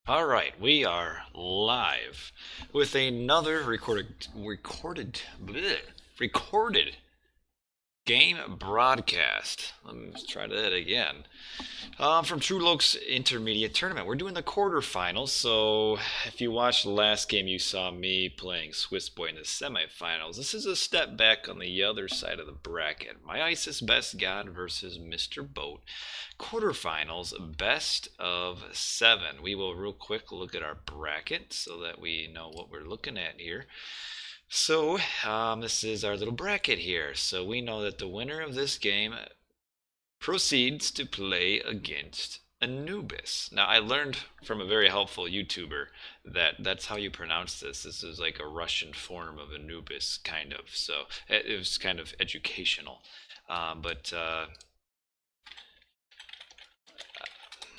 All right, we are live with another recorded game broadcast. Let's try that again. From Trueloque's intermediate tournament. We're doing the quarterfinals, so if you watched the last game, you saw me playing Swiss Boy in the semifinals. This is a step back on the other side of the bracket. MyIsisBestGod versus mrboat. Quarterfinals, best of 7. We will real quick look at our bracket so that we know what we're looking at here. So, this is our little bracket here. So we know that the winner of this game proceeds to play against Anubis. Now, I learned from a very helpful YouTuber that that's how you pronounce this. This is like a Russian form of Anubis, kind of. So it was kind of educational. But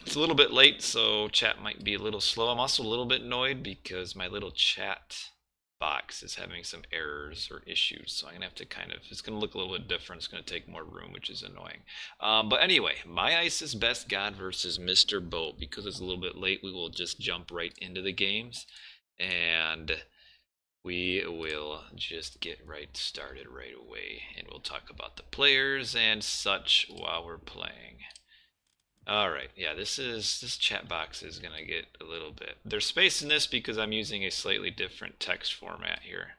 It's a little bit late, so chat might be a little slow. I'm also a little bit annoyed because my little chat box is having some errors or issues, so I'm gonna have to it's gonna look a little bit different. It's gonna take more room, which is annoying. But anyway, MyIsisBestGod versus mrboat. Because it's a little bit late, we will just jump right into the games, and we will just get right started right away, and we'll talk about the players and such while we're playing. All right, yeah, this chat box is gonna get a little bit. There's space in this because I'm using a slightly different text format here.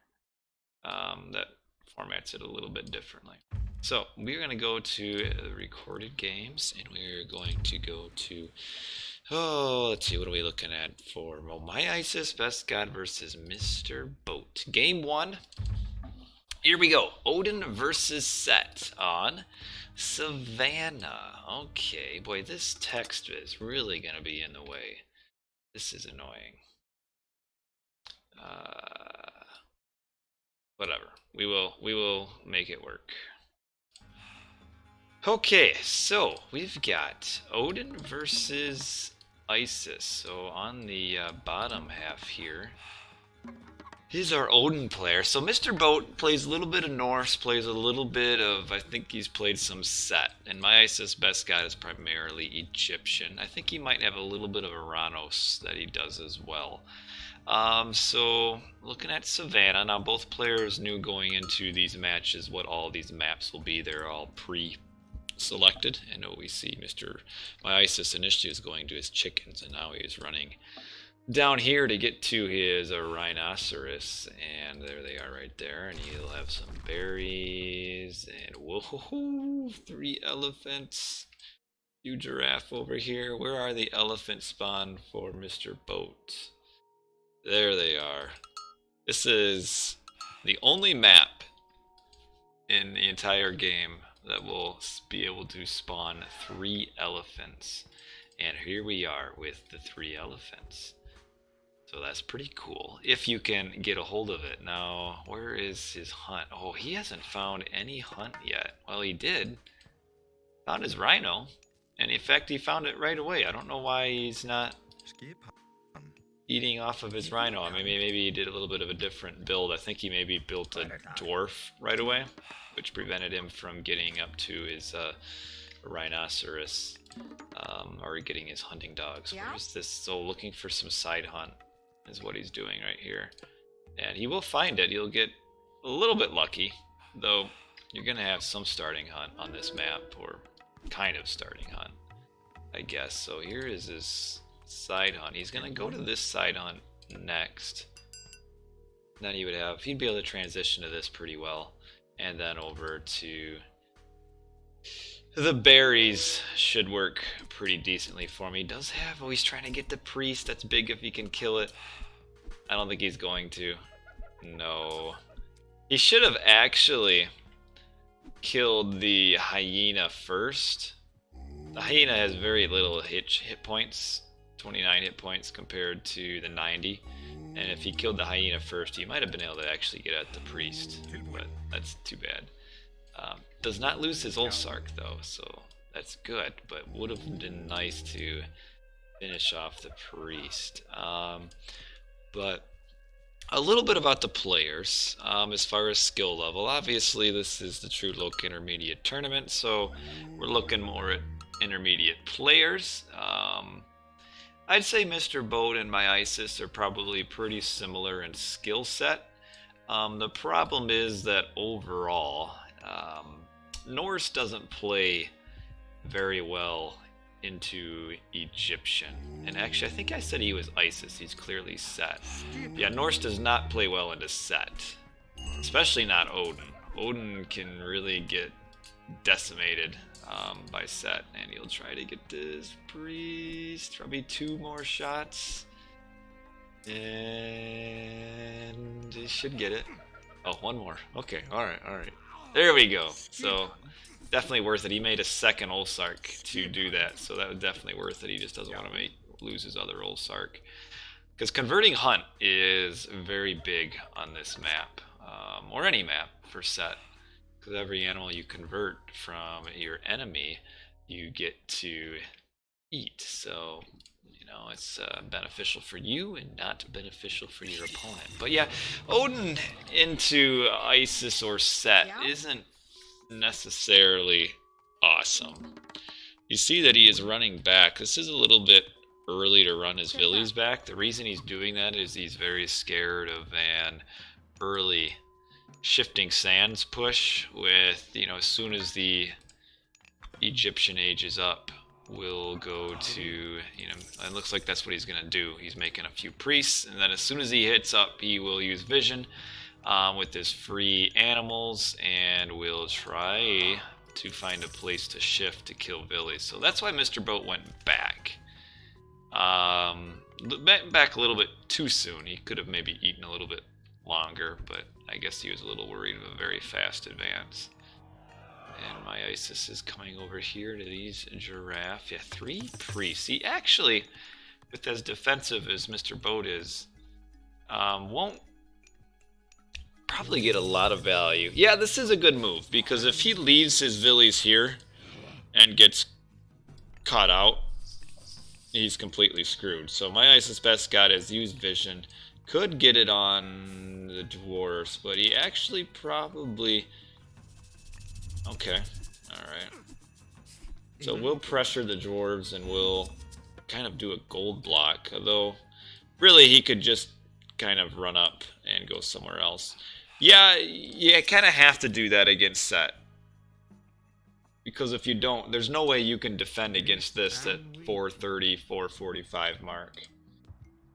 That formats it a little bit differently. So we're gonna go to the recorded games, and we're going to go to, let's see, what are we looking at for? Well, MyIsisBestGod versus mrboat. Game 1. Here we go. Odin versus Set on Savannah. Okay, boy, this text is really going to be in the way. This is annoying. Whatever. We will make it work. Okay, so we've got Odin versus Isis. So on the bottom half here, he's our Odin player. So mrboat plays a little bit of Norse, plays a little bit of, I think he's played some Set. And MyIsisBestGod is primarily Egyptian. I think he might have a little bit of Aranos that he does as well. So looking at Savannah, now both players knew going into these matches what all these maps will be. They're all pre-selected. And we see MyIsis initially is going to his chickens, and now he is running down here to get to his rhinoceros, and there they are right there, and he'll have some berries, and whoa, 3 elephants, few giraffe over here. Where are the elephant spawn for mrboat? There they are. This is the only map in the entire game that will be able to spawn 3 elephants, and here we are with the 3 elephants. So that's pretty cool, if you can get a hold of it. Now, where is his hunt? Oh, he hasn't found any hunt yet. Well, he did. Found his rhino. And in fact, he found it right away. I don't know why he's not eating off of his rhino. I mean, maybe he did a little bit of a different build. I think he maybe built a dwarf right away, which prevented him from getting up to his rhinoceros, or getting his hunting dogs. Where's this? So looking for some side hunt is what he's doing right here, and he will find it. He'll get a little bit lucky, though. You're gonna have some starting hunt on this map, or kind of starting hunt, I guess. So here is his side hunt. He's gonna go to this side hunt next. Then he'd be able to transition to this pretty well, and then over to the berries should work pretty decently for me. He does have, he's trying to get the priest. That's big if he can kill it. I don't think he's going to. No. He should have actually killed the hyena first. The hyena has very little hit points, 29 hit points compared to the 90. And if he killed the hyena first, he might have been able to actually get at the priest, but that's too bad. Does not lose his Ulsark though, so that's good, but would have been nice to finish off the priest. But a little bit about the players, as far as skill level. Obviously, this is the Trueloque Intermediate Tournament, so we're looking more at intermediate players. I'd say Mr. Boat and my Isis are probably pretty similar in skill set. The problem is that overall, Norse doesn't play very well into Egyptian. And actually, I think I said he was Isis. He's clearly Set. Yeah, Norse does not play well into Set. Especially not Odin. Odin can really get decimated by Set. And he'll try to get this priest. Probably 2 more shots. And he should get it. Oh, 1 more. Okay, alright, alright. There we go. So, definitely worth it. He made a second Ulsark to do that, so that was definitely worth it. He just doesn't want to lose his other Ulsark. Because converting Hunt is very big on this map, or any map for Set. Because every animal you convert from your enemy, you get to eat. So, you know, it's beneficial for you and not beneficial for your opponent. But yeah, Odin into Isis or Set isn't necessarily awesome. You see that he is running back. This is a little bit early to run his Villies back. The reason he's doing that is he's very scared of an early shifting sands push with, you know, as soon as the Egyptian age is up, we'll go to, you know, it looks like that's what he's going to do. He's making a few priests, and then as soon as he hits up, he will use vision with his free animals, and we'll try to find a place to shift to kill Villies. So that's why Mr. Boat went back. Back a little bit too soon. He could have maybe eaten a little bit longer, but I guess he was a little worried of a very fast advance. And my Isis is coming over here to these giraffe. Yeah, 3 priests. He actually, with as defensive as Mr. Boat is, won't probably get a lot of value. Yeah, this is a good move, because if he leaves his Villies here and gets caught out, he's completely screwed. So MyIsisBestGod has used vision. Could get it on the dwarves, but he actually probably... Okay, alright. So we'll pressure the dwarves and we'll kind of do a gold block, although really he could just kind of run up and go somewhere else. Yeah, you kind of have to do that against Set. Because if you don't, there's no way you can defend against this at 430, 445 mark.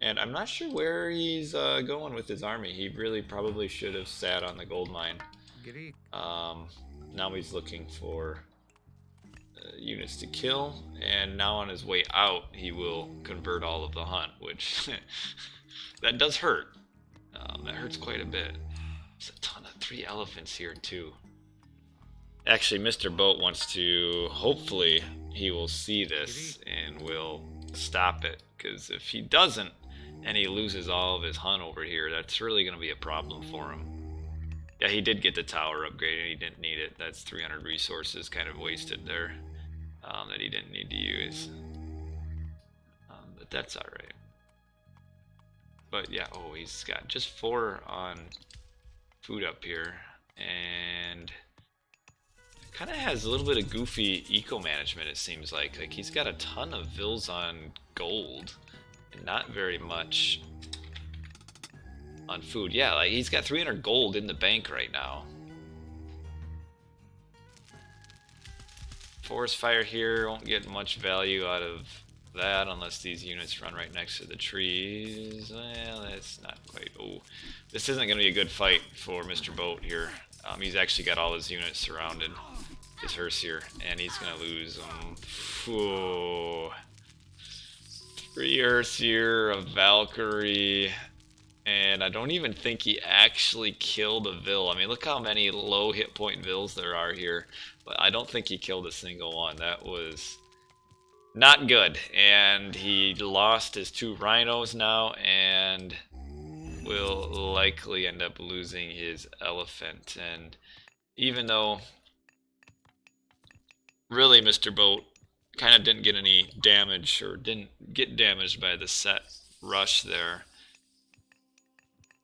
And I'm not sure where he's going with his army. He really probably should have sat on the gold mine. Now he's looking for units to kill, and now on his way out he will convert all of the Hunt, which that does hurt. That hurts quite a bit. There's a ton of 3 elephants here too. Actually, Mr. Boat wants to, hopefully he will see this and will stop it, because if he doesn't and he loses all of his Hunt over here, that's really going to be a problem for him. Yeah, he did get the tower upgraded. He didn't need it. That's 300 resources kind of wasted there that he didn't need to use. But that's alright. But yeah, oh, he's got just 4 on food up here. And kind of has a little bit of goofy eco-management, it seems like. Like, he's got a ton of Vils on gold and not very much on food. Yeah, like he's got 300 gold in the bank right now. Forest fire here, won't get much value out of that unless these units run right next to the trees. Well, that's not quite... Oh, this isn't going to be a good fight for Mr. Boat here. He's actually got all his units surrounded, his hearse here, and he's going to lose them. Whoa. 3 hearse here, a Valkyrie... And I don't even think he actually killed a Vil. I mean, look how many low hit point Vils there are here. But I don't think he killed a single one. That was not good. And he lost his 2 rhinos now, and will likely end up losing his elephant. And even though really Mr. Boat kind of didn't get any damage, or didn't get damaged by the Set rush there,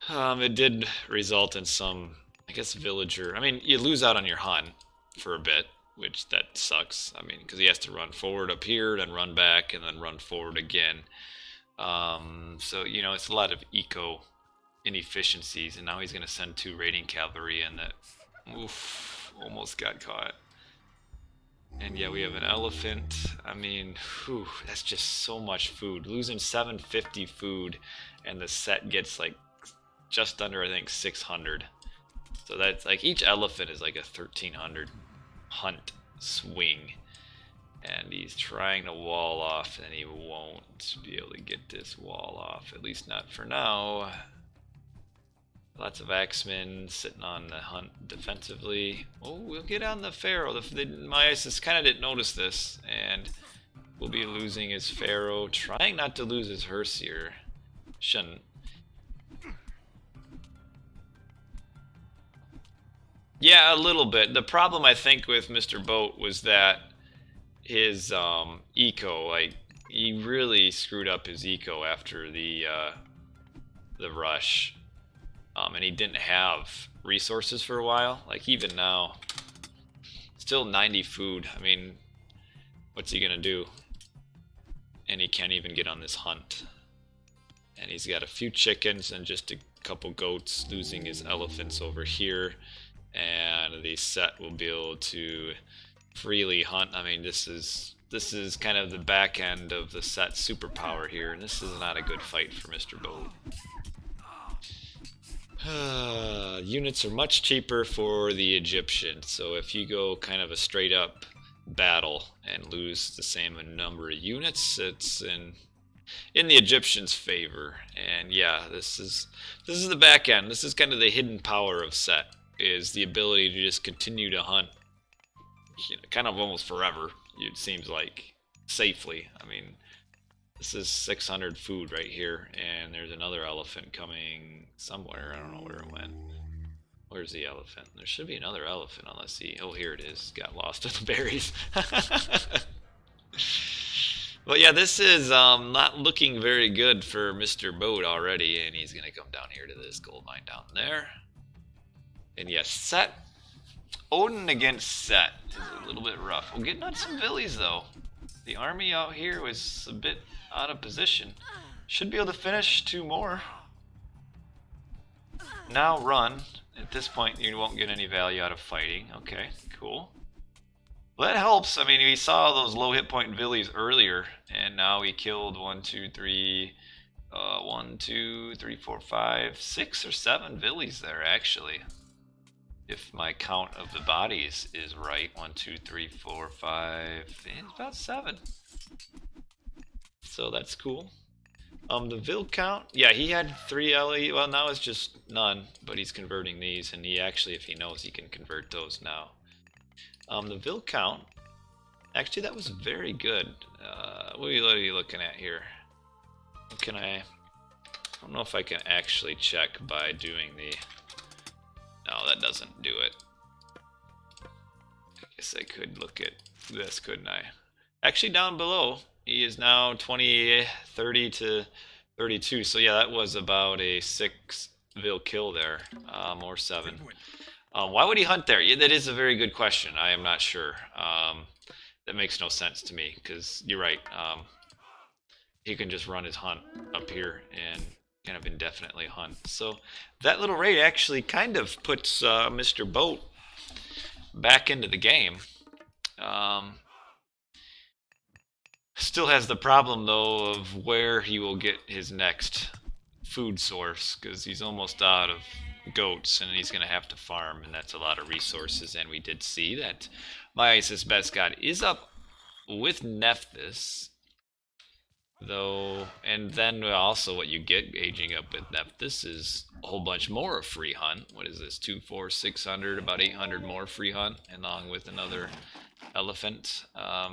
it did result in some, I guess, villager. I mean, you lose out on your Hunt for a bit, which that sucks. I mean, because he has to run forward up here, then run back, and then run forward again. So, you know, it's a lot of eco inefficiencies, and now he's going to send 2 raiding cavalry in that, oof, almost got caught. And yeah, we have an elephant. I mean, whew, that's just so much food. Losing 750 food, and the set gets like just under, I think, 600. So that's like each elephant is like a 1300 hunt swing. And he's trying to wall off, and he won't be able to get this wall off, at least not for now. Lots of axemen sitting on the hunt defensively. Oh, we'll get on the pharaoh. MyIsis kind of didn't notice this, and we'll be losing his pharaoh. Trying not to lose his Herseer. Shouldn't. Yeah, a little bit. The problem, I think, with Mr. Boat was that his eco, like, he really screwed up his eco after the rush. And he didn't have resources for a while. Like, even now, still 90 food. I mean, what's he gonna do? And he can't even get on this hunt. And he's got a few chickens and just a couple goats, losing his elephants over here. And the set will be able to freely hunt. I mean, this is kind of the back end of the set superpower here, and this is not a good fight for Mr. Boat. Units are much cheaper for the Egyptians, so if you go kind of a straight up battle and lose the same number of units, it's in the Egyptians' favor. And yeah, this is the back end. This is kind of the hidden power of set, is the ability to just continue to hunt, you know, kind of almost forever, it seems like, safely. I mean, this is 600 food right here, and there's another elephant coming somewhere. I don't know where it went. Where's the elephant? There should be another elephant, unless he... Oh, here it is. Got lost in the berries. But yeah, this is not looking very good for Mr. Boat already, and he's going to come down here to this gold mine down there. And yes, Set. Odin against Set is a little bit rough. We're getting on some villies, though. The army out here was a bit out of position. Should be able to finish 2 more. Now run. At this point, you won't get any value out of fighting. Okay, cool. Well, that helps. I mean, we saw those low hit point villies earlier, and now we killed 1, 2, 3, 1, 2, 3, 4, 5, 6 or 7 villies there, actually. If my count of the bodies is right. 1, 2, 3, 4, 5, and about 7. So that's cool. The Vil count, yeah, he had 3 LE. Well, now it's just none, but he's converting these, and he actually, if he knows, he can convert those now. The Vil count, actually, that was very good. What are you looking at here? Can I don't know if I can actually check by doing the... No, that doesn't do it. I guess I could look at this, couldn't I? Actually, down below, he is now 20, 30 to 32. So yeah, that was about a 6 Vil kill there, or 7. Why would he hunt there? Yeah, that is a very good question. I am not sure. That makes no sense to me, because you're right. He can just run his hunt up here and kind of indefinitely hunt. So that little raid actually kind of puts Mr. Boat back into the game. Still has the problem, though, of where he will get his next food source, because he's almost out of goats and he's going to have to farm, and that's a lot of resources. And we did see that MyIsisBestGod is up with Nephthys, though, and then also what you get aging up with Nephthys is a whole bunch more of free hunt. What is this? 2, 4, 600, about 800 more free hunt, along with another elephant.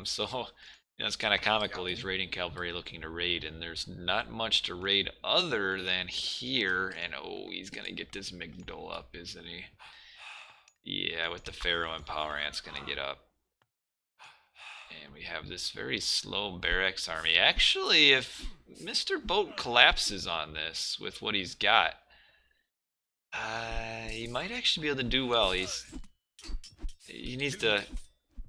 So you know, it's kind of comical, these raiding cavalry looking to raid, and there's not much to raid other than here. And oh, he's gonna get this Migdol up, isn't he? Yeah, with the Pharaoh and Power Ant's gonna get up. And we have this very slow barracks army. Actually, if Mr. Boat collapses on this with what he's got, he might actually be able to do well. He needs to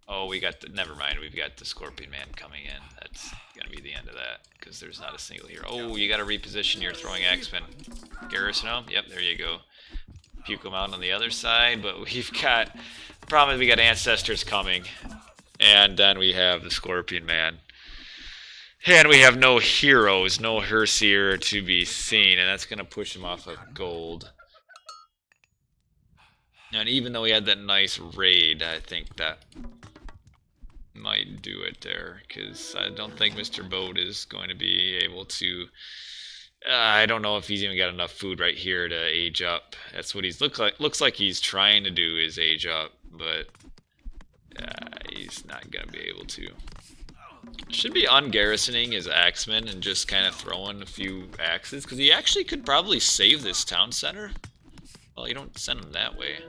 Oh, we got the... Never mind, we've got the Scorpion Man coming in. That's gonna be the end of that, because there's not a single hero. Oh, you gotta reposition your throwing axeman. Garrison him? Yep, there you go. Puke him out on the other side, but we've got... The problem is we got Ancestors coming, and then we have the Scorpion Man. And we have no heroes, no Herseer to be seen, and that's gonna push him off of gold. And even though he had that nice raid, I think that might do it there, because I don't think Mr. Boat is going to be able to... I don't know if he's even got enough food right here to age up. That's what he's looks like he's trying to do, is age up, but he's not going to be able to. Should be ungarrisoning his axemen and just kind of throwing a few axes, because he actually could probably save this town center. Well, you don't send him that way.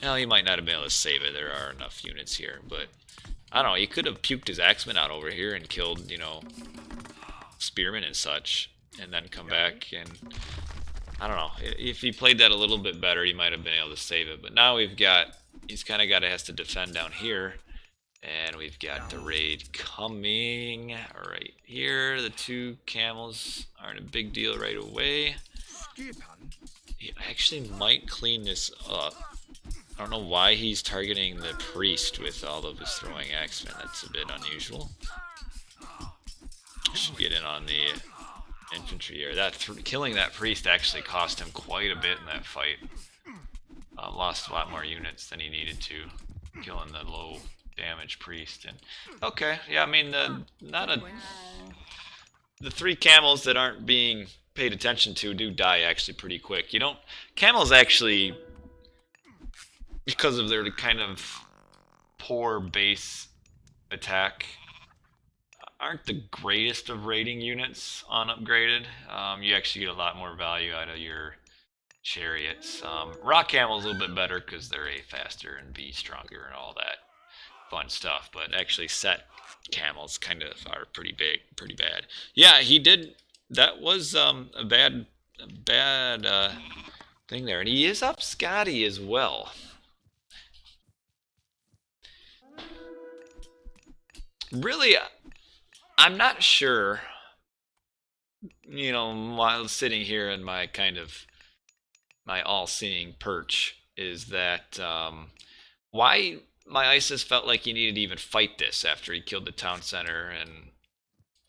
Well, he might not have been able to save it. There are enough units here, but I don't know. He could have puked his axemen out over here and killed, you know, spearmen and such, and then come back. And I don't know. If he played that a little bit better, he might have been able to save it. But now we've got... He's kind of has to defend down here. And we've got the raid coming right here. The two camels aren't a big deal right away. He actually might clean this up. I don't know why he's targeting the priest with all of his throwing axemen. That's a bit unusual. Should get in on the infantry here. Killing that priest actually cost him quite a bit in that fight. Lost a lot more units than he needed to, killing the low damage priest. And okay, yeah, I mean the three camels that aren't being paid attention to do die actually pretty quick. You don't... Camels actually, because of their kind of poor base attack, aren't the greatest of raiding units on upgraded. You actually get a lot more value out of your chariots. Rock Camel's a little bit better because they're A, faster, and B, stronger, and all that fun stuff. But actually set camels kind of are pretty bad. Yeah, he did... That was a bad thing there. And he is up Scotty as well. Really, I'm not sure, you know, while sitting here in my kind of my all-seeing perch, is that why MyIsis felt like he needed to even fight this after he killed the town center and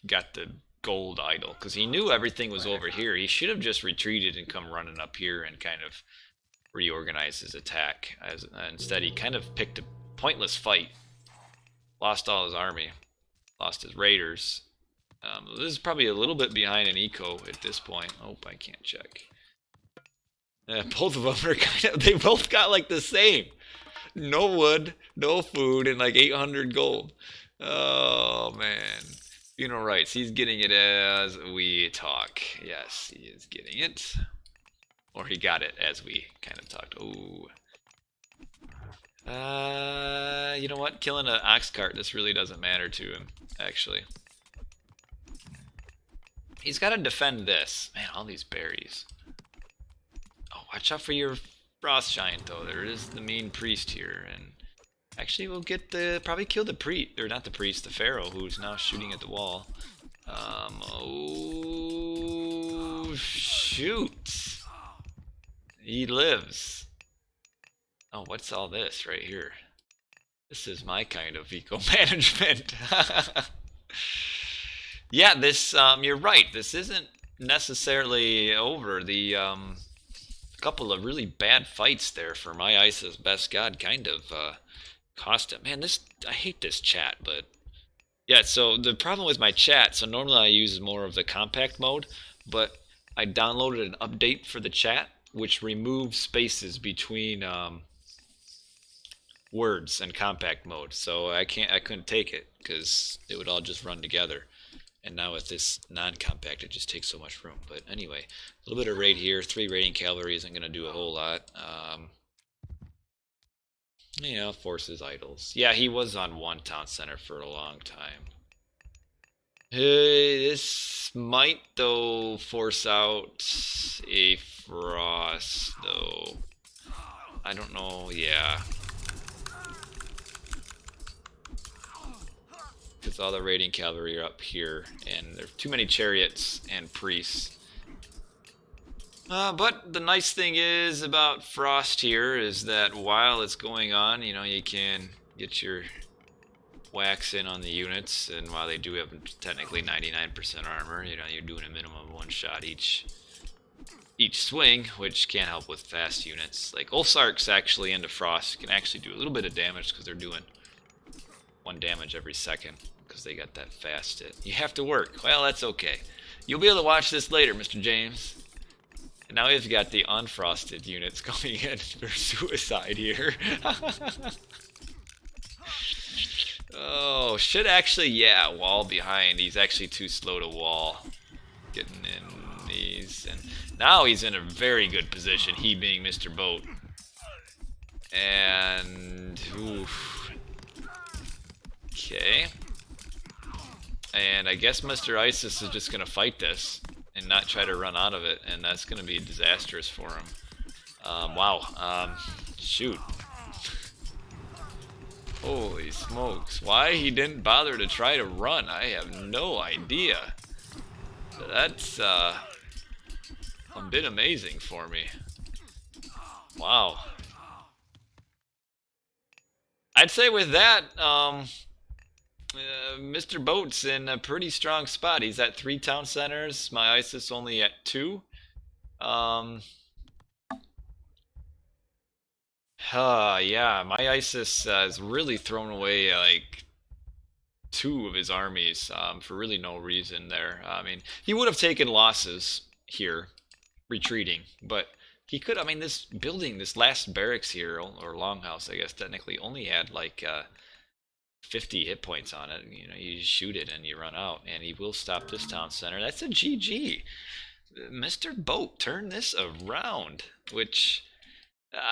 got the gold idol, because he knew everything was over here. He should have just retreated and come running up here and kind of reorganize his attack. Instead, he kind of picked a pointless fight. Lost all his army. Lost his raiders. This is probably a little bit behind in eco at this point. Oh, I can't check. Both of them are kind of... They both got like the same. No wood, no food, and like 800 gold. Oh, man. Funeral rites. He's getting it as we talk. Yes, he is getting it. Or he got it as we kind of talked. Oh. You know what? Killing an ox cart, this really doesn't matter to him, actually. He's got to defend this. Man, all these berries. Oh, watch out for your frost giant, though. There is the mean priest here, and actually we'll get the... Probably kill the priest, or not the priest, the pharaoh, who's now shooting at the wall. Oh, shoot. He lives. Oh, what's all this right here? This is my kind of eco-management. Yeah, this, you're right. This isn't necessarily over. The, couple of really bad fights there for MyIsisBestGod kind of, cost him. Man, I hate this chat, but... Yeah, so the problem with my chat, so normally I use more of the compact mode, but I downloaded an update for the chat, which removes spaces between, words and compact mode, so I couldn't take it because it would all just run together. And now with this non-compact, it just takes so much room. But anyway, a little bit of raid here. 3 raiding cavalry isn't going to do a whole lot. You know, forces idols. Yeah, he was on one town center for a long time. This might though force out a frost though. I don't know. Yeah. because all the raiding cavalry are up here, and there are too many chariots and priests. But the nice thing is about Frost here is that while it's going on, you know, you can get your wax in on the units, and while they do have technically 99% armor, you know, you're doing a minimum of 1 shot each swing, which can help with fast units. Like Ulfsarks actually into Frost can actually do a little bit of damage because they're doing 1 damage every second because they got that fast hit. You have to work. Well, that's okay. You'll be able to watch this later, Mr. James. And now we've got the unfrosted units going in for suicide here. Oh, should actually, yeah, wall behind. He's actually too slow to wall. Getting in these. And now he's in a very good position, he being Mr. Boat. And, oof. Okay. And I guess Mr. Isis is just going to fight this and not try to run out of it, and that's going to be disastrous for him. Wow. Shoot. Holy smokes. Why he didn't bother to try to run, I have no idea. So that's a bit amazing for me. Wow. I'd say with that, Mr. Boat's in a pretty strong spot. He's at 3 town centers. MyIsis only at 2. Yeah, MyIsis has really thrown away like 2 of his armies for really no reason there. I mean, he would have taken losses here, retreating, but he could. I mean, this building, this last barracks here, or longhouse, I guess technically, only had like 50 hit points on it. You know, you shoot it and you run out, and he will stop this town center. That's a GG. Mr. Boat turned this around, which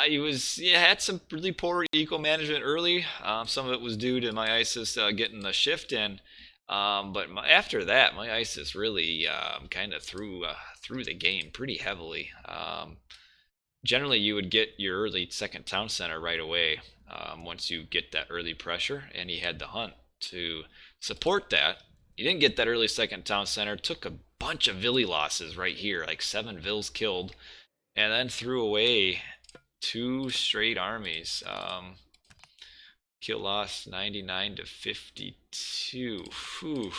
he had some really poor eco management early. Some of it was due to MyIsis getting the shift in, but after that, MyIsis really kind of threw the game pretty heavily. Generally, you would get your early second town center right away once you get that early pressure, and he had the hunt to support that. He didn't get that early second town center, took a bunch of Villi losses right here, like 7 Vils killed, and then threw away 2 straight armies. Kill loss 99 to 52. Whew.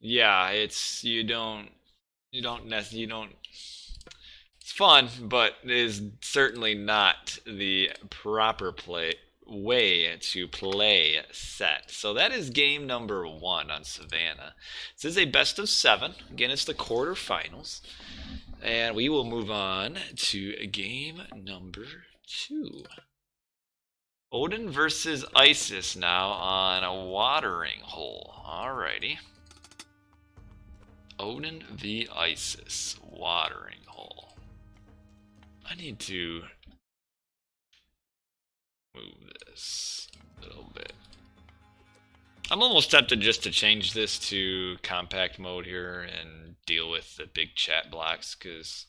Yeah, it's it's fun, but it is certainly not the proper way to play set. So that is game number 1 on Savannah. This is a best of 7. Again, it's the quarterfinals. And we will move on to game number 2. Odin versus Isis now on a watering hole. Alrighty. Odin v Isis, watering hole. I need to move this a little bit. I'm almost tempted just to change this to compact mode here and deal with the big chat blocks, because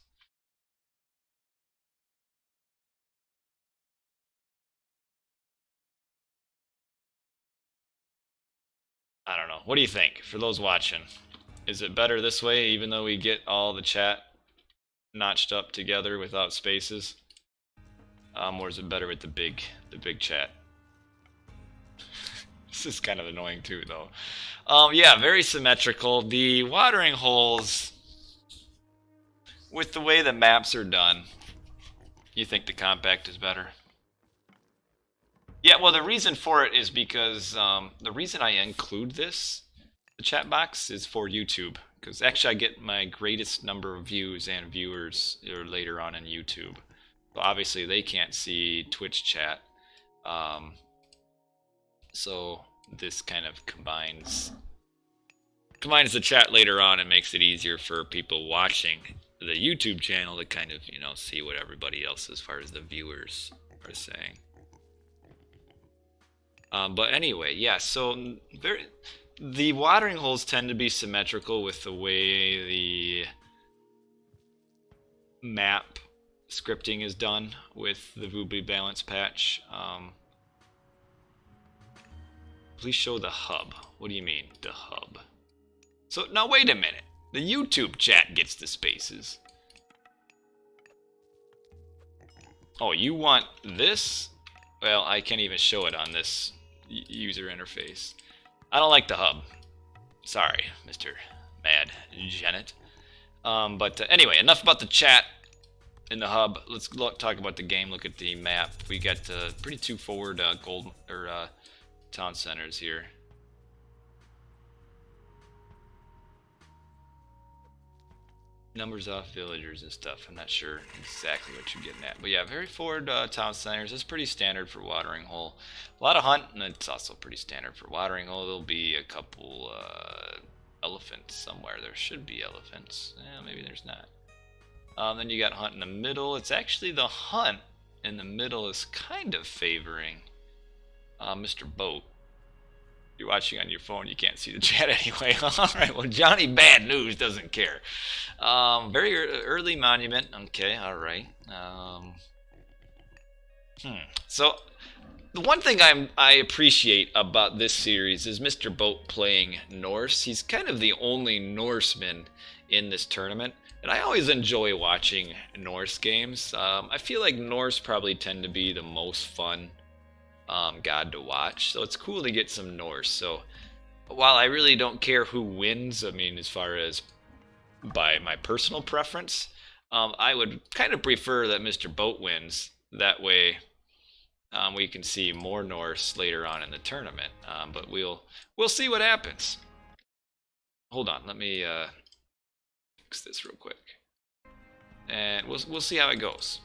I don't know. What do you think for those watching? Is it better this way, even though we get all the chat notched up together without spaces? Or is it better with the big chat? This is kind of annoying too, though. Yeah, very symmetrical. The watering holes, with the way the maps are done, you think the compact is better? Yeah, well, the reason for it is because the reason I include this, the chat box, is for YouTube. Because actually I get my greatest number of views and viewers later on in YouTube. So obviously they can't see Twitch chat. So this kind of combines the chat later on and makes it easier for people watching the YouTube channel to kind of, you know, see what everybody else as far as the viewers are saying. But anyway, yeah, so the watering holes tend to be symmetrical with the way the map scripting is done with the Voobly balance patch. Please show the hub. What do you mean, the hub? So, now wait a minute. The YouTube chat gets the spaces. Oh, you want this? Well, I can't even show it on this user interface. I don't like the hub. Sorry, Mr. Mad Janet. But anyway, enough about the chat in the hub. Let's talk about the game. Look at the map. We got pretty two forward gold or town centers here. Numbers off villagers and stuff. I'm not sure exactly what you're getting at. But yeah, very forward town centers. That's pretty standard for watering hole. A lot of hunt, and it's also pretty standard for watering hole. There'll be a couple elephants somewhere. There should be elephants. Maybe there's not. Then you got hunt in the middle. It's actually the hunt in the middle is kind of favoring Mr. Boat. You're watching on your phone, you can't see the chat anyway. Alright, well, Johnny Bad News doesn't care. Very early monument. Okay, alright. So, the one thing I appreciate about this series is Mr. Boat playing Norse. He's kind of the only Norseman in this tournament. And I always enjoy watching Norse games. I feel like Norse probably tend to be the most fun god to watch, so it's cool to get some Norse. So while I really don't care who wins, I mean, as far as by my personal preference, I would kind of prefer that Mr. Boat wins. That way we can see more Norse later on in the tournament, but we'll see what happens. Hold on, let me fix this real quick, and we'll see how it goes.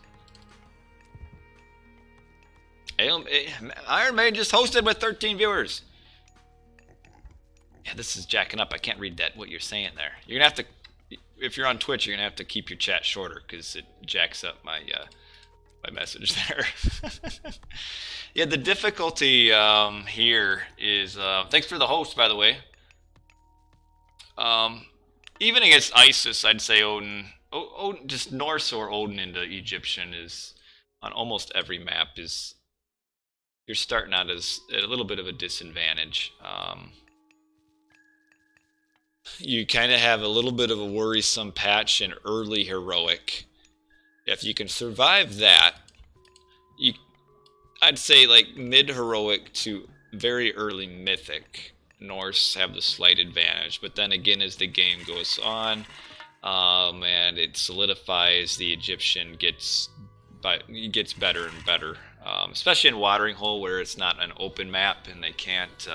Iron Maiden just hosted with 13 viewers. Yeah, this is jacking up. I can't read that, what you're saying there. You're going to have to, if you're on Twitch, you're going to have to keep your chat shorter because it jacks up my message there. Yeah, the difficulty here is, thanks for the host, by the way. Even against ISIS, I'd say Odin, just Norse or Odin into Egyptian is, on almost every map, is... You're starting out as at a little bit of a disadvantage. You kind of have a little bit of a worrisome patch in early heroic. If you can survive that, I'd say like mid heroic to very early mythic, Norse have the slight advantage. But then again, as the game goes on, and it solidifies, the Egyptian gets better and better. Especially in watering hole where it's not an open map and they can't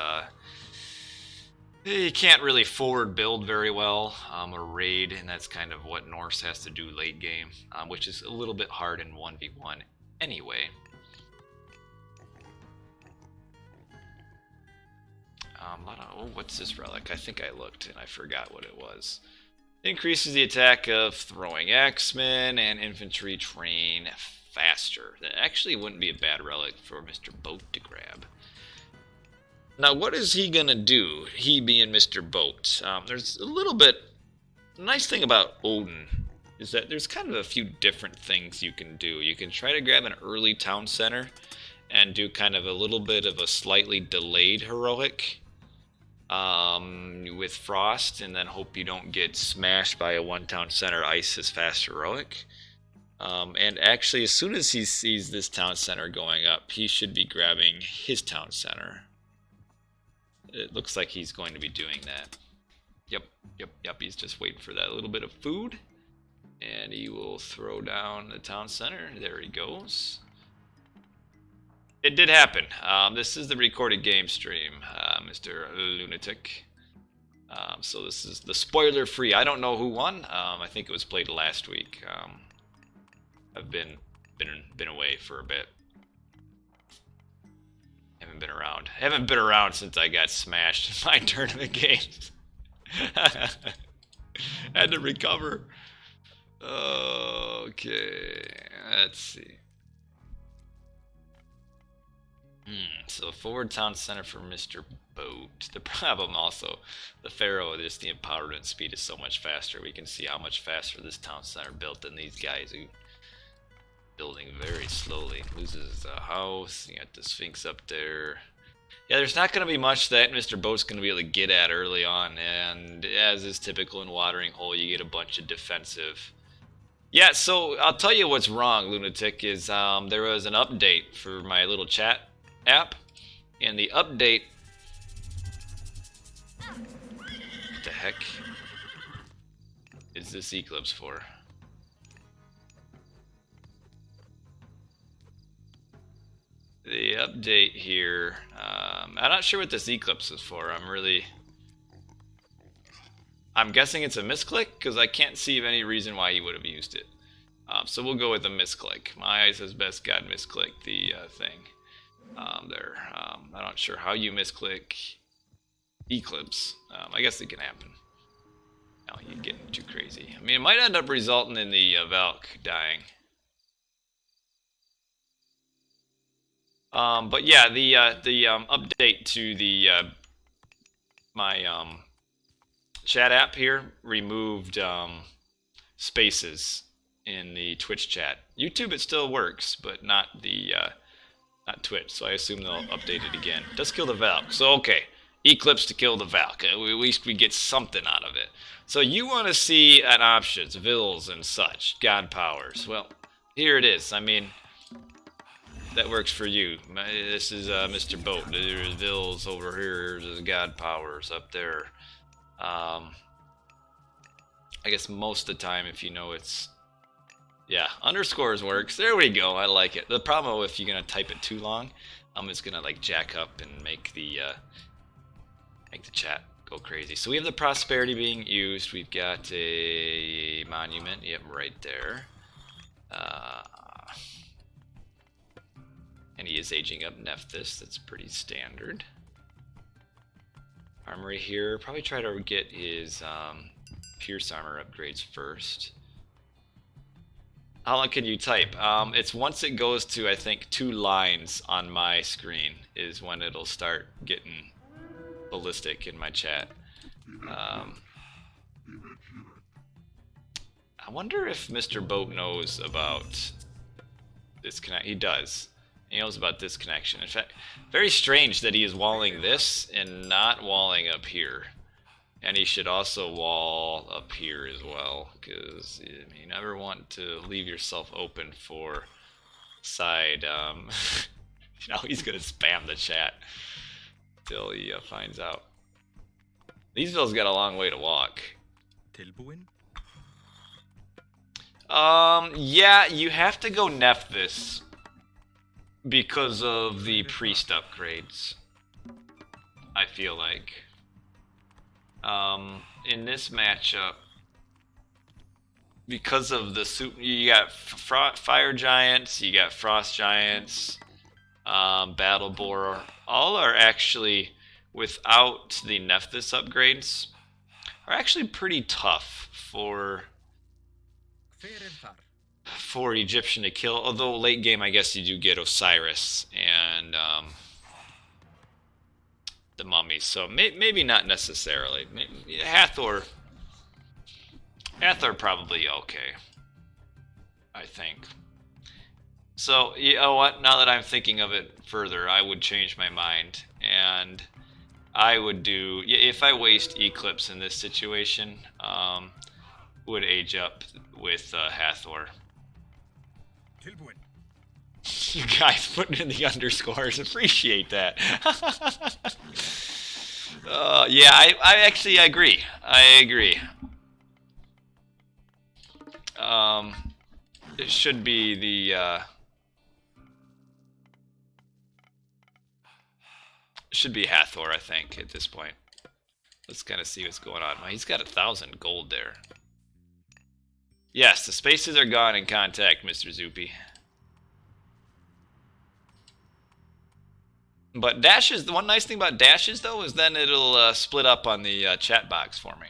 really forward build very well or raid, and that's kind of what Norse has to do late game, which is a little bit hard in 1v1 anyway. What's this relic? I think I looked and I forgot what it was. Increases the attack of throwing axemen and infantry train faster. That actually wouldn't be a bad relic for Mr. Boat to grab. Now, what is he gonna do? He being Mr. Boat. There's a little bit... The nice thing about Odin is that there's kind of a few different things you can do. You can try to grab an early town center and do kind of a little bit of a slightly delayed heroic with Frost, and then hope you don't get smashed by a one town center ISIS fast heroic. And actually, as soon as he sees this town center going up, he should be grabbing his town center. It looks like he's going to be doing that. Yep, he's just waiting for that little bit of food. And he will throw down the town center. There he goes. It did happen. This is the recorded game stream, Mr. Lunatic. So this is the spoiler free. I don't know who won. I think it was played last week. I've been away for a bit. Haven't been around since I got smashed in my tournament games. Had to recover. Okay, let's see. So forward town center for Mr. Boat. The problem also, the Pharaoh, the empowerment speed is so much faster. We can see how much faster this town center built than these guys who very slowly. Loses a house. You got the Sphinx up there. Yeah, there's not going to be much that Mr. Boat's going to be able to get at early on, and as is typical in Watering Hole, you get a bunch of defensive. Yeah, so I'll tell you what's wrong, Lunatic, is there was an update for my little chat app, and the update... What the heck is this Eclipse for? The update here, I'm not sure what this Eclipse is for. I'm guessing it's a misclick, because I can't see of any reason why he would have used it. So we'll go with a misclick. MyIsisBestGod misclick the thing there. I'm not sure how you misclick Eclipse. I guess it can happen. Now you're getting too crazy. I mean, it might end up resulting in the Valk dying. But yeah, the update to the my chat app here removed spaces in the Twitch chat. YouTube it still works, but not not Twitch. So I assume they'll update it again. Does kill the Valk. So okay, Eclipse to kill the Valk. At least we get something out of it. So you want to see an options, Vills and such, God powers. Well, here it is. I mean, that works for you. This is Mr. Boat. There's Vills over here. There's God powers up there. I guess most of the time, if you know it's... Yeah, underscores works. There we go. I like it. The problem if you're going to type it too long, it's going to like jack up and make the chat go crazy. So we have the prosperity being used. We've got a monument. Yep, right there. And he is aging up Nephthys. That's pretty standard. Armory here. Probably try to get his Pierce armor upgrades first. How long can you type? It's once it goes to, I think, 2 lines on my screen is when it'll start getting ballistic in my chat. I wonder if Mr. Boat knows about this connect. He does. He knows about this connection. In fact, very strange that he is walling this and not walling up here. And he should also wall up here as well, because you never want to leave yourself open for side. You know, he's gonna spam the chat till he finds out. Leesville's got a long way to walk. Yeah, you have to go Nephthys because of the priest upgrades, I feel like. In this matchup, because of the you got fire giants, you got frost giants, battle boar, all are actually, without the Nephthys upgrades, are actually pretty tough for Egyptian to kill. Although late game, I guess you do get Osiris and the mummies, so maybe not necessarily. Hathor probably okay, I think. So you know what? Now that I'm thinking of it further, I would change my mind, and I would do, if I waste Eclipse in this situation, would age up with Hathor. You guys putting in the underscores, appreciate that. Yeah, I actually agree. I agree. It should be the should be Hathor, I think, at this point. Let's kind of see what's going on. Well, he's got 1,000 gold there. Yes, the spaces are gone in contact, Mr. Zoopy. But dashes, the one nice thing about dashes though is then it'll split up on the chat box for me.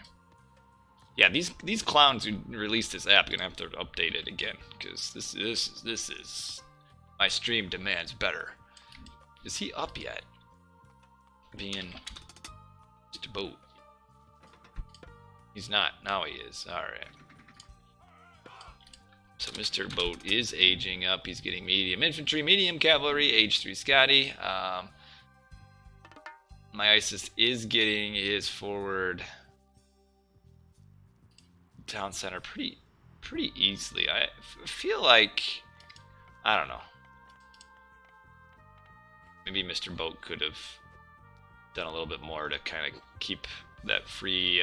Yeah, these clowns who released this app are gonna have to update it again, because this is my stream demands better. Is he up yet? Being Mr. Boat. He's not. Now he is. All right. So Mr. Boat is aging up. He's getting medium infantry, medium cavalry, age 3 Scotty. MyIsis is getting his forward town center pretty easily. I feel like, I don't know. Maybe Mr. Boat could have done a little bit more to kind of keep that free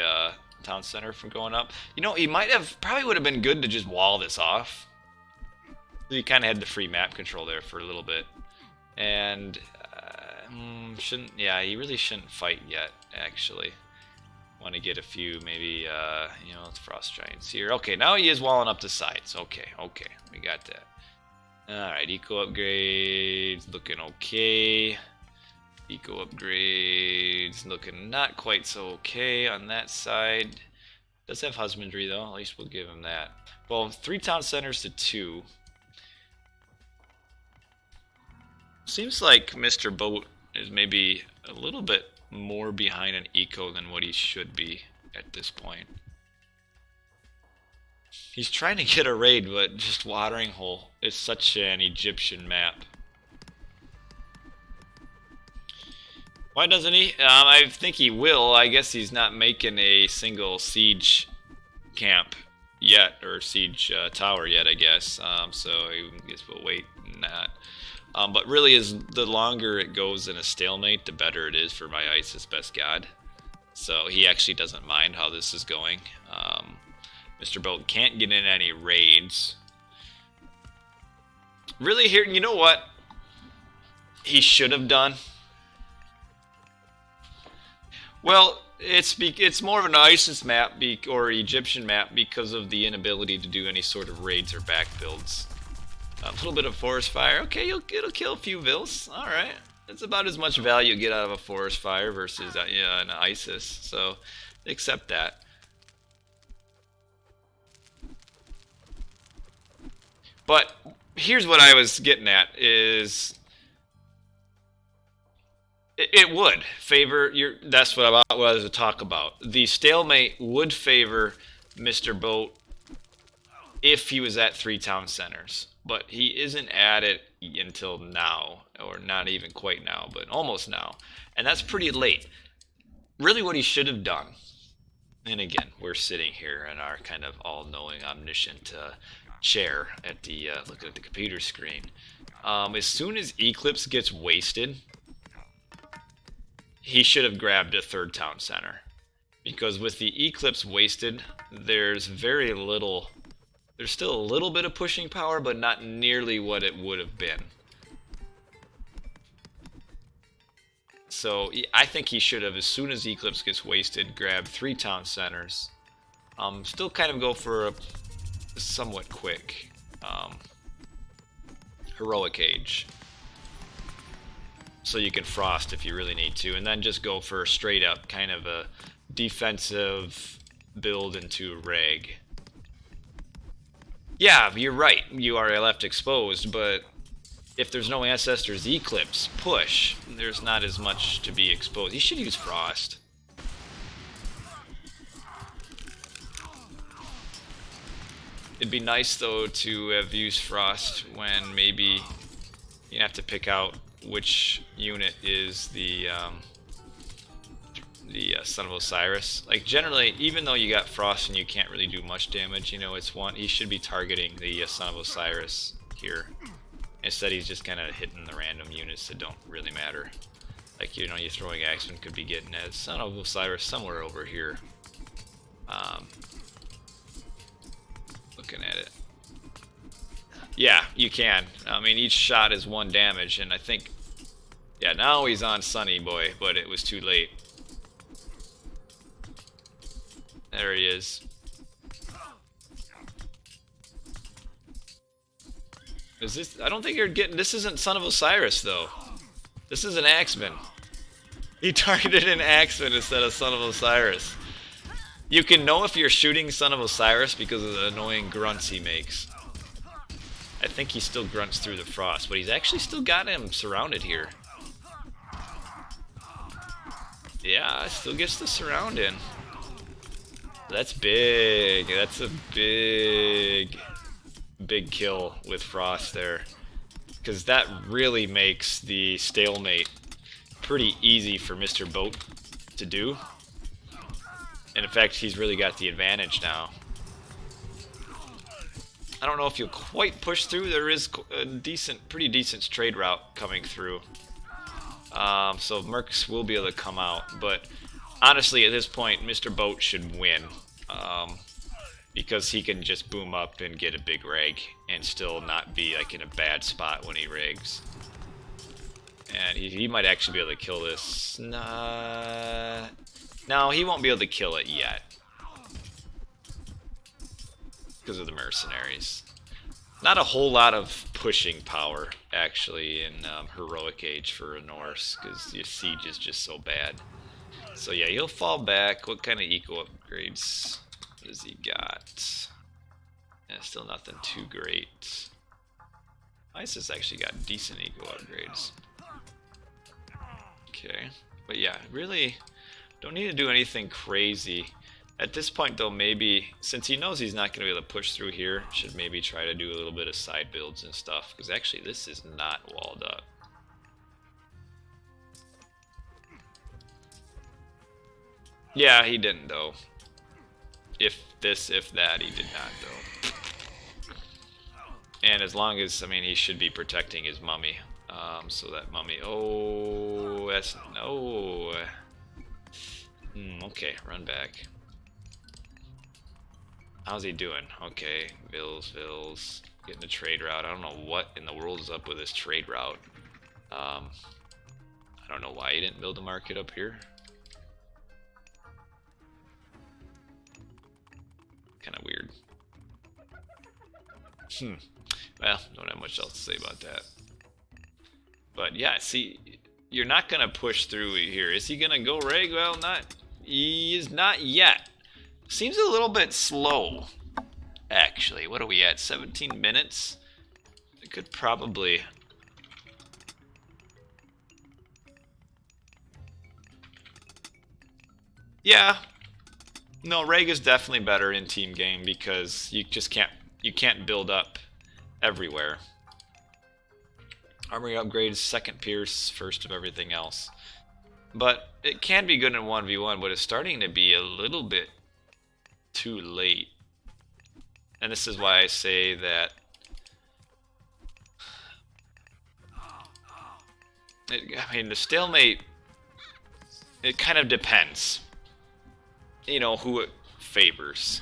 town center from going up. You know, he probably would have been good to just wall this off. He kind of had the free map control there for a little bit. And he really shouldn't fight yet, actually. Want to get a few, maybe, you know, frost giants here. Okay, now he is walling up the sides. Okay, we got that. Alright, eco upgrades, looking okay. Eco upgrades, looking not quite so okay on that side. Does have husbandry, though. At least we'll give him that. Well, 3 town centers to 2. Seems like Mr. Boat is maybe a little bit more behind an eco than what he should be at this point. He's trying to get a raid, but just Watering Hole is such an Egyptian map. Why doesn't he? I think he will. I guess he's not making a single siege camp yet, or siege tower yet, I guess. So I guess we'll wait on that. But really, the longer it goes in a stalemate, the better it is for MyIsisBestGod. So he actually doesn't mind how this is going. Mr. Boat can't get in any raids. Really, here, you know what he should have done? Well, it's more of an ISIS map or Egyptian map because of the inability to do any sort of raids or back builds. A little bit of forest fire. Okay, it'll kill a few vills. All right, that's about as much value you get out of a forest fire versus an ISIS. So accept that. But here's what I was getting at is it would favor that's what I was to talk about. The stalemate would favor Mr. Boat if he was at 3 town centers. But he isn't at it until now, or not even quite now, but almost now. And that's pretty late. Really what he should have done, and again, we're sitting here in our kind of all-knowing, omniscient chair at the looking at the computer screen. As soon as Eclipse gets wasted, he should have grabbed a 3rd town center. Because with the Eclipse wasted, there's very little... There's still a little bit of pushing power, but not nearly what it would have been. So I think he should have, as soon as Eclipse gets wasted, grab 3 town centers. Still kind of go for a somewhat quick heroic age. So you can frost if you really need to, and then just go for a straight up kind of a defensive build into reg. Yeah, you're right. You are left exposed, but if there's no Ancestors Eclipse push, there's not as much to be exposed. He should use Frost. It'd be nice, though, to have used Frost when maybe you have to pick out which unit is the Son of Osiris. Like, generally, even though you got Frost and you can't really do much damage, you know, he should be targeting the Son of Osiris here. Instead, he's just kind of hitting the random units that don't really matter. Like, you know, your throwing axeman could be getting at Son of Osiris somewhere over here. Looking at it. Yeah, you can. I mean, each shot is 1 damage, and I think... Yeah, now he's on Sunny Boy, but it was too late. There he is. Is this... I don't think you're getting... This isn't Son of Osiris, though. This is an Axeman. He targeted an Axeman instead of Son of Osiris. You can know if you're shooting Son of Osiris because of the annoying grunts he makes. I think he still grunts through the frost, but he's actually still got him surrounded here. Yeah, still gets the surround in. That's big. That's a big big kill with Frost there, because that really makes the stalemate pretty easy for Mr. Boat to do. And in fact, he's really got the advantage now. I don't know if you'll quite push through. There is a pretty decent trade route coming through. So Mercs will be able to come out. But honestly, at this point, Mr. Boat should win. Because he can just boom up and get a big rig and still not be like in a bad spot when he rigs. And he might actually be able to kill this. No, he won't be able to kill it yet. Because of the mercenaries. Not a whole lot of pushing power, actually, in Heroic Age for a Norse, because your siege is just so bad. So yeah, he'll fall back. What kind of eco upgrades does he got? Yeah, still nothing too great. Isis actually got decent eco upgrades. Okay, but yeah, really don't need to do anything crazy. At this point though, maybe, since he knows he's not going to be able to push through here, should maybe try to do a little bit of side builds and stuff, because actually this is not walled up. Yeah, he didn't though. If this, if that, he did not though. And as long as, I mean, he should be protecting his mummy. So that mummy, oh, that's, no. Okay, run back. How's he doing? Okay, Vils, getting a trade route. I don't know what in the world is up with this trade route. I don't know why he didn't build a market up here. Kind of weird. Well, don't have much else to say about that. But yeah, see, you're not gonna push through here. Is he gonna go reg? Well, he is not yet. Seems a little bit slow, actually. What are we at? 17 minutes? I could probably... Yeah. No, reg is definitely better in team game because you just can't build up everywhere. Armory upgrades, second pierce, first of everything else. But it can be good in 1v1, but it's starting to be a little bit too late. And this is why I say that I mean, the stalemate, it kind of depends, you know, who it favors.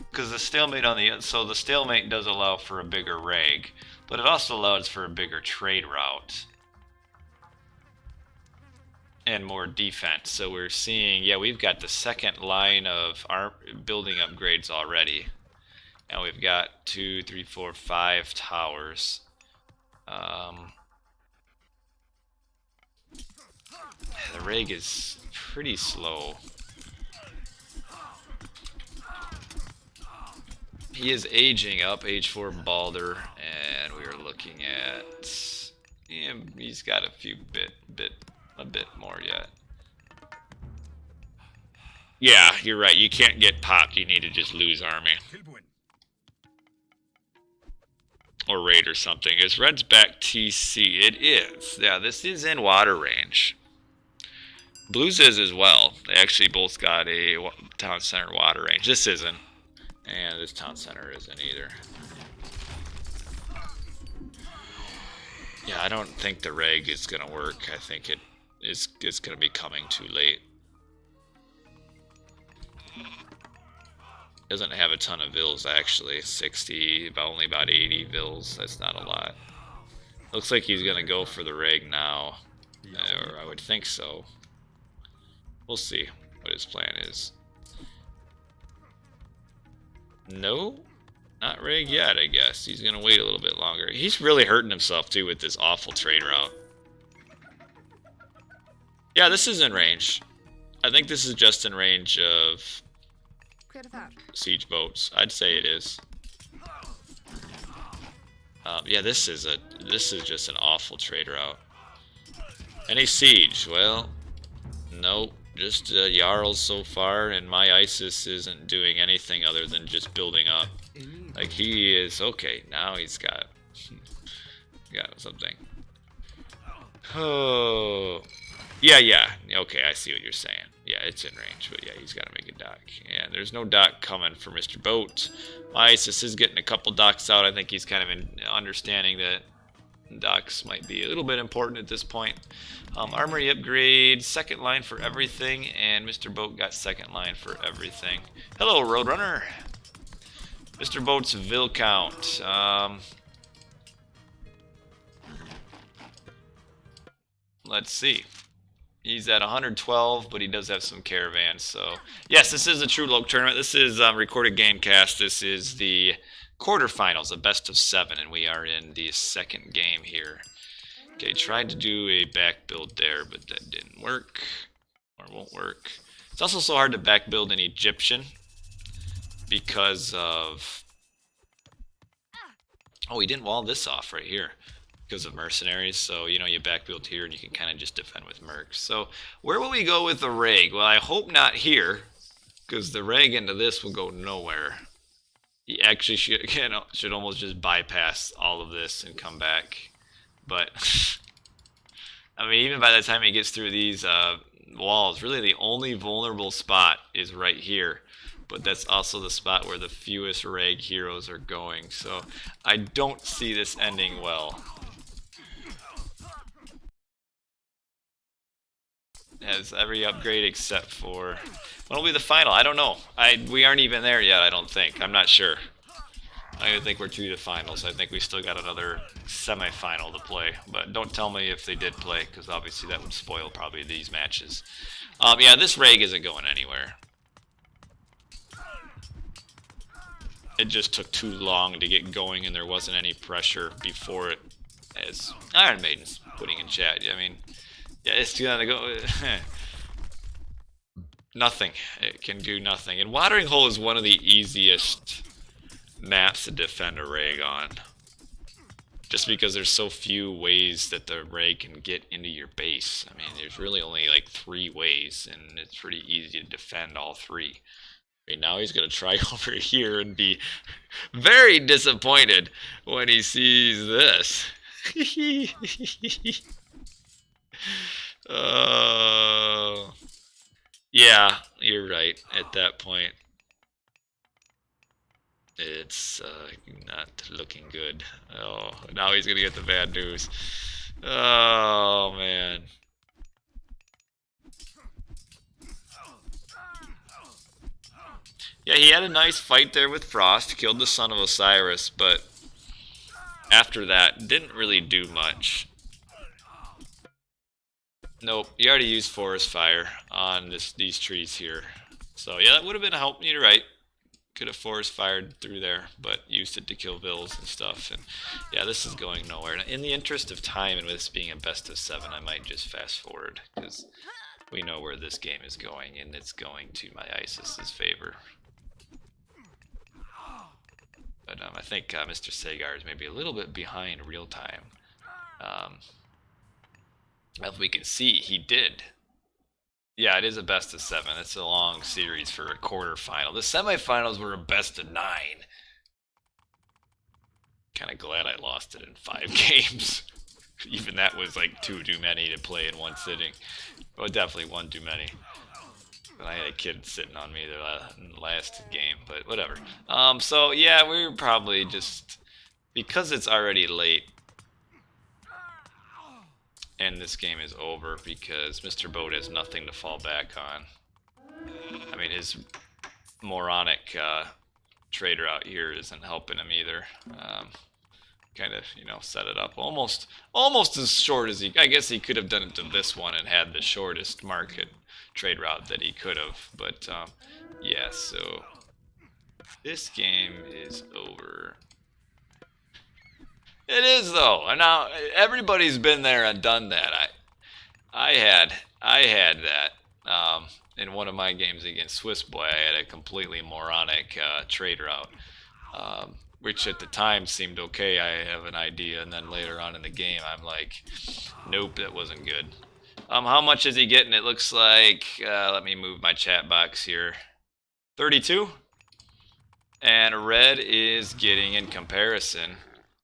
Because the stalemate so the stalemate does allow for a bigger reg, but it also allows for a bigger trade route and more defense. So we're seeing, yeah, we've got the second line of our building upgrades already, and we've got 2, 3, 4, 5 towers. The reg is pretty slow. He is aging up, age 4 Balder, and we are looking at, yeah, he's got a bit more yet. Yeah, you're right. You can't get popped. You need to just lose army. Or raid or something. Is Red's back TC? It is. Yeah, this is in water range. Blues is as well. They actually both got a town center water range. This isn't. And this town center isn't either. Yeah, I don't think the reg is going to work. I think it's going to be coming too late. Doesn't have a ton of vills actually. 60, only about 80 vills. That's not a lot. Looks like he's going to go for the reg now. Or I would think so. We'll see what his plan is. No, not reg yet, I guess. He's going to wait a little bit longer. He's really hurting himself, too, with this awful trade route. Yeah, this is in range. I think this is just in range of siege boats. I'd say it is. Yeah, this is just an awful trade route. Any siege? Well, nope. Just Jarls so far, and MyIsis isn't doing anything other than just building up. Like, he is... Okay, now he's got something. Oh... Yeah. Okay, I see what you're saying. Yeah, it's in range, but yeah, he's got to make a dock. And there's no dock coming for Mr. Boat. MyIsis is getting a couple docks out. I think he's kind of understanding that docks might be a little bit important at this point. Armory upgrade, second line for everything, and Mr. Boat got second line for everything. Hello, Roadrunner. Mr. Boat's Vil count. Let's see. He's at 112, but he does have some caravans. So, yes, this is a Trueloque tournament. This is recorded gamecast. This is the quarterfinals, a best of 7, and we are in the second game here. Okay, tried to do a back build there, but that didn't work, or won't work. It's also so hard to back build an Egyptian because of... Oh, he didn't wall this off right here. Because of mercenaries, so you know you back build here and you can kind of just defend with mercs. So where will we go with the reg? Well, I hope not here, because the reg into this will go nowhere. He actually should almost just bypass all of this and come back. But I mean, even by the time he gets through these walls, really the only vulnerable spot is right here. But that's also the spot where the fewest reg heroes are going. So I don't see this ending well. Has every upgrade except for... When will be the final? I don't know. We aren't even there yet, I don't think. I'm not sure. I don't think we're to the finals. I think we still got another semi-final to play. But don't tell me if they did play, because obviously that would spoil probably these matches. Yeah, this reg isn't going anywhere. It just took too long to get going, and there wasn't any pressure before it. As Iron Maiden's putting in chat, I mean... Yeah, it's gonna go... Nothing. It can do nothing. And Watering Hole is one of the easiest maps to defend a reg on. Just because there's so few ways that the reg can get into your base. I mean, there's really only like 3 ways, and it's pretty easy to defend all 3. I mean, now he's gonna try over here and be very disappointed when he sees this. Yeah, you're right. At that point, it's not looking good. Oh, now he's gonna get the bad news. Oh, man. Yeah, he had a nice fight there with Frost, killed the son of Osiris, but after that, didn't really do much. Nope, you already used Forest Fire on these trees here. So yeah, that would have been a help. You're right. Could have Forest Fired through there, but used it to kill Vils and stuff. And yeah, this is going nowhere. In the interest of time, and with this being a best of 7, I might just fast forward, because we know where this game is going, and it's going to MyIsis's favor. But I think Mr. Sagar is maybe a little bit behind real time. As we can see, he did. Yeah, it is a best of 7. It's a long series for a quarterfinal. The semifinals were a best of 9. Kind of glad I lost it in 5 games. Even that was like too many to play in one sitting. Well, definitely one too many. And I had a kid sitting on me the last game, but whatever. So yeah, we were probably just... Because it's already late, and this game is over because Mr. Boat has nothing to fall back on. I mean, his moronic trader out here isn't helping him either. Kind of, you know, set it up almost as short as he... I guess he could have done it to this one and had the shortest market trade route that he could have. But, yeah, so this game is over. It is, though. And now everybody's been there and done that. I had that in one of my games against Swiss Boy. I had a completely moronic trade route, which at the time seemed okay. I have an idea, and then later on in the game, I'm like, nope, that wasn't good. How much is he getting? It looks like, let me move my chat box here. 32. And red is getting, in comparison,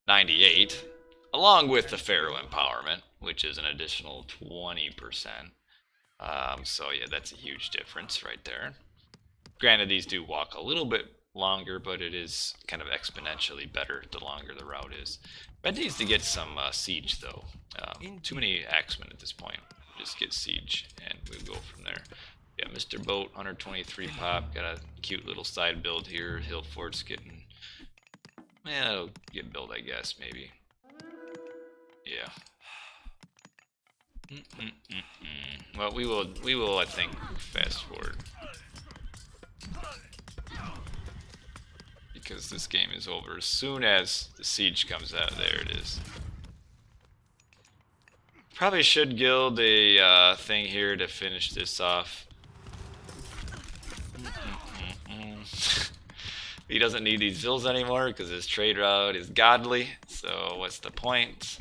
98. Along with the Pharaoh Empowerment, which is an additional 20%. So yeah, that's a huge difference right there. Granted, these do walk a little bit longer, but it is kind of exponentially better the longer the route is. Red needs to get some siege, though. Too many axemen at this point. Just get siege, and we'll go from there. Yeah, Mr. Boat, 123 pop. Got a cute little side build here. Hill Fort's getting... Yeah, it'll get built, I guess, maybe. Yeah. Well, we will, I think, fast forward. Because this game is over as soon as the siege comes out. There it is. Probably should guild a thing here to finish this off. He doesn't need these vills anymore because his trade route is godly. So what's the point?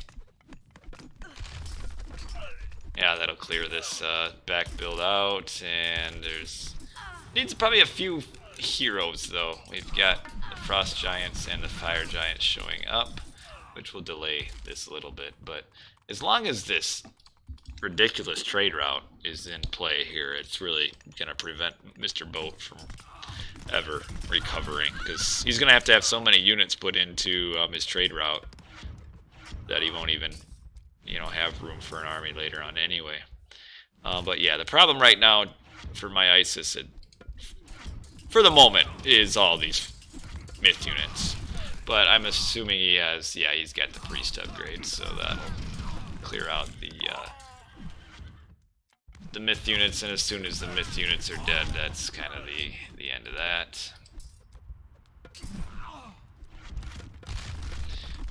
Yeah, that'll clear this back build out. And there's... Needs probably a few heroes, though. We've got the Frost Giants and the Fire Giants showing up, which will delay this a little bit. But as long as this ridiculous trade route is in play here, it's really going to prevent Mr. Boat from ever recovering, because he's going to have so many units put into his trade route that he won't even, you know, have room for an army later on anyway. But yeah, the problem right now for my ISIS, for the moment, is all these myth units. But I'm assuming he has, yeah, he's got the priest upgrade, so that'll clear out the myth units, and as soon as the myth units are dead, that's kind of the end of that.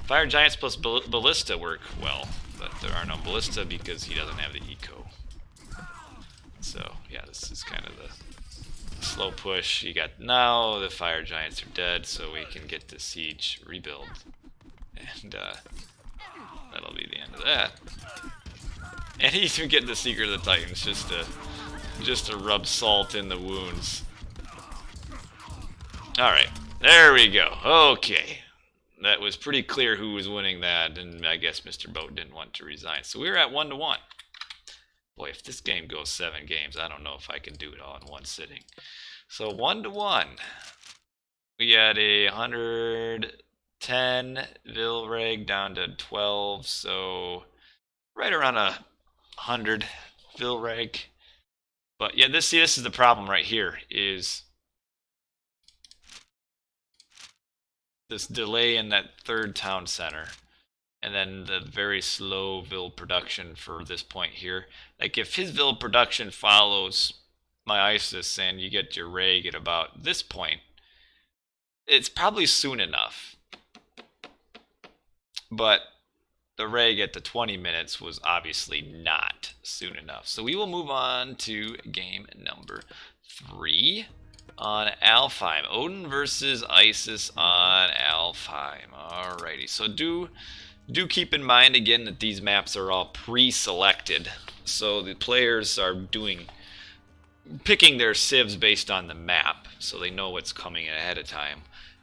Fire Giants plus Ballista work well, but there are no Ballista because he doesn't have the eco. So yeah, this is kind of the slow push. You got now the Fire Giants are dead, so we can get the siege rebuild, and that'll be the end of that. And he's even getting the Secret of the Titans just to rub salt in the wounds. Alright, there we go. Okay. That was pretty clear who was winning that, and I guess Mr. Boat didn't want to resign. So we were at 1-1. Boy, if this game goes 7 games, I don't know if I can do it all in one sitting. So 1-1. We had a 110 Vilreg down to 12, so right around 100 Vilreg. But yeah, this is the problem right here, is this delay in that third town center, and then the very slow Vil production for this point here. Like, if his Vil production follows my ISIS and you get your Reg at about this point, it's probably soon enough. But the Reg at the 20 minutes was obviously not soon enough. So we will move on to game number 3 on Alfheim. Odin versus Isis on Alfheim. Alrighty, so do keep in mind again that these maps are all pre-selected. So the players are picking their civs based on the map, so they know what's coming ahead of time.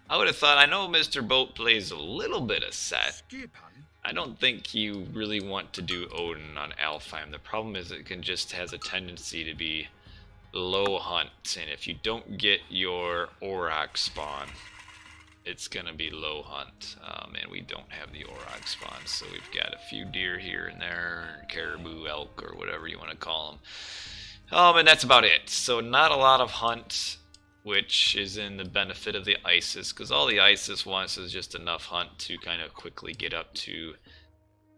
I would have thought, I know Mr. Boat plays a little bit of set. I don't think you really want to do Odin on Alfheim. The problem is it has a tendency to be low hunt, and if you don't get your Auroch spawn, it's gonna be low hunt, and we don't have the Auroch spawn, so we've got a few deer here and there, caribou, elk, or whatever you want to call them. And that's about it. So not a lot of hunt, which is in the benefit of the ISIS, because all the ISIS wants is just enough hunt to kind of quickly get up to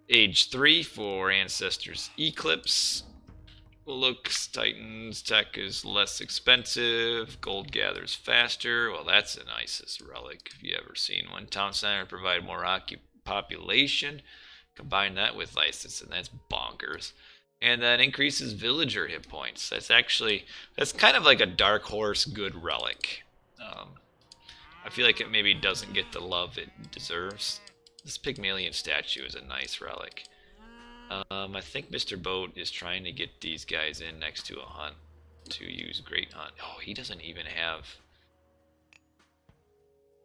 age 3 for Ancestors Eclipse. Looks, Titans tech is less expensive, gold gathers faster. Well, that's an ISIS relic if you ever seen one. Town center provide more population. Combine that with ISIS, and that's bonkers. And then increases villager hit points. That's kind of like a dark horse good relic. I feel like it maybe doesn't get the love it deserves. This Pygmalion statue is a nice relic. I think Mr. Boat is trying to get these guys in next to a hunt to use Great Hunt. Oh, he doesn't even have...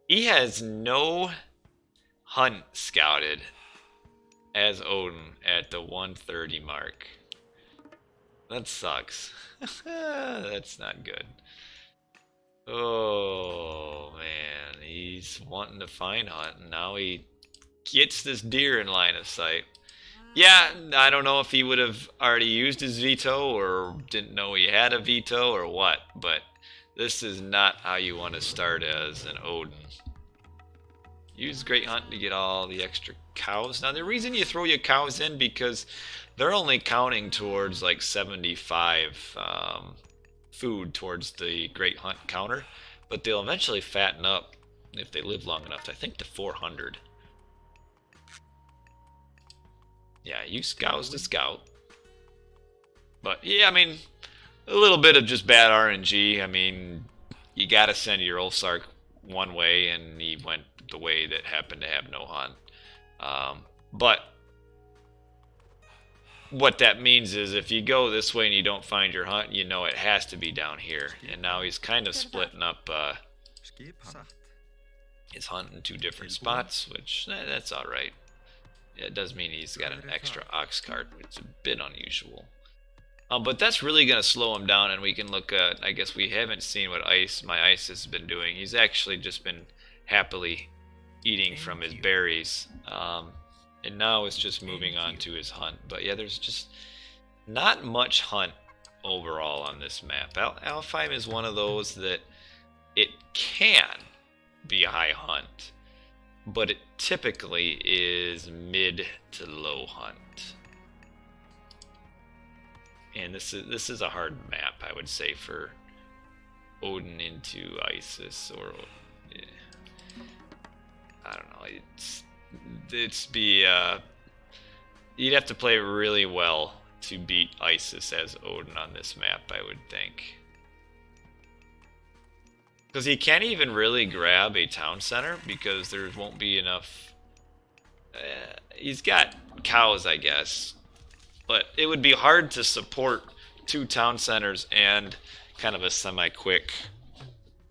He has no hunt scouted as Odin at the 130 mark. That sucks. That's not good. Oh, man. He's wanting to find hunt, and now he gets this deer in line of sight. Yeah, I don't know if he would have already used his veto or didn't know he had a veto or what, but this is not how you want to start as an Odin. Use Great Hunt to get all the extra cows. Now, the reason you throw your cows in because they're only counting towards like 75 food towards the Great Hunt counter, but they'll eventually fatten up if they live long enough, I think to 400. Yeah, use cows to scout. But yeah, I mean, a little bit of just bad RNG. I mean, you gotta send your Ulfsark one way, and he went the way that happened to have no hunt. But what that means is if you go this way and you don't find your hunt, you know it has to be down here. And now he's kind of splitting up his hunt in two different spots, which that's all right. Yeah, it does mean he's got an extra ox cart, which is a bit unusual. But that's really going to slow him down, and we can look at, I guess we haven't seen what MyIsis has been doing. He's actually just been happily eating from his berries. And now it's just moving on to his hunt. But yeah, there's just not much hunt overall on this map. Alfheim is one of those that it can be a high hunt, but it typically is mid to low hunt. And this is a hard map, I would say, for Odin into Isis, or I don't know. You'd have to play really well to beat Isis as Odin on this map, I would think. Because he can't even really grab a town center because there won't be enough. He's got cows, I guess, but it would be hard to support two town centers and kind of a semi-quick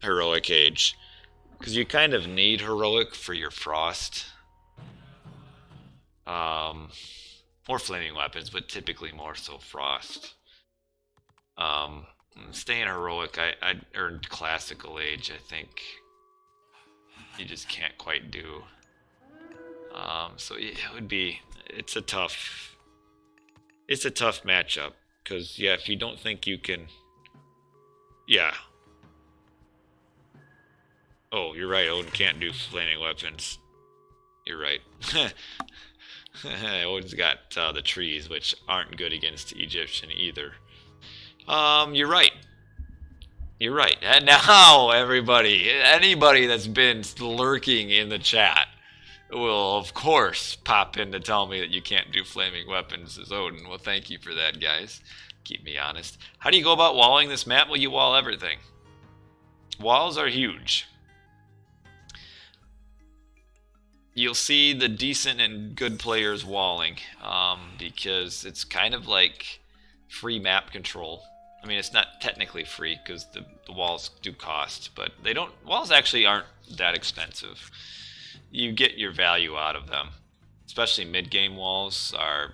heroic age, because you kind of need heroic for your frost, or flaming weapons, but typically more so frost. Staying heroic, I earned classical age, I think. You just can't quite do. So yeah, it's a tough matchup, because yeah, if you don't think you can, yeah. Oh, you're right, Odin can't do flaming weapons. You're right. Odin's got the trees, which aren't good against Egyptian either. You're right. You're right. And now, anybody that's been lurking in the chat will, of course, pop in to tell me that you can't do flaming weapons as Odin. Well, thank you for that, guys. Keep me honest. How do you go about walling this map? Well, you wall everything. Walls are huge. You'll see the decent and good players walling, because it's kind of like free map control. I mean, it's not technically free because the walls do cost, but walls actually aren't that expensive. You get your value out of them. Especially mid-game walls are,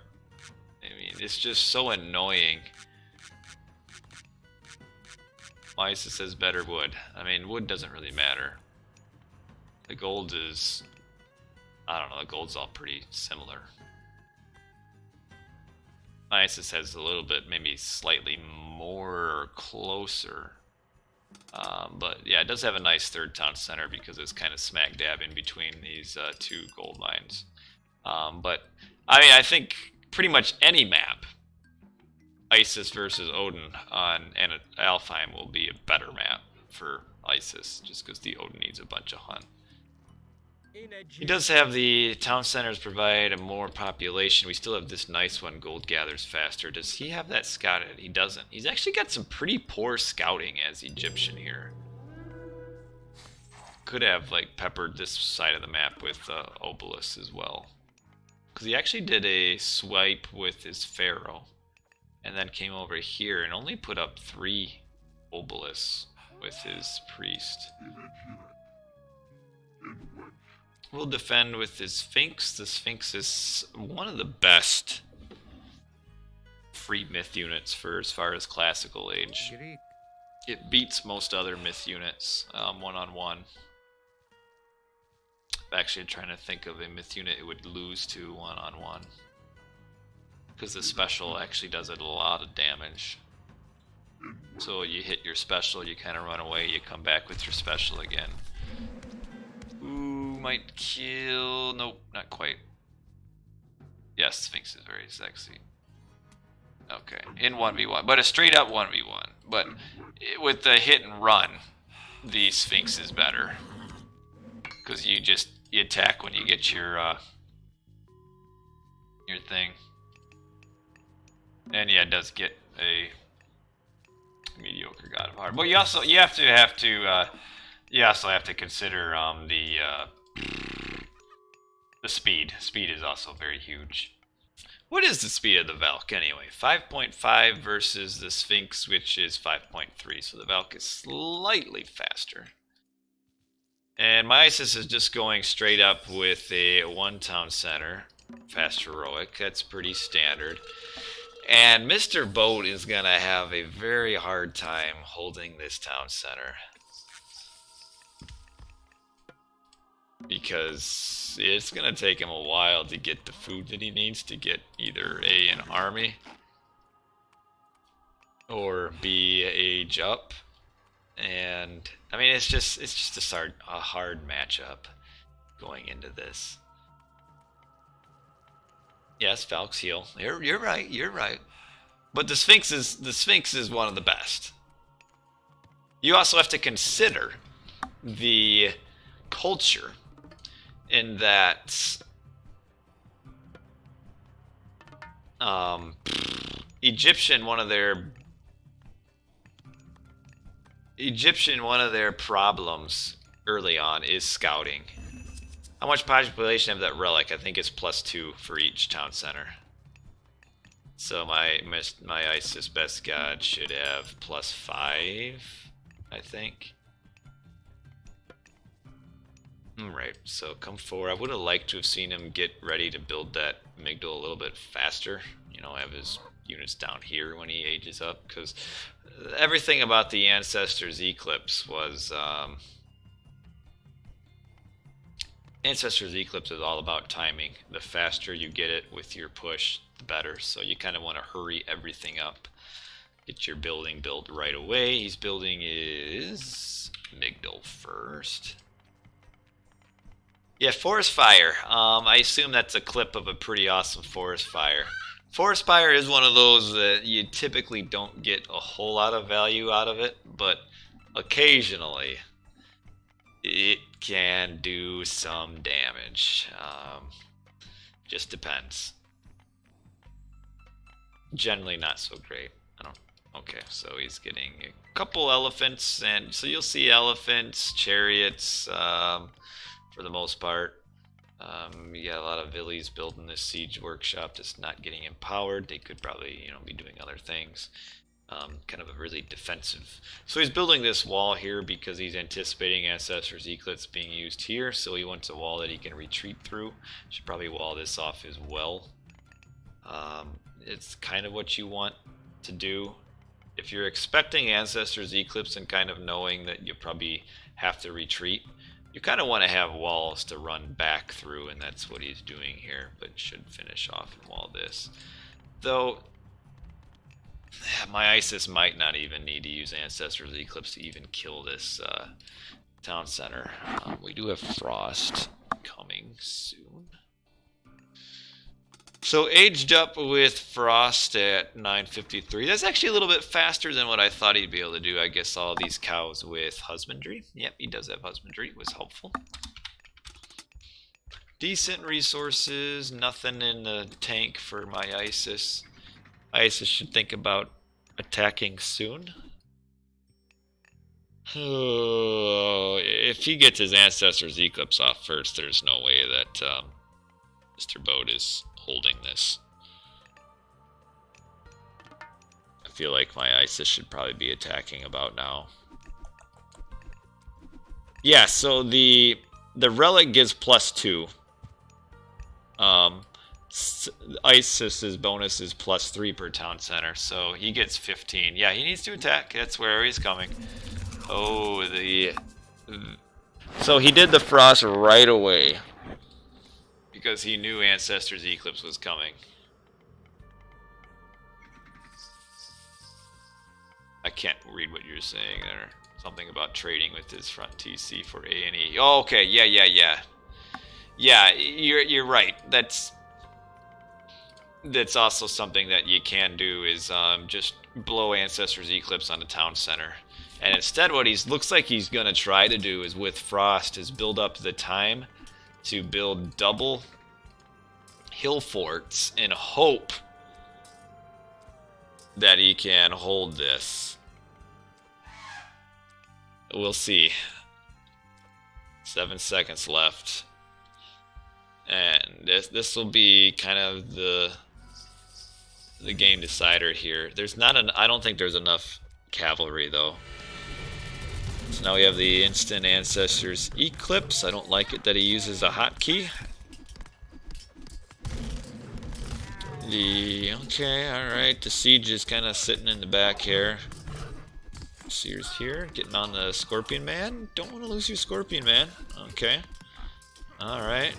I mean, it's just so annoying. Lysa says better wood. I mean, wood doesn't really matter. The gold is, I don't know, the gold's all pretty similar. Isis has a little bit, maybe slightly more or closer. But yeah, it does have a nice third town center because it's kind of smack dab in between these two gold mines. But I mean, I think pretty much any map, Isis versus Odin on Alfheim will be a better map for Isis, just because the Odin needs a bunch of hunt. He does have the town centers provide a more population. We still have this nice one, gold gathers faster. Does he have that scouted? He doesn't. He's actually got some pretty poor scouting as Egyptian here. Could have like peppered this side of the map with obelisks as well. Because he actually did a swipe with his pharaoh. And then came over here and only put up 3 obelisks with his priest. We'll defend with his Sphinx. The Sphinx is one of the best free myth units for as far as classical age. It beats most other myth units one-on-one. I'm actually trying to think of a myth unit it would lose to one-on-one. Because the special actually does a lot of damage. So you hit your special, you kind of run away, you come back with your special again. Ooh, might kill... Nope, not quite. Yes, Sphinx is very sexy. Okay, in 1v1, but a straight up 1v1. But with the hit and run, the Sphinx is better. Because you attack when you get your thing. And yeah, it does get a mediocre God of Heart. But you also have to consider the speed. Speed is also very huge. What is the speed of the Valk anyway? 5.5 versus the Sphinx, which is 5.3. So the Valk is slightly faster. And MyIsis is just going straight up with a 1 town center. Fast heroic. That's pretty standard. And Mr. Boat is going to have a very hard time holding this town center. Because it's going to take him a while to get the food that he needs to get either A, an army, or B, age up. And, I mean, it's just a hard matchup going into this. Yes, Valk's heal. You're right. But the Sphinx is one of the best. You also have to consider the culture in that Egyptian, one of their problems early on is scouting. How much population of that relic? I think it's +2 for each town center. So my MyIsisBestGod should have +5, I think. Right, so come forward. I would have liked to have seen him get ready to build that Migdal a little bit faster. You know, have his units down here when he ages up, because everything about the Ancestors Eclipse was... Ancestors Eclipse is all about timing. The faster you get it with your push, the better. So you kind of want to hurry everything up. Get your building built right away. He's building his Migdal first. Yeah, Forest Fire. I assume that's a clip of a pretty awesome Forest Fire. Forest Fire is one of those that you typically don't get a whole lot of value out of it, but occasionally it can do some damage. Just depends. Generally not so great. Okay, so he's getting a couple elephants, and so you'll see elephants, chariots, for the most part. You got a lot of villies building this siege workshop that's not getting empowered. They could probably, be doing other things. Kind of a really defensive. So he's building this wall here because he's anticipating Ancestors Eclipse being used here. So he wants a wall that he can retreat through. Should probably wall this off as well. It's kind of what you want to do. If you're expecting Ancestors Eclipse and kind of knowing that you probably have to retreat, you kind of want to have walls to run back through, and that's what he's doing here, but should finish off and wall this. Though, MyIsis might not even need to use Ancestors Eclipse to even kill this town center. We do have Frost coming soon. So aged up with Frost at 953. That's actually a little bit faster than what I thought he'd be able to do. I guess all these cows with Husbandry. Yep, he does have Husbandry. It was helpful. Decent resources. Nothing in the tank for MyIsis. MyIsis should think about attacking soon. Oh, if he gets his Ancestors Eclipse off first, there's no way that... Mr. Boat is holding this. I feel like my Isis should probably be attacking about now. Yeah, so the relic gives +2. Isis's bonus is +3 per town center, so he gets 15. Yeah, he needs to attack. That's where he's coming. Oh, so he did the frost right away because he knew Ancestor's Eclipse was coming. I can't read what you're saying there. Something about trading with his front TC for A&E. Oh, okay. Yeah. Yeah, you're right. That's also something that you can do is just blow Ancestor's Eclipse on the town center. And instead what looks like he's going to try to do is with Frost is build up the time to build double hill forts and hope that he can hold this. We'll see. 7 seconds left. And this will be kind of the game decider here. I don't think there's enough cavalry though. So now we have the instant Ancestor's Eclipse. I don't like it that he uses a hotkey. Okay, alright, the siege is kind of sitting in the back here. Sears here, getting on the Scorpion Man. Don't want to lose your Scorpion Man. Okay. Alright.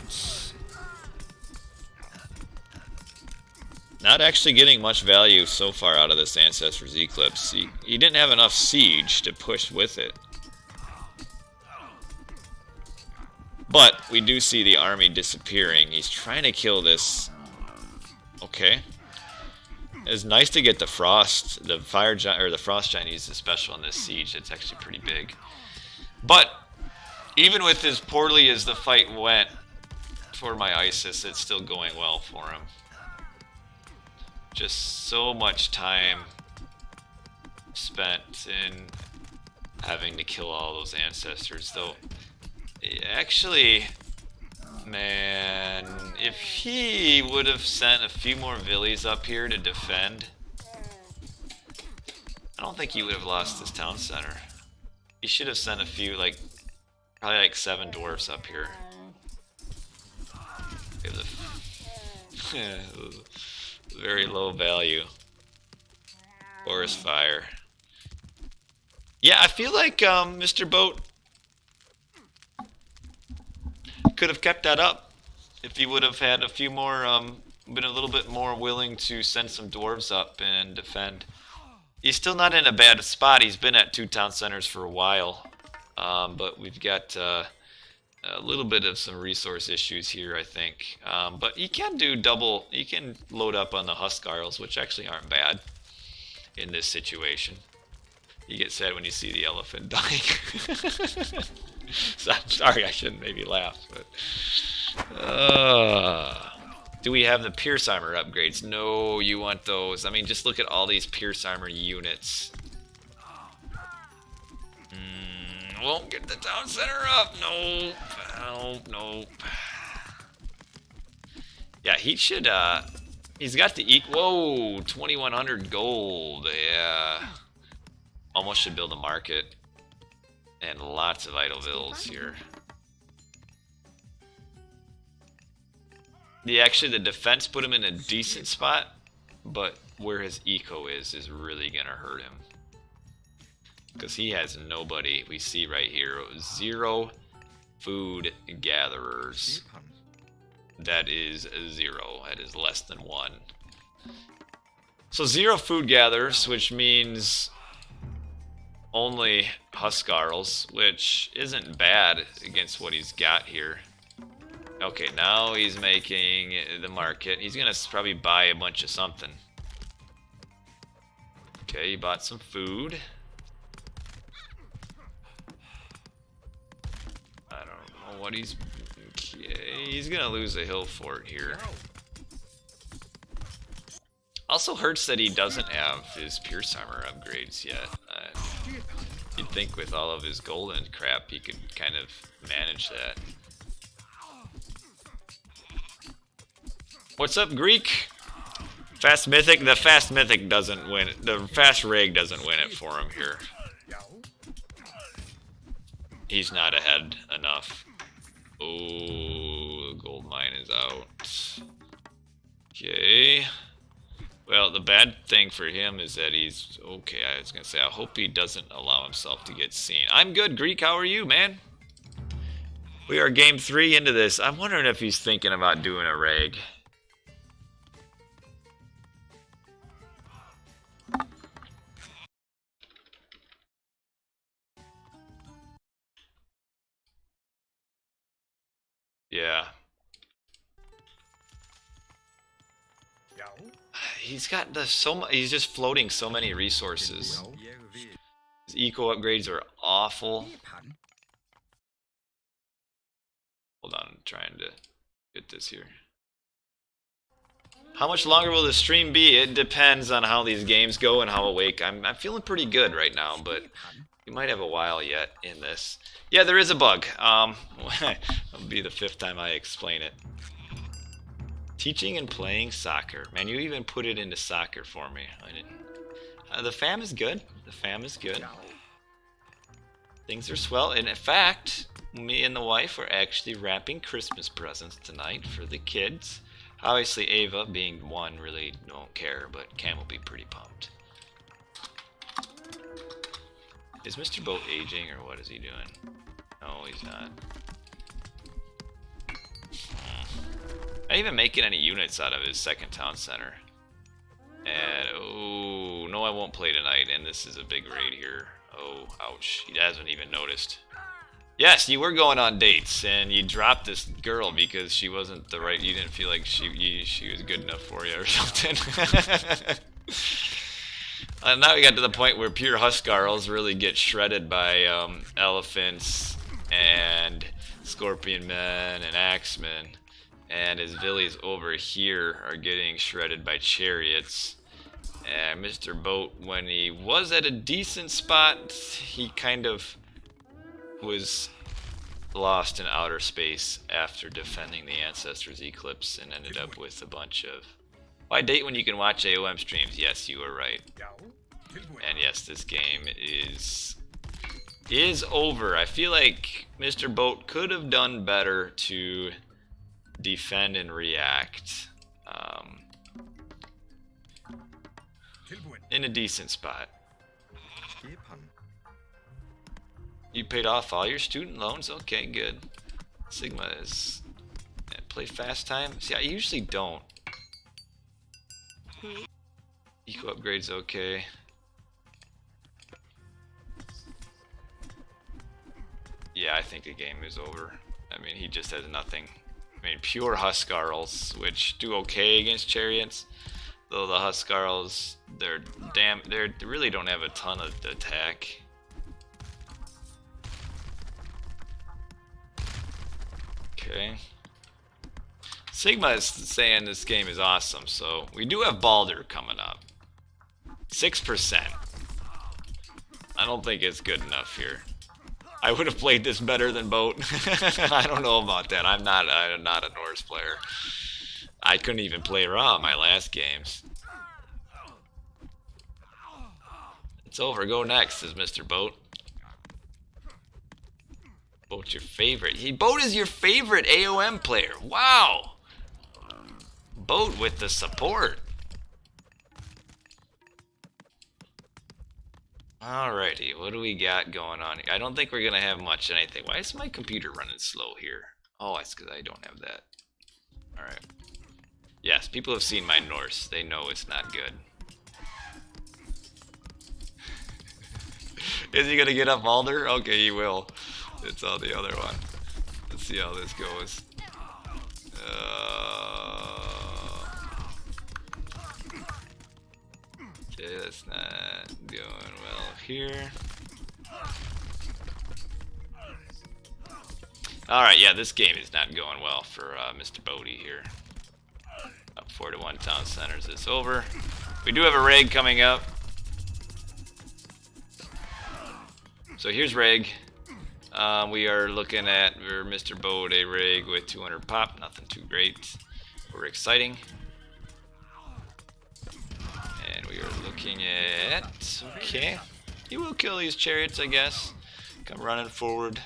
Not actually getting much value so far out of this Ancestor's Eclipse. He didn't have enough siege to push with it. But we do see the army disappearing. He's trying to kill this. Okay. It's nice to get the Frost, the Fire Giant, or the Frost Giant uses special in this siege. It's actually pretty big. But even with as poorly as the fight went for my Isis, it's still going well for him. Just so much time spent in having to kill all those ancestors, though. Actually, man, if he would have sent a few more villies up here to defend, I don't think he would have lost his town center. He should have sent a few, probably like 7 dwarfs up here. Very low value. Forest fire. Yeah, I feel like Mr. Boat could have kept that up if he would have had a few more, been a little bit more willing to send some dwarves up and defend. He's still not in a bad spot. He's been at 2 town centers for a while, but we've got a little bit of some resource issues here, I think. But he can do double. He can load up on the Huskarls, which actually aren't bad in this situation. You get sad when you see the elephant dying. So, I'm sorry, I shouldn't maybe laugh, but do we have the Pierce Armor upgrades? No, you want those. I mean, just look at all these Pierce Armor units. Won't get the town center up. Nope. Yeah, he should, he's got the whoa, 2,100 gold. Yeah. Almost should build a market. And lots of idle vills here. The defense put him in a decent spot, but where his eco is really gonna hurt him. Because he has nobody. We see right here, 0 food gatherers. That is 0. That is less than 1. So 0 food gatherers, which means only Huskarls, which isn't bad against what he's got here. Okay, now he's making the market. He's gonna probably buy a bunch of something. Okay, he bought some food. I don't know what he's... Okay, he's gonna lose a hill fort here. Also hurts that he doesn't have his Pierce Armor upgrades yet. You'd think with all of his golden crap he could kind of manage that. What's up, Greek? Fast Mythic? The Fast Mythic doesn't win it. The Fast Rig doesn't win it for him here. He's not ahead enough. Oh, the gold mine is out. Okay. Well, the bad thing for him is that he's... Okay, I was going to say, I hope he doesn't allow himself to get seen. I'm good, Greek. How are you, man? We are game 3 into this. I'm wondering if he's thinking about doing a reg. Yeah. He's got he's just floating so many resources. His eco upgrades are awful. Hold on, I'm trying to get this here. How much longer will the stream be? It depends on how these games go and how awake. I'm feeling pretty good right now, but we might have a while yet in this. Yeah, there is a bug. It'll be the 5th time I explain it. Teaching and playing soccer. Man, you even put it into soccer for me. I didn't. The fam is good. The fam is good. Things are swell. And in fact, me and the wife are actually wrapping Christmas presents tonight for the kids. Obviously, Ava, being one, really don't care, but Cam will be pretty pumped. Is Mr. Boat aging, or what is he doing? No, he's not. Not even making any units out of his second town center. And, oh, no, I won't play tonight, and this is a big raid here. Oh, ouch. He hasn't even noticed. Yes, you were going on dates, and you dropped this girl because she wasn't the right... You didn't feel like she was good enough for you or something. Now we got to the point where pure Huskarls really get shredded by elephants and scorpion men and axemen. And his villies over here are getting shredded by chariots. And Mr. Boat, when he was at a decent spot, he kind of was lost in outer space after defending the Ancestors Eclipse and ended up with a bunch of... Why date when you can watch AOM streams? Yes, you were right. And yes, this game is over. I feel like Mr. Boat could have done better to defend and react in a decent spot. You paid off all your student loans? Okay, good. Sigma is... Play fast time? See, I usually don't. Eco upgrade's okay. Yeah, I think the game is over. I mean, he just has nothing. I mean, pure Huskarls, which do okay against chariots. Though the Huskarls, they really don't have a ton of attack. Okay. Sigma is saying this game is awesome, so we do have Baldur coming up. 6%. I don't think it's good enough here. I would have played this better than Boat. I don't know about that. I'm not a Norse player. I couldn't even play Raw in my last games. It's over. Go next, says Mr. Boat. Boat's your favorite. Boat is your favorite AOM player. Wow. Boat with the support. Alrighty, what do we got going on here? I don't think we're gonna have much anything. Why is my computer running slow here? Oh, it's because I don't have that. Alright. Yes, people have seen my Norse. They know it's not good. Is he gonna get up Alder? Okay, he will. It's on the other one. Let's see how this goes. Okay, that's not going well here. Alright, yeah, this game is not going well for Mr. Bodie here. Up 4-1 town centers. It's over. We do have a reg coming up. So here's reg. We are looking at Mr. Bode, a rig with 200 pop, nothing too great. We're exciting. And we are looking at... Okay. He will kill these chariots, I guess. Come running forward.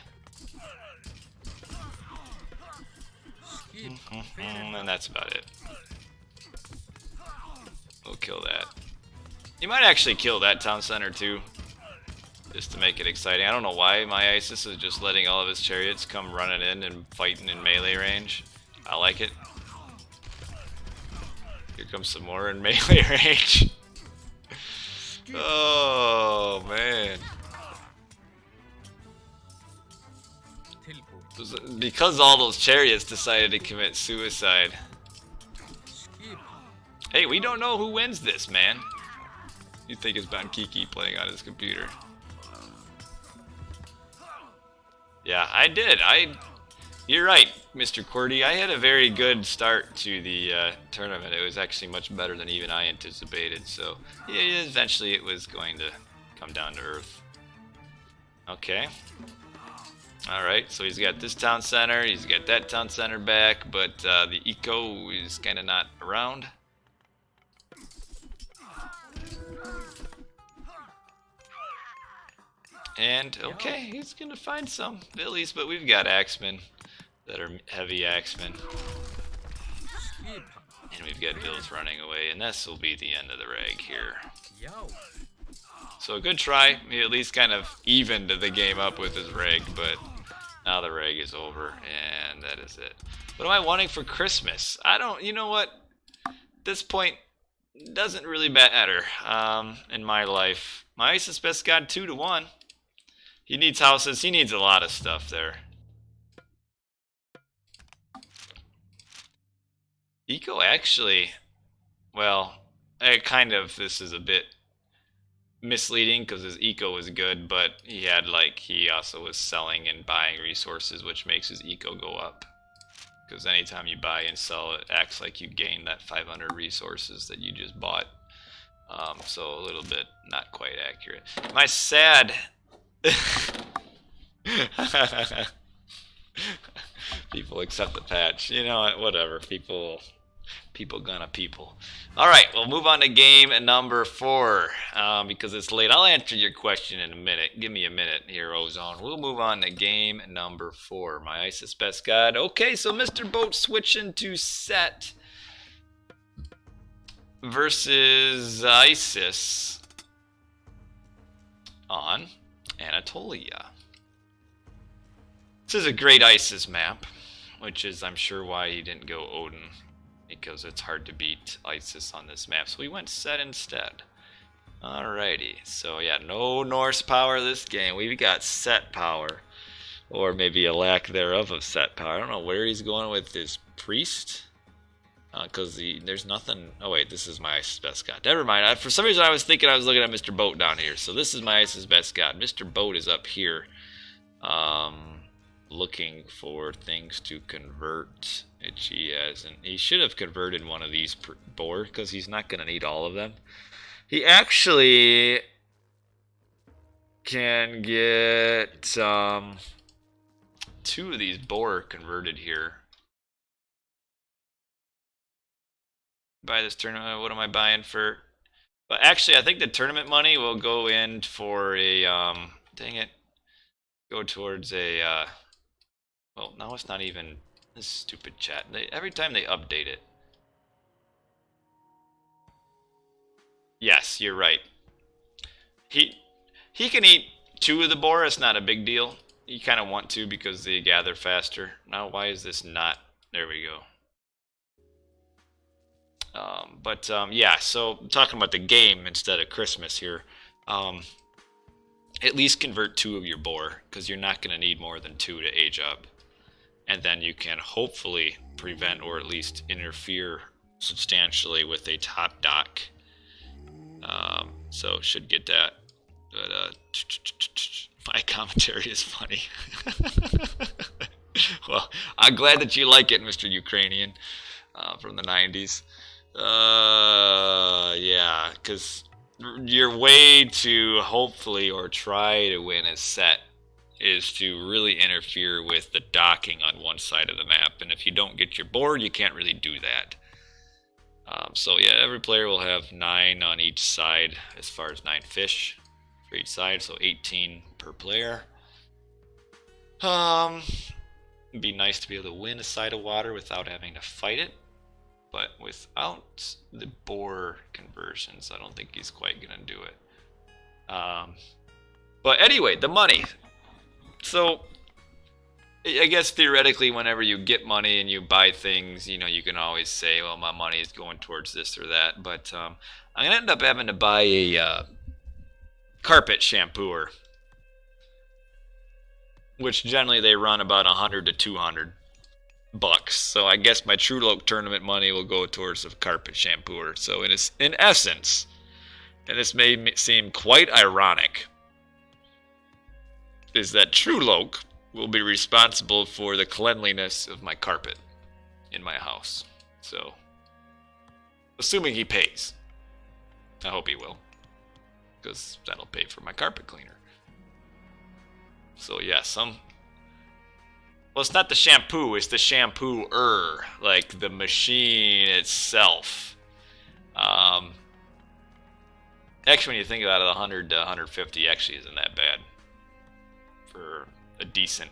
And that's about it. We'll kill that. You might actually kill that town center too, just to make it exciting. I don't know why MyIsis is just letting all of his chariots come running in and fighting in melee range. I like it. Here comes some more in melee range. Oh man. Because all those chariots decided to commit suicide. Hey, we don't know who wins this, man. You think it's Bankiki playing on his computer. Yeah, I did. You're right, Mr. Qwerty. I had a very good start to the tournament. It was actually much better than even I anticipated. So, yeah, eventually it was going to come down to earth. Okay. Alright, so he's got this town center, he's got that town center back, but the eco is kind of not around. And, okay, he's going to find some villies, but we've got axemen that are heavy axemen. And we've got vills running away, and this will be the end of the rag here. So a good try. He at least kind of evened the game up with his rag, but now the rag is over, and that is it. What am I wanting for Christmas? I don't, you know what? At this point, doesn't really matter in my life. MyIsisBestGod 2-1. He needs houses. He needs a lot of stuff there. Eco actually, well, this is a bit misleading because his eco was good, but he also was selling and buying resources, which makes his eco go up. Because anytime you buy and sell, it acts like you gain that 500 resources that you just bought. So a little bit not quite accurate. My sad... People accept the patch. You know what? Whatever. People gonna people. Alright, we'll move on to game number 4. Because it's late. I'll answer your question in a minute. Give me a minute here, Ozone. We'll move on to game number 4. MyIsisBestGod. Okay, so Mr. Boat switching to Set versus Isis on Anatolia. This is a great Isis map, which is, I'm sure, why he didn't go Odin, because it's hard to beat Isis on this map. So we went Set instead. Alrighty, so yeah, no Norse power this game. We've got Set power, or maybe a lack thereof of Set power. I don't know where he's going with this priest, because there's nothing. Oh wait, this is MyIsisBestGod. Never mind. For some reason, I was thinking I was looking at Mr. Boat down here. So this is MyIsisBestGod. Mr. Boat is up here. Looking for things to convert, which he hasn't. He should have converted one of these boar, because he's not going to need all of them. He actually can get 2 of these boar converted here. Buy this tournament. What am I buying for? But actually, I think the tournament money will go in for a dang it, go towards a well, now it's not even this stupid chat. Every time they update it. Yes, you're right. He can eat 2 of the boar. It's not a big deal. You kind of want to because they gather faster. Now, why is this not? There we go. Yeah, so I'm talking about the game instead of Christmas here. At least convert 2 of your boar, because you're not going to need more than 2 to age up. And then you can hopefully prevent or at least interfere substantially with a top dock. So should get that. But my commentary is funny. Well, I'm glad that you like it, Mr. Ukrainian, from the 90s. Yeah, because your way to hopefully or try to win a set is to really interfere with the docking on one side of the map, and if you don't get your board, you can't really do that. So yeah, every player will have 9 on each side, as far as 9 fish for each side, so 18 per player. It'd be nice to be able to win a side of water without having to fight it, but without the bore conversions, I don't think he's quite gonna do it. But anyway, the money. So I guess theoretically, whenever you get money and you buy things, you know, you can always say, well, my money is going towards this or that. But I'm going to end up having to buy a carpet shampooer, which generally they run about 100 to 200 bucks. So I guess my Trueloque tournament money will go towards the carpet shampooer. So in essence, and this may seem quite ironic, is that Trueloque will be responsible for the cleanliness of my carpet in my house. So, assuming he pays. I hope he will, because that'll pay for my carpet cleaner. So yeah, well, it's not the shampoo, it's the shampooer, like the machine itself. Actually, when you think about it, 100 to 150 actually isn't that bad for a decent.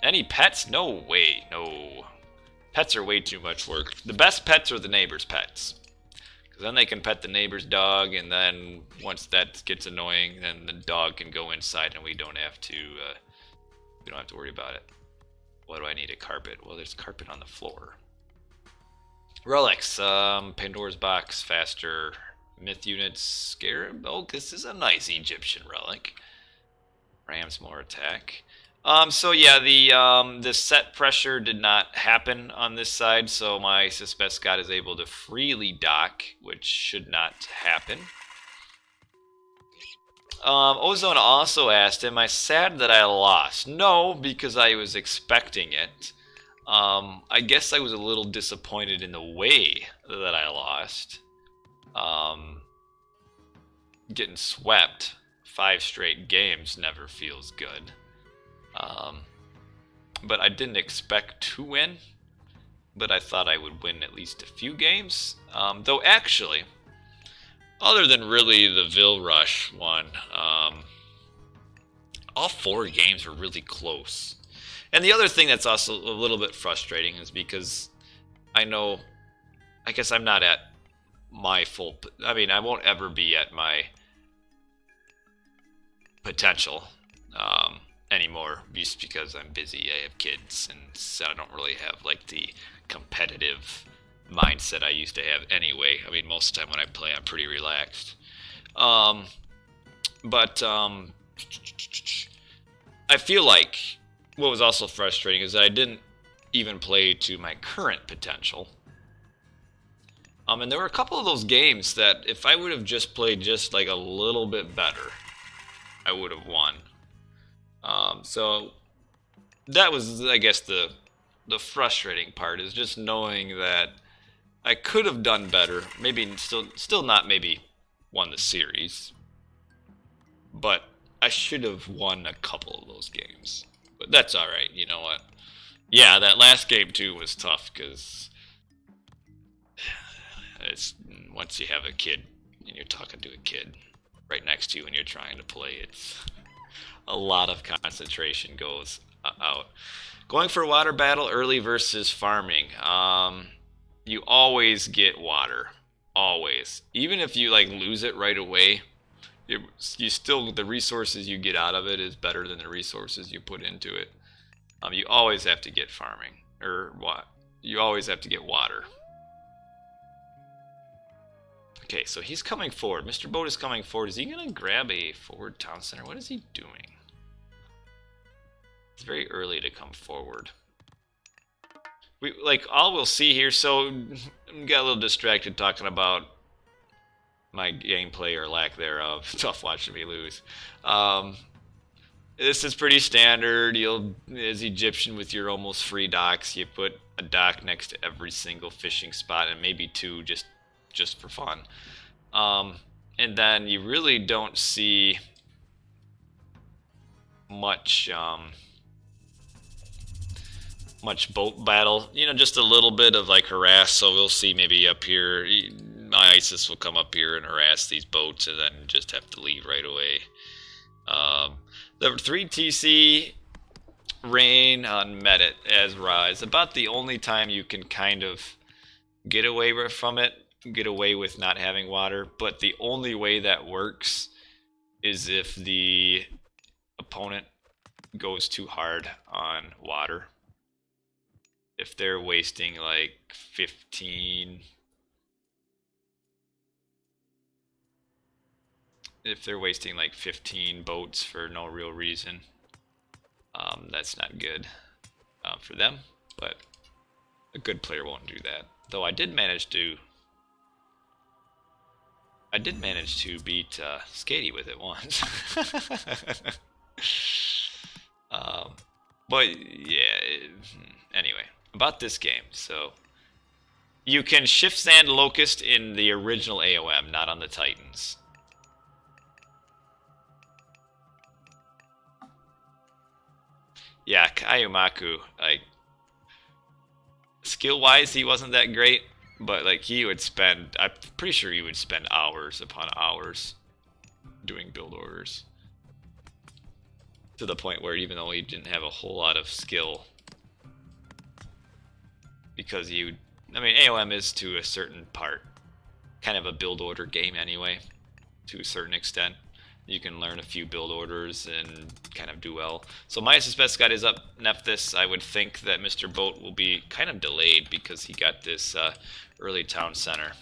Any pets? No way. No. Pets are way too much work. The best pets are the neighbor's pets, because then they can pet the neighbor's dog, and then once that gets annoying, then the dog can go inside, and we don't have to worry about it. What do I need a carpet? Well, there's carpet on the floor. Relics. Pandora's box, faster. Myth units, scarab. Oh, this is a nice Egyptian relic. Rams, more attack. So yeah, the set pressure did not happen on this side, so my MyIsisBestGod is able to freely dock, which should not happen. Ozone also asked, am I sad that I lost? No, because I was expecting it. I guess I was a little disappointed in the way that I lost. Getting swept 5 straight games never feels good. But I didn't expect to win, but I thought I would win at least a few games. Though actually, other than really the Vil Rush one, all 4 games were really close. And the other thing that's also a little bit frustrating is because I guess I'm not at my full, I mean, I won't ever be at my potential anymore, just because I'm busy. I have kids, and so I don't really have like the competitive mindset I used to have anyway. I mean, most of the time when I play, I'm pretty relaxed. But I feel like what was also frustrating is that I didn't even play to my current potential. And there were a couple of those games that if I would have just played just like a little bit better, I would have won. So that was, I guess, the frustrating part, is just knowing that I could have done better. Maybe still not maybe won the series, but I should have won a couple of those games. But that's all right. You know what? Yeah, that last game too was tough, because it's once you have a kid and you're talking to a kid right next to you and you're trying to play, it's a lot of concentration goes out. Going for a water battle early versus farming. You always get water, always. Even if you like lose it right away, you still, the resources you get out of it is better than the resources you put into it. You always have to get farming, or what? You always have to get water. Okay, so he's coming forward. Mr. Boat is coming forward. Is he going to grab a forward town center? What is he doing? It's very early to come forward. All we'll see here, so got a little distracted talking about my gameplay or lack thereof. Tough watching me lose. This is pretty standard. As Egyptian with your almost free docks, you put a dock next to every single fishing spot, and maybe 2 just for fun. And then you really don't see much much boat battle. You know, just a little bit of like harass. So we'll see maybe up here. My ISIS will come up here and harass these boats, and then just have to leave right away. The 3 TC rain on Medit as Rise. About the only time you can kind of get away from it, get away with not having water. But the only way that works is if the opponent goes too hard on water. If they're wasting like 15... If they're wasting like 15 boats for no real reason, that's not good for them, but a good player won't do that. Though I did manage to beat Skady with it once. But yeah, anyway, about this game. So you can shift sand locust in the original AOM, not on the Titans. Yeah, Kayumaku, like, skill-wise, he wasn't that great, but, like, he would spend, I'm pretty sure he would spend hours upon hours doing build orders. To the point where even though he didn't have a whole lot of skill, because I mean, AOM is to a certain part kind of a build order game anyway, to a certain extent. You can learn a few build orders and kind of do well. So MyIsisBestGod is up Nephthys. I would think that Mr. Boat will be kind of delayed because he got this early town center.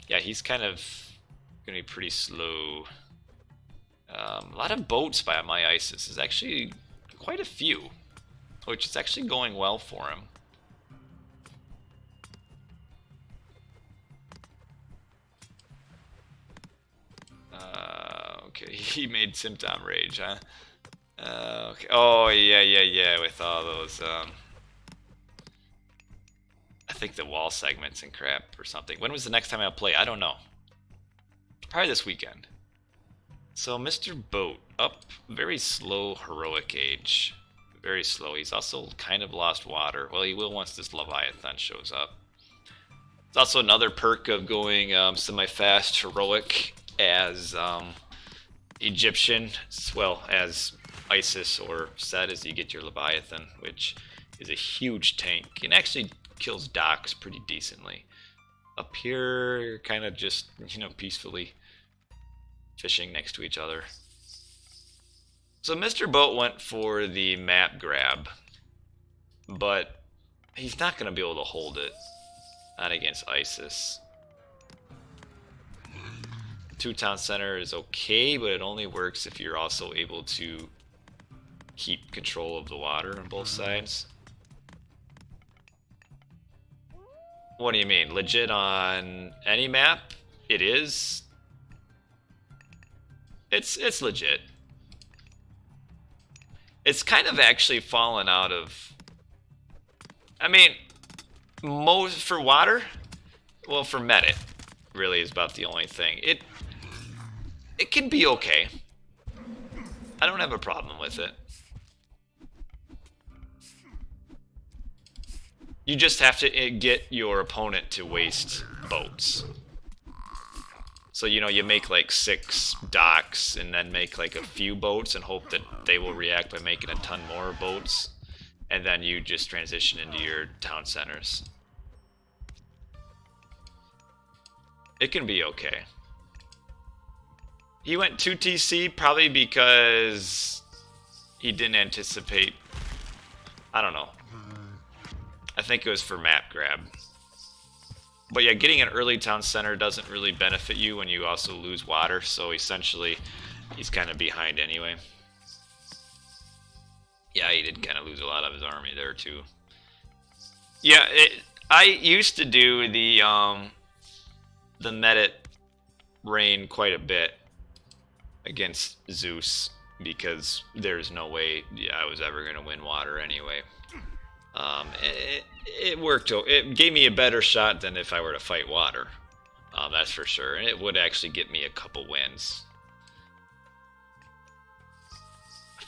Yeah, he's kind of going to be pretty slow. A lot of boats by MyIsis. There's actually quite a few, which is actually going well for him. Okay, he made Symptom Rage, huh? Okay. Oh, yeah, with all those, I think the wall segments and crap or something. When was the next time I'll play? I don't know. Probably this weekend. So, Mr. Boat, up very slow heroic age. Very slow. He's also kind of lost water. Well, he will once this Leviathan shows up. It's also another perk of going semi-fast heroic as Egyptian, well, as Isis or Set, as you get your Leviathan, which is a huge tank and actually kills docks pretty decently. Up here, you're kind of just, you know, peacefully fishing next to each other. So Mr. Boat went for the map grab, but he's not going to be able to hold it. Not against Isis. Two-town center is okay, but it only works if you're also able to keep control of the water on both sides. What do you mean? Legit on any map? It is. It's legit. It's kind of actually fallen out of... I mean, most for water, well, for Medit, really is about the only thing. It can be okay. I don't have a problem with it. You just have to get your opponent to waste boats. So, you know, you make like 6 docks and then make like a few boats and hope that they will react by making a ton more boats. And then you just transition into your town centers. It can be okay. He went 2 TC probably because he didn't anticipate... I don't know. I think it was for map grab. But yeah, getting an early town center doesn't really benefit you when you also lose water, so essentially he's kind of behind anyway. Yeah, he did kind of lose a lot of his army there too. Yeah, I used to do the Medit rain quite a bit against Zeus because there's no way I was ever going to win water anyway. It worked. It gave me a better shot than if I were to fight water. That's for sure. And it would actually get me a couple wins.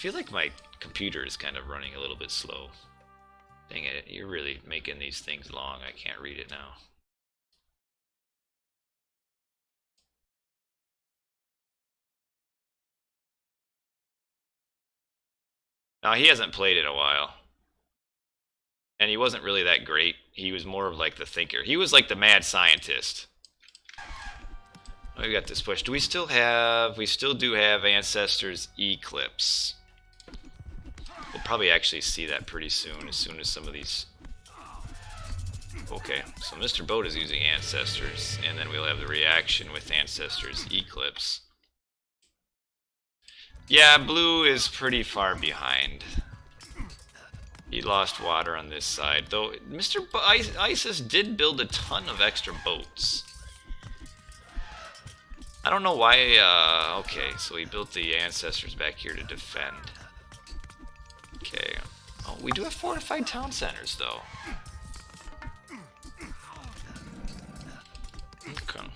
feel like my computer is kind of running a little bit slow. Dang it, you're really making these things long. I can't read it now. Now, he hasn't played in a while. And he wasn't really that great. He was more of like the thinker. He was like the mad scientist. We got this push. Do we still have... We still do have Ancestors Eclipse. We'll probably actually see that pretty soon as some of these... Okay, so Mr. Boat is using Ancestors, and then we'll have the reaction with Ancestors Eclipse. Yeah, blue is pretty far behind. He lost water on this side, though Mr. Isis did build a ton of extra boats. I don't know why, okay, so he built the Ancestors back here to defend. Okay. Oh, we do have fortified town centers, though. Okay.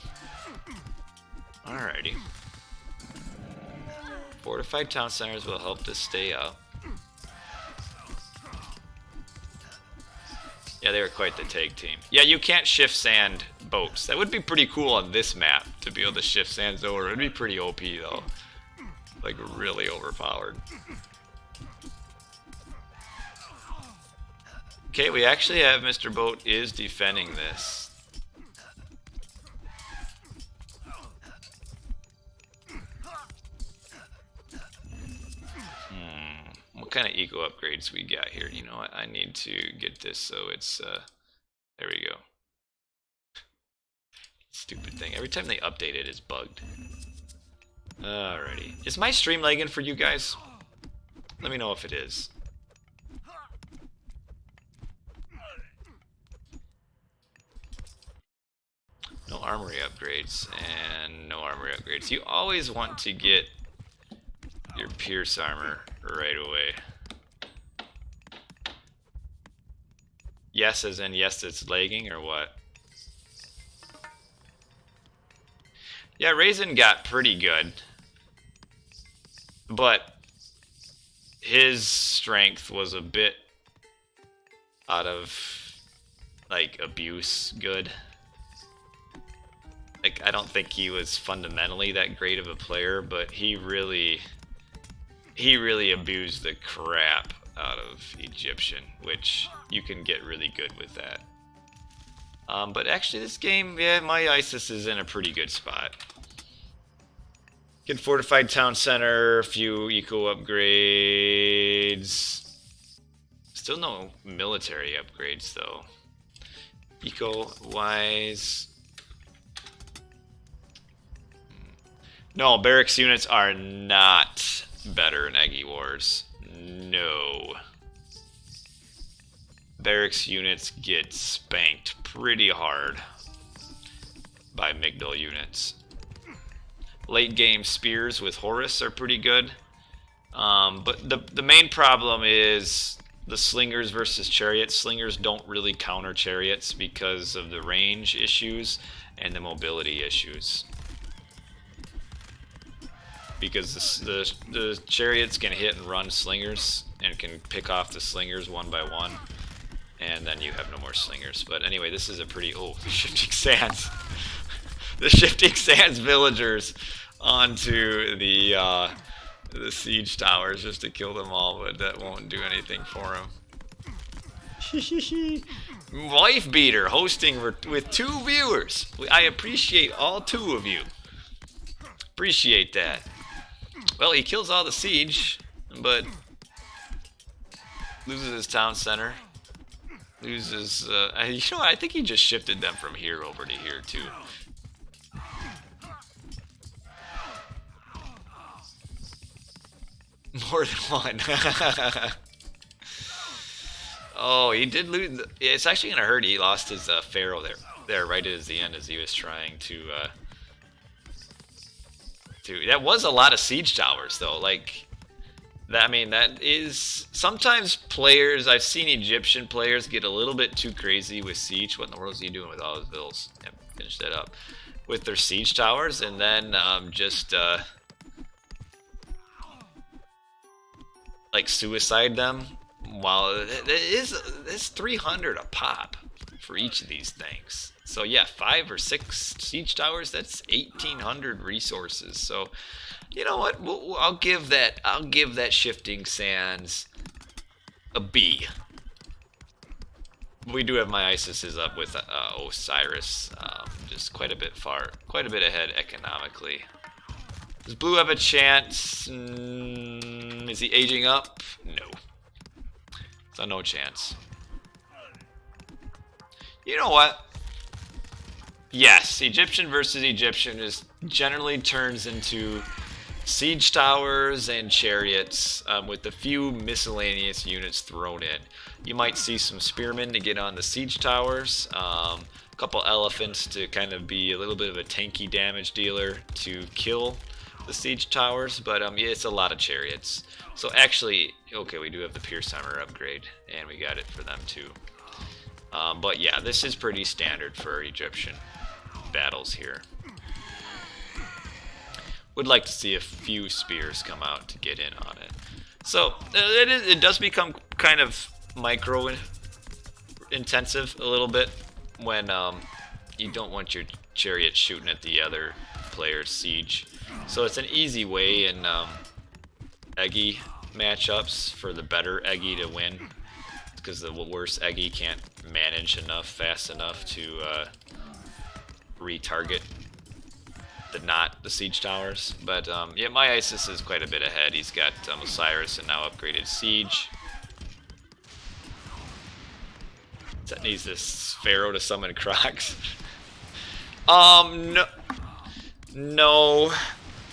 Alrighty. Fortified town centers will help this stay up. Yeah, they were quite the tag team. Yeah, you can't shift sand boats. That would be pretty cool on this map, to be able to shift sands over. It would be pretty OP, though. Like, really overpowered. Okay, we actually have Mr. Boat is defending this. What kind of eco upgrades we got here? You know what? I need to get this so it's, there we go. Stupid thing. Every time they update it, it's bugged. Alrighty. Is my stream lagging for you guys? Let me know if it is. No armory upgrades, and no armory upgrades. You always want to get your Pierce armor right away. Yes, as in yes, it's lagging, or what? Yeah, Raisin got pretty good, but his strength was a bit out of, like, abuse good. Like, I don't think he was fundamentally that great of a player, but he really abused the crap out of Egyptian, which you can get really good with that. But actually this game, yeah, MyIsis is in a pretty good spot. Get fortified town center, a few eco upgrades. Still no military upgrades though. Eco wise. No, barracks units are not better in Eggy Wars. No. Barracks units get spanked pretty hard by Migdal units. Late game spears with Horus are pretty good. But the main problem is the slingers versus chariots. Slingers don't really counter chariots because of the range issues and the mobility issues. Because the chariots can hit and run slingers and can pick off the slingers one by one, and then you have no more slingers. But anyway, this is a pretty... Oh, the shifting sands. The shifting sands villagers onto the siege towers just to kill them all, but that won't do anything for them. Wife beater hosting with 2 viewers. I appreciate all 2 of you. Appreciate that. Well, he kills all the siege, but loses his town center. Loses, you know what, I think he just shifted them from here over to here, too. More than one. Oh, he did lose. It's actually going to hurt. He lost his pharaoh there right at the end as he was trying to... That was a lot of siege towers, though. Like, that, I mean, that is... Sometimes players... I've seen Egyptian players get a little bit too crazy with siege. What in the world is he doing with all his vills? Yeah, finish that up. With their siege towers, and then just... like suicide them. While it is 300 a pop for each of these things. So yeah, 5 or 6 siege towers. That's 1,800 resources. So you know what? I'll give that Shifting Sands a B. We do have MyIsis up with Osiris, just quite a bit ahead economically. Does Blue have a chance? Is he aging up? No. So no chance. You know what? Yes, Egyptian versus Egyptian generally turns into siege towers and chariots with a few miscellaneous units thrown in. You might see some spearmen to get on the siege towers, a couple elephants to kind of be a little bit of a tanky damage dealer to kill the siege towers, but yeah, it's a lot of chariots. So actually, okay, we do have the Pierce Hammer upgrade, and we got it for them too. But yeah, this is pretty standard for Egyptian battles here. Would like to see a few spears come out to get in on it. So it does become kind of micro intensive a little bit when you don't want your chariot shooting at the other player's siege. So it's an easy way in Eggy matchups for the better Eggy to win, because the worse Eggy can't manage fast enough to retarget the siege towers. But yeah, MyIsis is quite a bit ahead. He's got Osiris and now upgraded siege. That needs this Pharaoh to summon Crocs. No.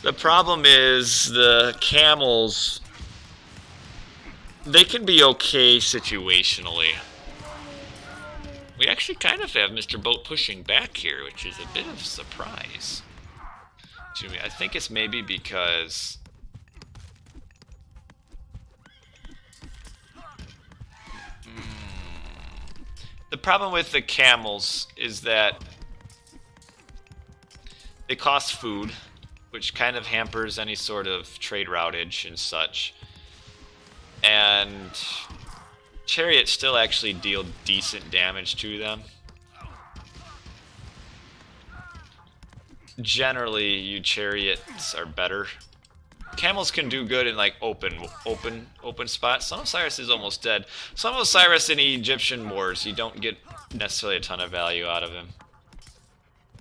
The problem is the camels. They can be okay situationally. We actually kind of have Mr. Boat pushing back here, which is a bit of a surprise to me. I think it's maybe because the problem with the camels is that they cost food, which kind of hampers any sort of trade routage and such. And chariots still actually deal decent damage to them. Generally, you chariots are better. Camels can do good in like open spots. Some Osiris is almost dead. Some Osiris in Egyptian wars, you don't get necessarily a ton of value out of him.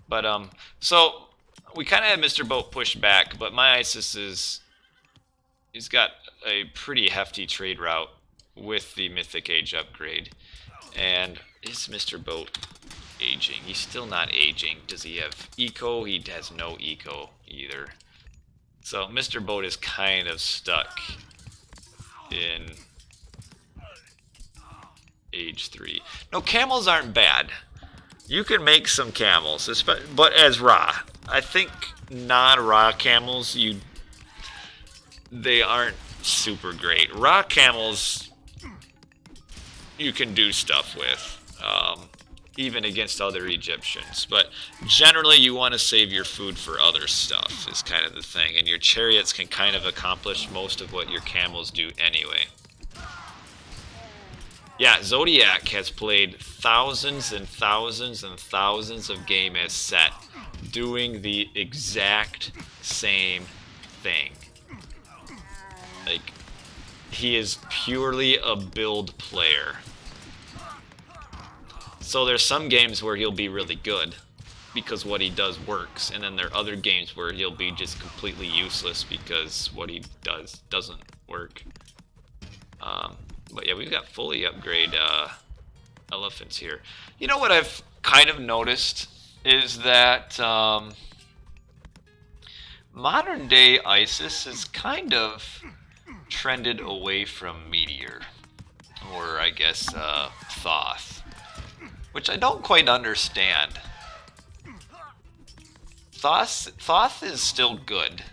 But so we kind of had Mr. Boat pushed back, but MyIsis he's got a pretty hefty trade route with the Mythic Age upgrade. And is Mr. Boat aging? He's still not aging. Does he have eco? He has no eco either. So Mr. Boat is kind of stuck in age 3. No, camels aren't bad. You can make some camels, but as Ra. I think non-Ra camels, they aren't super great. Ra camels, you can do stuff with, even against other Egyptians. But generally, you want to save your food for other stuff, is kind of the thing. And your chariots can kind of accomplish most of what your camels do anyway. Yeah, Zodiac has played thousands and thousands and thousands of games as set, doing the exact same thing. Like, he is purely a build player. So there's some games where he'll be really good because what he does works, and then there are other games where he'll be just completely useless because what he does doesn't work. But yeah, we've got fully upgrade elephants here. You know what I've kind of noticed is that modern day ISIS is kind of trended away from Meteor, or I guess Thoth, which I don't quite understand. Thoth is still good.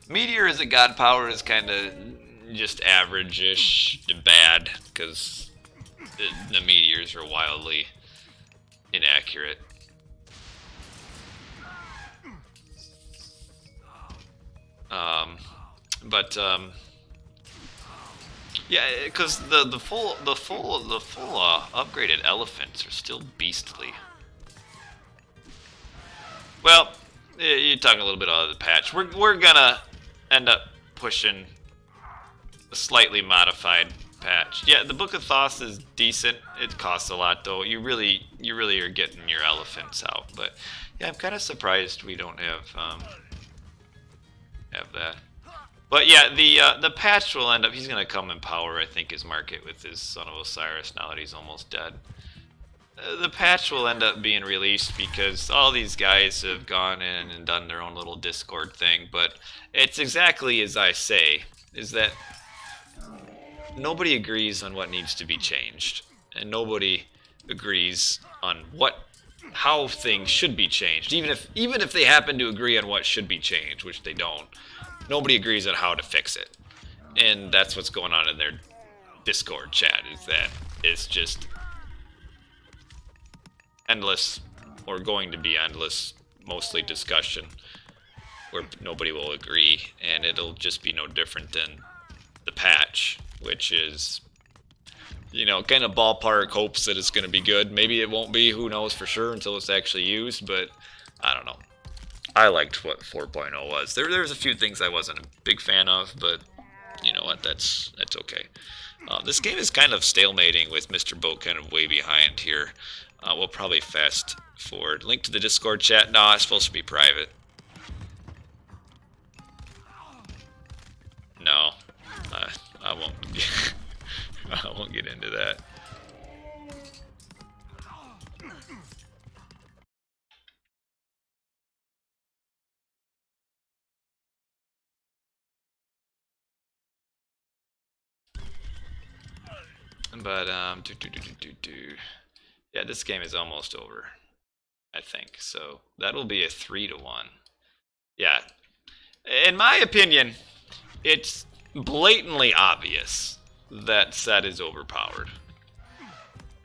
Meteor as a god power is kind of just average-ish to bad, because the meteors are wildly inaccurate. Yeah, because the full upgraded elephants are still beastly. Well, you're talking a little bit out of the patch. We're gonna end up pushing a slightly modified patch. Yeah, the Book of Thoth is decent. It costs a lot though. You really are getting your elephants out. But yeah, I'm kind of surprised we don't have that. But yeah, the patch will end up. He's gonna come in power, I think, his market with his Son of Osiris now that he's almost dead. The patch will end up being released because all these guys have gone in and done their own little Discord thing. But it's exactly as I say, is that nobody agrees on what needs to be changed, and nobody agrees on how things should be changed. Even if they happen to agree on what should be changed, which they don't, nobody agrees on how to fix it. And that's what's going on in their Discord chat, is that it's just endless, or going to be endless, mostly discussion where nobody will agree, and it'll just be no different than the patch, which is, you know, kind of ballpark hopes that it's going to be good. Maybe it won't be, who knows for sure until it's actually used, but I don't know. I liked what 4.0 was. There's a few things I wasn't a big fan of, but you know what, that's okay. This game is kind of stalemating with Mr. Boat kind of way behind here. We'll probably fast forward. Link to the Discord chat. No, it's supposed to be private. No, I won't. I won't get into that. But yeah, this game is almost over, I think. So that'll be a 3-1. Yeah, in my opinion, it's blatantly obvious that Set is overpowered.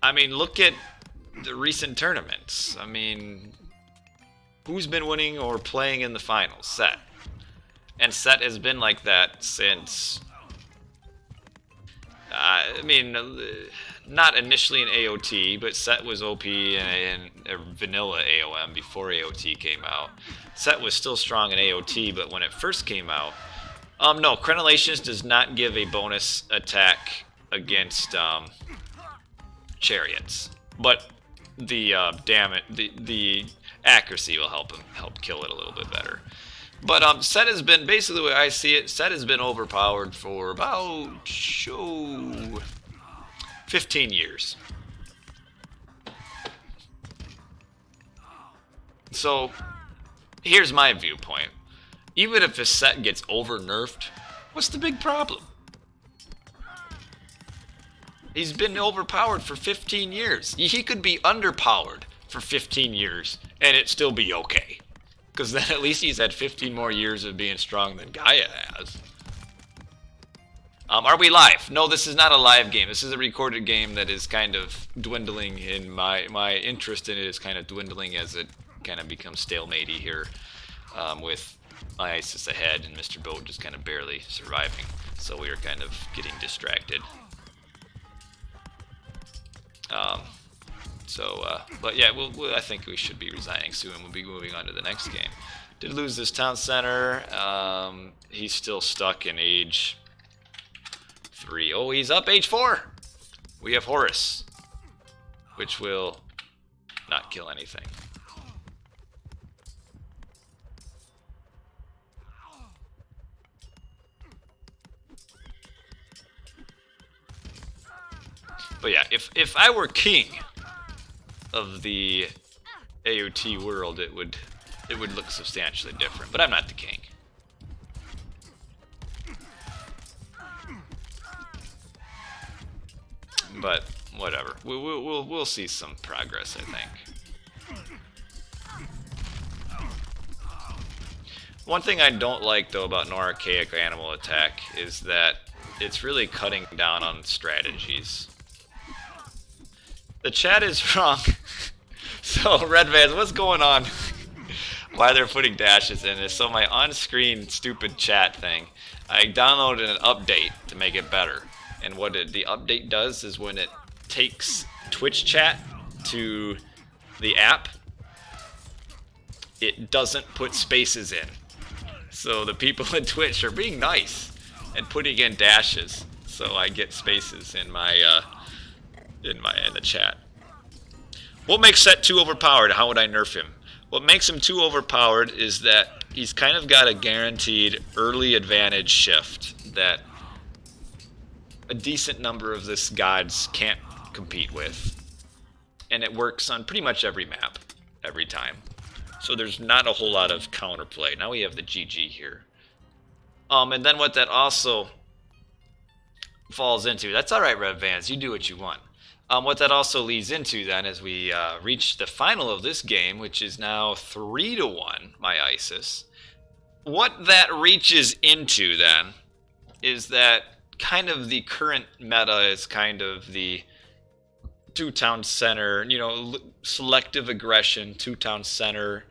I mean, look at the recent tournaments. I mean, who's been winning or playing in the finals? Set. And Set has been like that since, I mean, not initially in AOT, but Set was OP in vanilla AOM before AOT came out. Set was still strong in AOT, but when it first came out, no, Crenellations does not give a bonus attack against chariots, but the the accuracy will help kill it a little bit better. But Set has been, basically the way I see it, Set has been overpowered for about 15 years. So here's my viewpoint. Even if a Set gets over-nerfed, what's the big problem? He's been overpowered for 15 years. He could be underpowered for 15 years, and it'd still be okay. Because then at least he's had 15 more years of being strong than Gaia has. Are we live? No, this is not a live game. This is a recorded game that is kind of dwindling, in my interest in it is kind of dwindling as it kind of becomes stalematey here, with MyIsis ahead and Mr. Boat just kind of barely surviving. So we are kind of getting distracted. But yeah, I think we should be resigning soon. We'll be moving on to the next game. Did lose this town center. He's still stuck in age 3. Oh, he's up age 4. We have Horus, which will not kill anything. But yeah, if I were king of the AOT world, it would look substantially different. But I'm not the king. But whatever, we'll see some progress, I think. One thing I don't like though about no archaic animal attack is that it's really cutting down on strategies. The chat is wrong. So, Red Vans, what's going on? Why they're putting dashes in this? So my on-screen stupid chat thing, I downloaded an update to make it better. And what the update does is when it takes Twitch chat to the app, it doesn't put spaces in. So the people in Twitch are being nice and putting in dashes, so I get spaces in my in the chat. What makes Set too overpowered? How would I nerf him? What makes him too overpowered is that he's kind of got a guaranteed early advantage shift that a decent number of this gods can't compete with. And it works on pretty much every map, every time. So there's not a whole lot of counterplay. Now we have the GG here. And then what that also falls into, that's alright, Red Vans, you do what you want. What that also leads into then as we reach the final of this game, which is now 3-1, MyIsis. What that reaches into then is that kind of the current meta is kind of the two-town center, you know, selective aggression, two-town center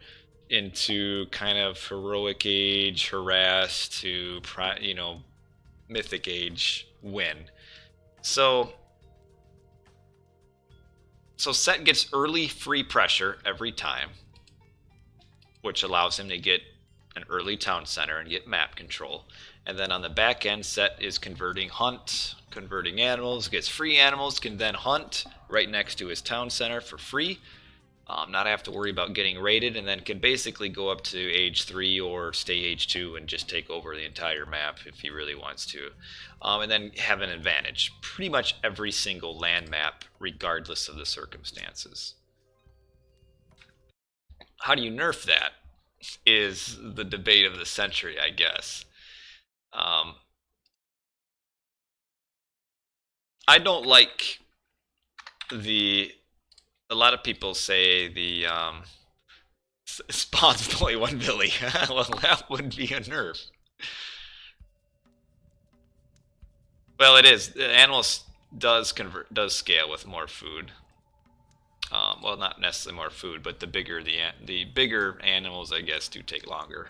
into kind of heroic age, harass to, you know, mythic age win. So Set gets early free pressure every time, which allows him to get an early town center and get map control. And then on the back end, Set is converting animals, gets free animals, can then hunt right next to his town center for free. Not have to worry about getting raided, and then can basically go up to age 3 or stay age 2 and just take over the entire map if he really wants to. And then have an advantage pretty much every single land map, regardless of the circumstances. How do you nerf that is the debate of the century, I guess. I don't like a lot of people say the spawns only one Billy. Well, that would be a nerf. Well, it is. The animals does scale with more food. Well, not necessarily more food, but the bigger the bigger animals, I guess, do take longer.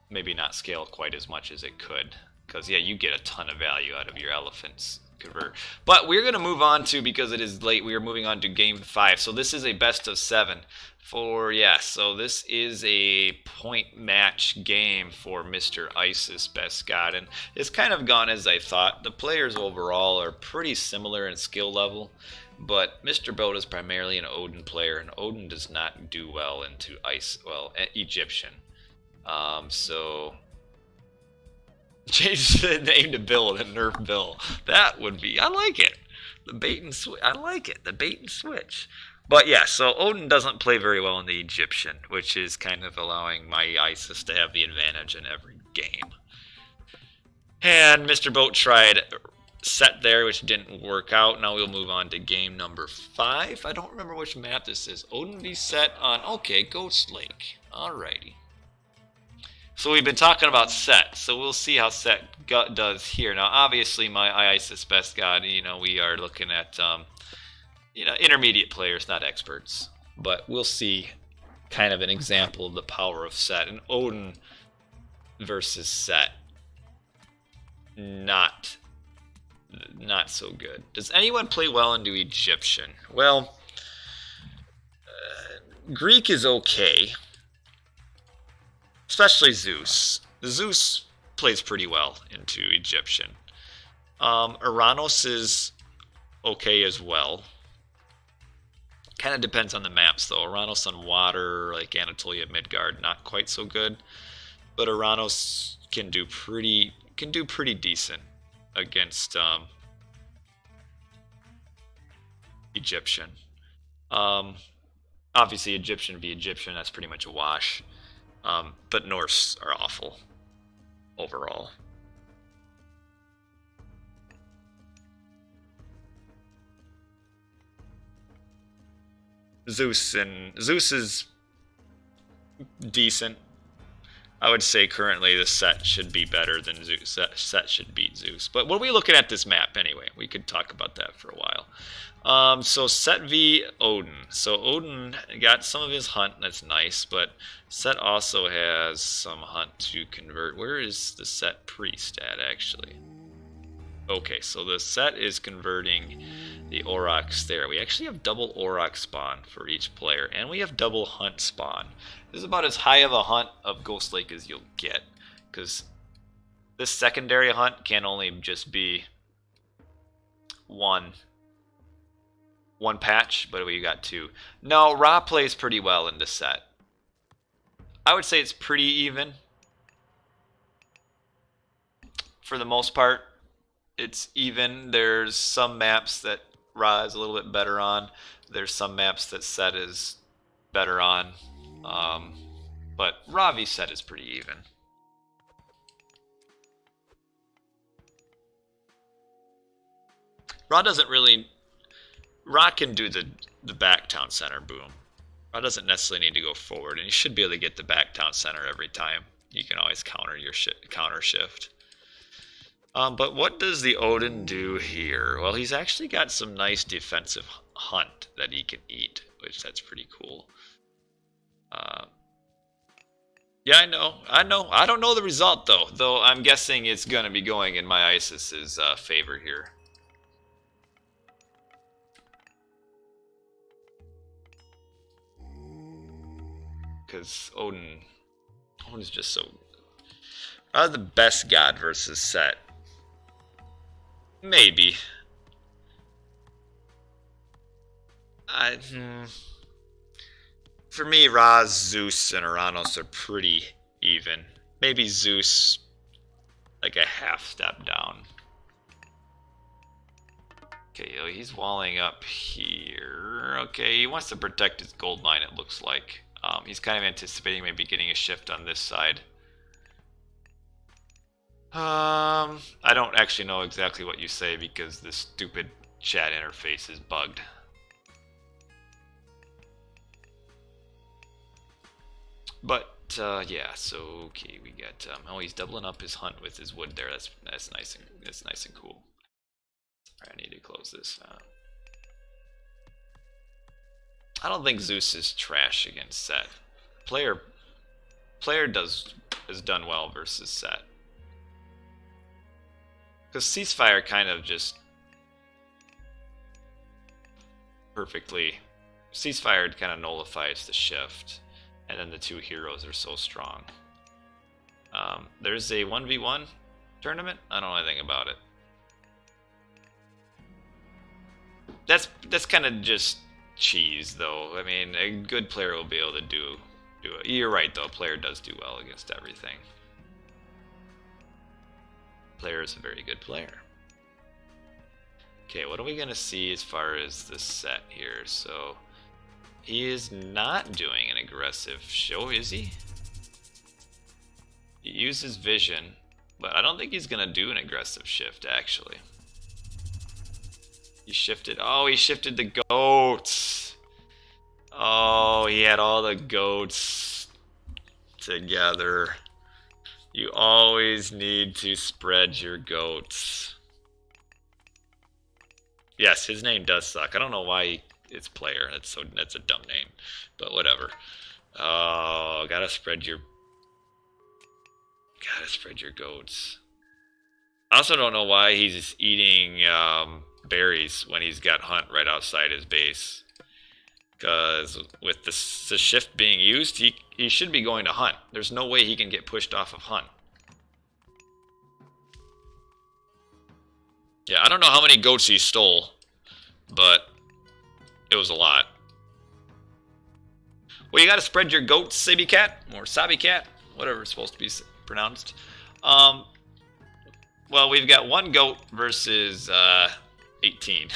Maybe not scale quite as much as it could, because yeah, you get a ton of value out of your elephants convert. But we're going to move on to, because it is late, we are moving on to game 5. So this is a best of 7 so this is a point match game for Mr. MyIsisBestGod, and it's kind of gone as I thought. The players overall are pretty similar in skill level, but Mr. Boat is primarily an Odin player, and Odin does not do well into Egyptian. So change the name to Bill and nerf Bill. That would be, I like it. The bait and switch. I like it. The bait and switch. But yeah, so Odin doesn't play very well in the Egyptian, which is kind of allowing MyIsis to have the advantage in every game. And Mr. Boat tried Set there, which didn't work out. Now we'll move on to game number 5. I don't remember which map this is. Odin v Set on, okay, Ghost Lake. Alrighty. So we've been talking about Set, so we'll see how Set does here. Now, obviously, MyIsisBestGod, you know, we are looking at, you know, intermediate players, not experts. But we'll see kind of an example of the power of Set. And Odin versus Set, not so good. Does anyone play well into Egyptian? Well, Greek is okay. Especially Zeus. Zeus plays pretty well into Egyptian. Uranus is okay as well. Kind of depends on the maps though. Uranus on water, like Anatolia, Midgard, not quite so good. But Uranus can do pretty decent against Egyptian. Obviously Egyptian v Egyptian, that's pretty much a wash. But Norse are awful overall. Zeus is decent. I would say currently the Set should be better than Zeus. Set should beat Zeus. But what are we looking at this map anyway? We could talk about that for a while. So Set v Odin. So Odin got some of his hunt, that's nice, but Set also has some hunt to convert. Where is the Set priest at, actually? Okay, so the set is converting the Aurochs there. We actually have double Auroch spawn for each player, and we have double hunt spawn. This is about as high of a hunt of Ghost Lake as you'll get, because this secondary hunt can only just be one patch, but we got two. No, Ra plays pretty well in this set. I would say it's pretty even. For the most part, it's even. There's some maps that Ra is a little bit better on. There's some maps that Set is better on. But Ravi's set is pretty even. Ra doesn't really... Ra can do the back town center boom. Ra doesn't necessarily need to go forward, and you should be able to get the back town center every time. You can always counter your counter shift. But what does the Odin do here? Well, he's actually got some nice defensive hunt that he can eat, which that's pretty cool. Yeah, I know. I don't know the result, though I'm guessing it's going to be going in MyIsis's favor here. Because Odin's just so... the best god versus Set. Maybe. For me, Ra, Zeus, and Uranus are pretty even. Maybe Zeus, like a half step down. Okay, he's walling up here. Okay, he wants to protect his gold mine, it looks like. He's kind of anticipating maybe getting a shift on this side. I don't actually know exactly what you say because this stupid chat interface is bugged. But yeah, so okay, we got oh, he's doubling up his hunt with his wood there. That's nice and cool. All right, I need to close this. I don't think Zeus is trash against Set. Player has done well versus Set. Because Ceasefire kind of just perfectly... Ceasefire kind of nullifies the shift. And then the two heroes are so strong. There's a 1v1 tournament? I don't know anything about it. That's kind of just cheese, though. I mean, a good player will be able to do it. You're right, though. A player does do well against everything. Player is a very good player. Okay, what are we gonna see as far as the set here? So he is not doing an aggressive show, is he? He uses vision, but I don't think he's gonna do an aggressive shift actually. He shifted. Oh, he shifted the goats. Oh, he had all the goats together. You always need to spread your goats. Yes, his name does suck. I don't know why it's player. That's a dumb name, but whatever. Oh, gotta spread your goats. I also don't know why he's eating berries when he's got hunt right outside his base. Because with the shift being used, he should be going to hunt. There's no way he can get pushed off of hunt. Yeah, I don't know how many goats he stole, but it was a lot. Well, you gotta spread your goats, Sabi Cat, or Sabi Cat, whatever it's supposed to be pronounced. Well, we've got one goat versus 18.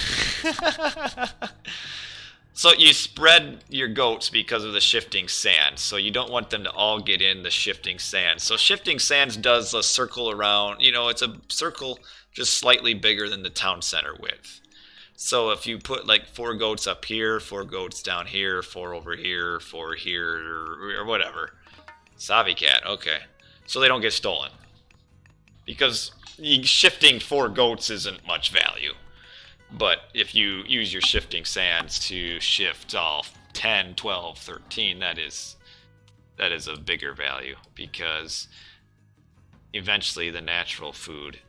So you spread your goats because of the shifting sand. So you don't want them to all get in the shifting sand. So shifting sands does a circle around, it's a circle just slightly bigger than the town center width. So if you put like 4 goats up here, 4 goats down here, 4 over here, 4 here, or whatever. Savi Cat, okay. So they don't get stolen. Because shifting 4 goats isn't much value. But if you use your shifting sands to shift all 10, 12, 13, that is a bigger value. Because eventually the natural food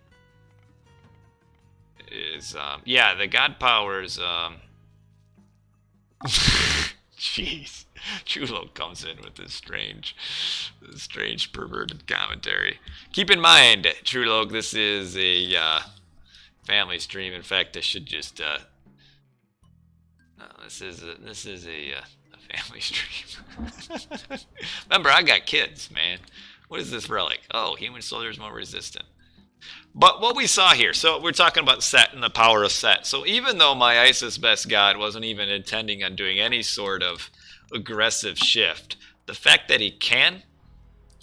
is, yeah, the god powers, jeez. Trueloque comes in with this strange perverted commentary. Keep in mind, Trueloque, this is a, family stream. In fact, I should just, no, this is a family stream. Remember, I got kids, man. What is this relic? Oh, human soldiers more resistant. But what we saw here, so we're talking about Set and the power of Set. So even though MyIsisBestGod wasn't even intending on doing any sort of aggressive shift, the fact that he can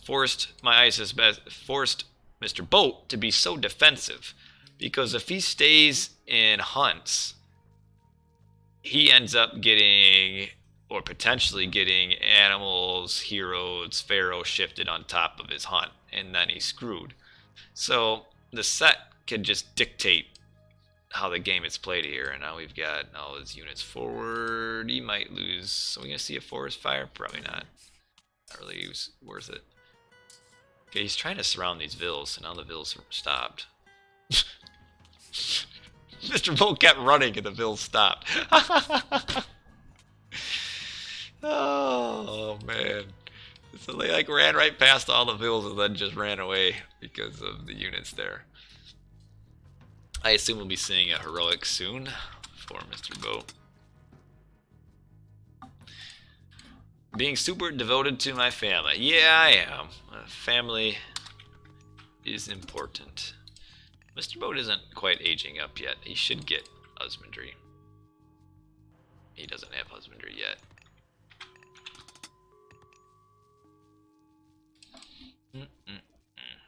forced Mr. Boat to be so defensive. Because if he stays in hunts, he ends up getting, or potentially getting, animals, heroes, pharaoh shifted on top of his hunt, and then he's screwed. So the Set can just dictate how the game is played here, and now we've got all his units forward. He might lose. So we're gonna see a forest fire? Probably not. Not really worth it. Okay, he's trying to surround these villas, so now the villas are stopped. Mr. Boat kept running and the villas stopped. Oh man. So they like ran right past all the villas and then just ran away because of the units there. I assume we'll be seeing a heroic soon for Mr. Boat. Being super devoted to my family. Yeah, I am. Family is important. Mr. Boat isn't quite aging up yet. He should get husbandry. He doesn't have husbandry yet.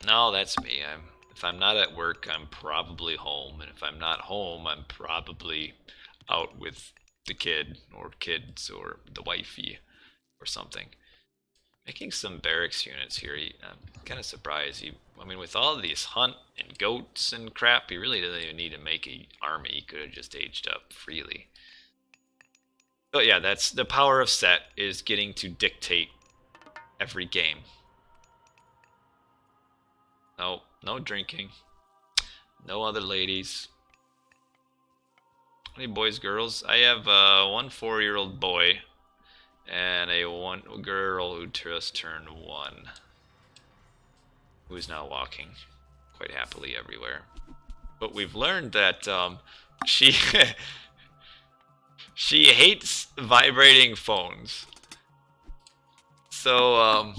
No, that's me. If I'm not at work, I'm probably home. And if I'm not home, I'm probably out with the kid or kids or the wifey or something. Making some barracks units here. I'm kind of surprised. I mean, with all of these hunt and goats and crap, he really doesn't even need to make an army. He could have just aged up freely. But yeah, that's the power of Set, is getting to dictate every game. No, no drinking. No other ladies. Any boys, girls? I have one 4-year-old boy and a one girl who just turned 1, who's now walking quite happily everywhere. But we've learned that she she hates vibrating phones. So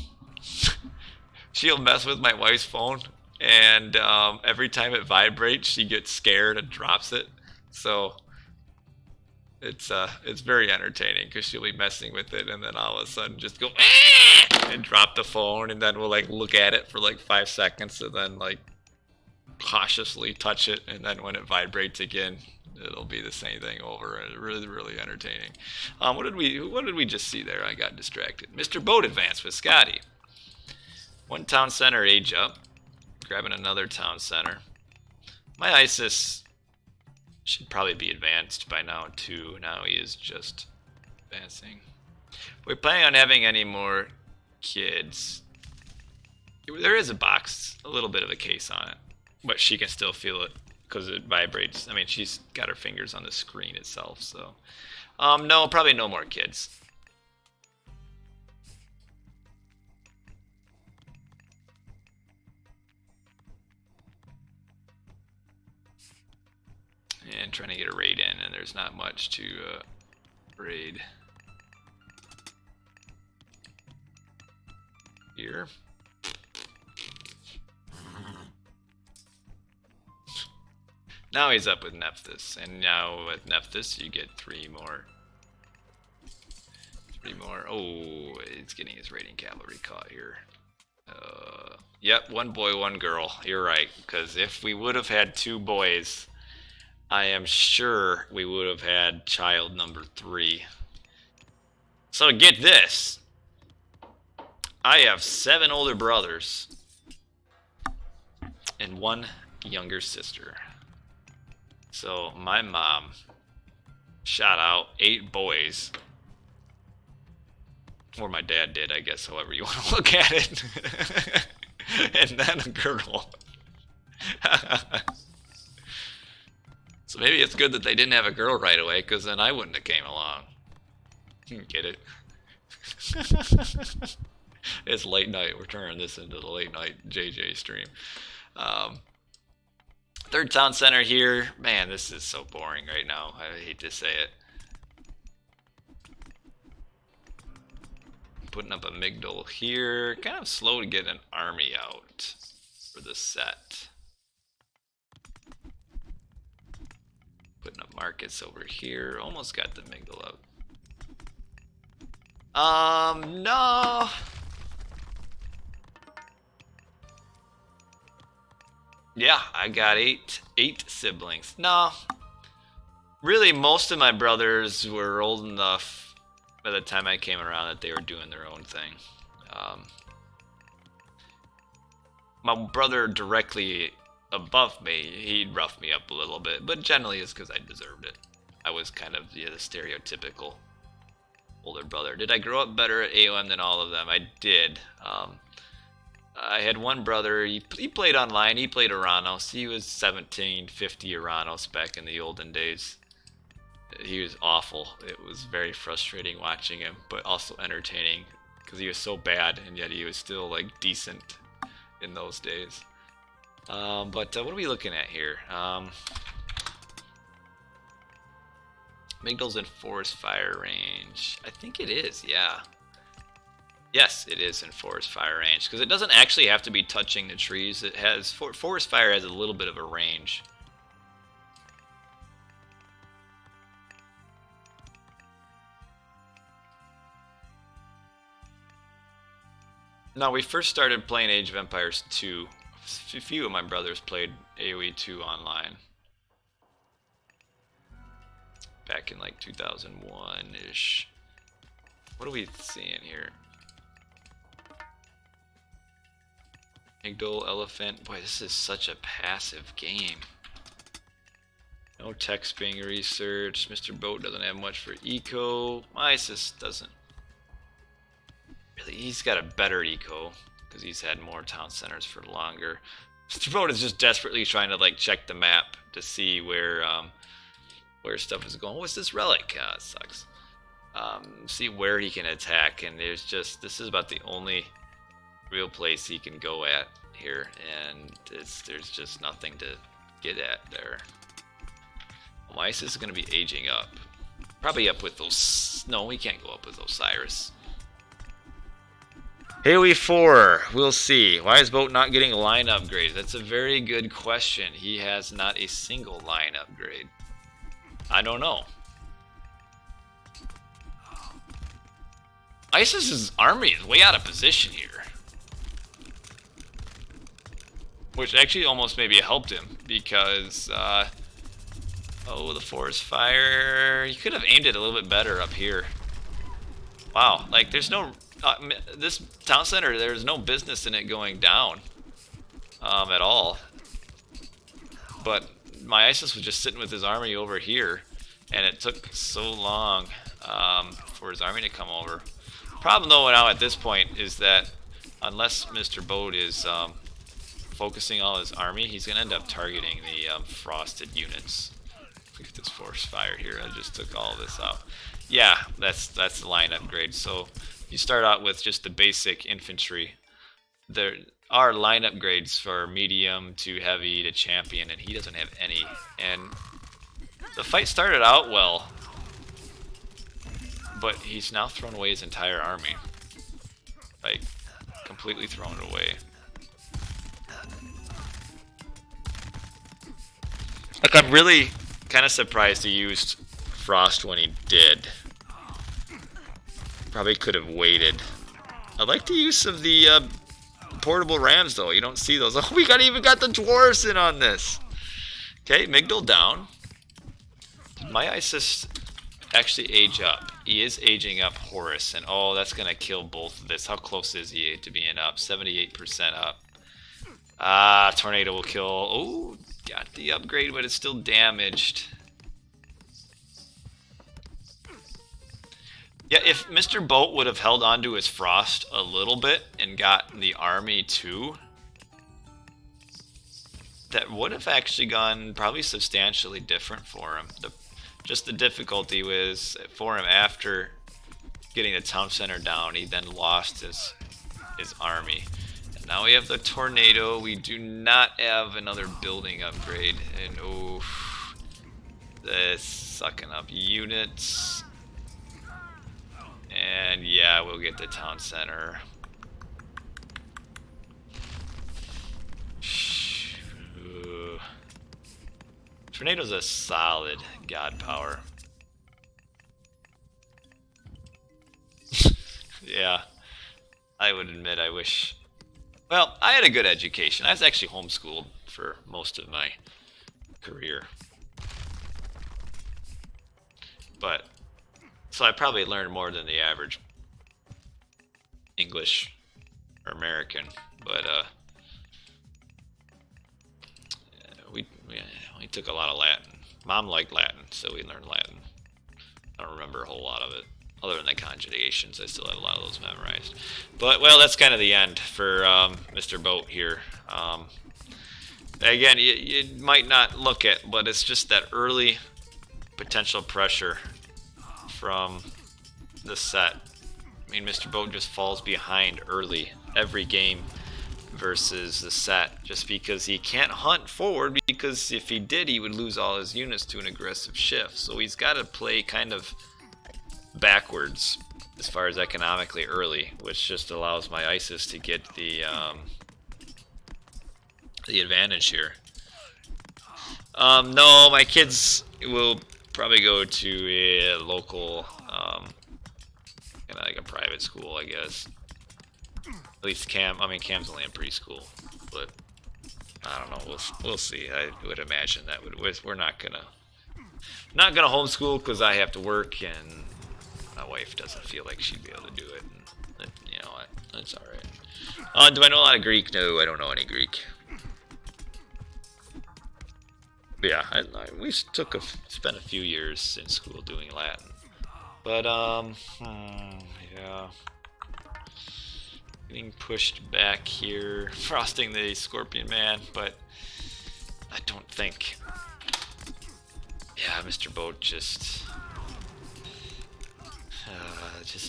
she'll mess with my wife's phone, and every time it vibrates, she gets scared and drops it. So it's very entertaining because she'll be messing with it, and then all of a sudden just go and drop the phone, and then we'll like look at it for like 5 seconds, and then like cautiously touch it, and then when it vibrates again, it'll be the same thing over. Really entertaining. What did we just see there? I got distracted. Mr. Boat advanced with Scotty. One town center age up, grabbing another town center. My ISIS should probably be advanced by now too. Now he is just advancing. If we're planning on having any more kids, there is a box, a little bit of a case on it, but she can still feel it because it vibrates. I mean, she's got her fingers on the screen itself, so no, probably no more kids. And trying to get a raid in, and there's not much to raid here. Now he's up with Nephthys, and now with Nephthys you get 3 more. Oh, it's getting his raiding cavalry caught here. Yep, 1 boy, 1 girl. You're right, because if we would have had 2 boys, I am sure we would have had child number 3. So get this. I have 7 older brothers and 1 younger sister. So my mom shot out 8 boys. Or my dad did, I guess, however you want to look at it. And then a girl. So maybe it's good that they didn't have a girl right away, because then I wouldn't have came along. Get it? It's late night. We're turning this into the late night JJ stream. Third town center here. Man, this is so boring right now. I hate to say it. Putting up a Migdol here. Kind of slow to get an army out for the set. Putting up markets over here. Almost got the Migdol out. No. Yeah, I got eight siblings. No. Really, most of my brothers were old enough by the time I came around that they were doing their own thing. My brother directly above me, he'd rough me up a little bit, but generally it's because I deserved it. I was kind of the stereotypical older brother. Did I grow up better at AOM than all of them? I did. I had one brother, he played online, he played Aranos. He was 1750 Aranos back in the olden days. He was awful. It was very frustrating watching him, but also entertaining because he was so bad and yet he was still like decent in those days. But what are we looking at here? Migdol's in forest fire range. I think it is, yeah. Yes, it is in forest fire range because it doesn't actually have to be touching the trees. It has forest fire has a little bit of a range. Now, we first started playing Age of Empires 2. A few of my brothers played AoE 2 online. Back in like 2001-ish. What are we seeing here? Migdol, Elephant. Boy, this is such a passive game. No text being researched. Mr. Boat doesn't have much for eco. MyIsis doesn't. Really, he's got a better eco because he's had more town centers for longer. Mr. Boat is just desperately trying to like check the map to see where stuff is going. What's this relic? It sucks. See where he can attack, and there's just this is about the only real place he can go at here, and there's just nothing to get at there. Well, MyIsis is going to be aging up. Probably up with those. No, we can't go up with Osiris. AoE 4, we'll see. Why is Boat not getting line upgrades? That's a very good question. He has not a single line upgrade. I don't know. ISIS's army is way out of position here. Which actually almost maybe helped him because, oh, the forest fire. You could have aimed it a little bit better up here. Wow, like there's no, this town center, there's no business in it going down at all. But MyIsis was just sitting with his army over here, and it took so long for his army to come over. Problem though now at this point is that unless Mr. Boat is focusing all his army, he's going to end up targeting the frosted units. Look at this forest fire here. I just took all this out. Yeah, that's the line upgrade. So you start out with just the basic infantry. There are line upgrades for medium to heavy to champion, and he doesn't have any. And the fight started out well, but he's now thrown away his entire army. Like, completely thrown it away. Like, I'm really kind of surprised he used Frost when he did. Probably could have waited. I like the use of the portable rams, though. You don't see those. Oh, we even got the dwarves in on this. Okay, Migdol down. MyIsis actually age up. He is aging up Horus, and oh, that's gonna kill both of this. How close is he to being up? 78% up. Ah, tornado will kill. Oh, got the upgrade, but it's still damaged. Yeah, if Mr. Boat would have held on to his Frost a little bit and got the army too, that would have actually gone probably substantially different for him. Just the difficulty was for him after getting the town center down, he then lost his army. And now we have the tornado. We do not have another building upgrade. And oh, this sucking up units. And yeah, we'll get the town center. Tornado's a solid god power. Yeah, I would admit I wish... Well, I had a good education. I was actually homeschooled for most of my career. But, so I probably learned more than the average English or American. But, we took a lot of Latin. Mom liked Latin, so we learned Latin. I don't remember a whole lot of it. Other than the conjugations, I still had a lot of those memorized. But, well, that's kind of the end for Mr. Boat here. Again, you might not look at, but it's just that early potential pressure from the set. I mean, Mr. Boat just falls behind early every game versus the set, just because he can't hunt forward, because if he did, he would lose all his units to an aggressive shift. So he's got to play kind of backwards as far as economically early, which just allows my ISIS to get the advantage here. No, my kids will probably go to a local, like a private school, I guess. At least Cam's only in preschool, but I don't know. We'll see. I would imagine that we're not gonna homeschool because I have to work and my wife doesn't feel like she'd be able to do it. And, you know what? That's all right. Do I know a lot of Greek? No, I don't know any Greek. But yeah, we spent a few years in school doing Latin. But yeah. Getting pushed back here, frosting the Scorpion Man, but I don't think. Yeah, Mr. Boat just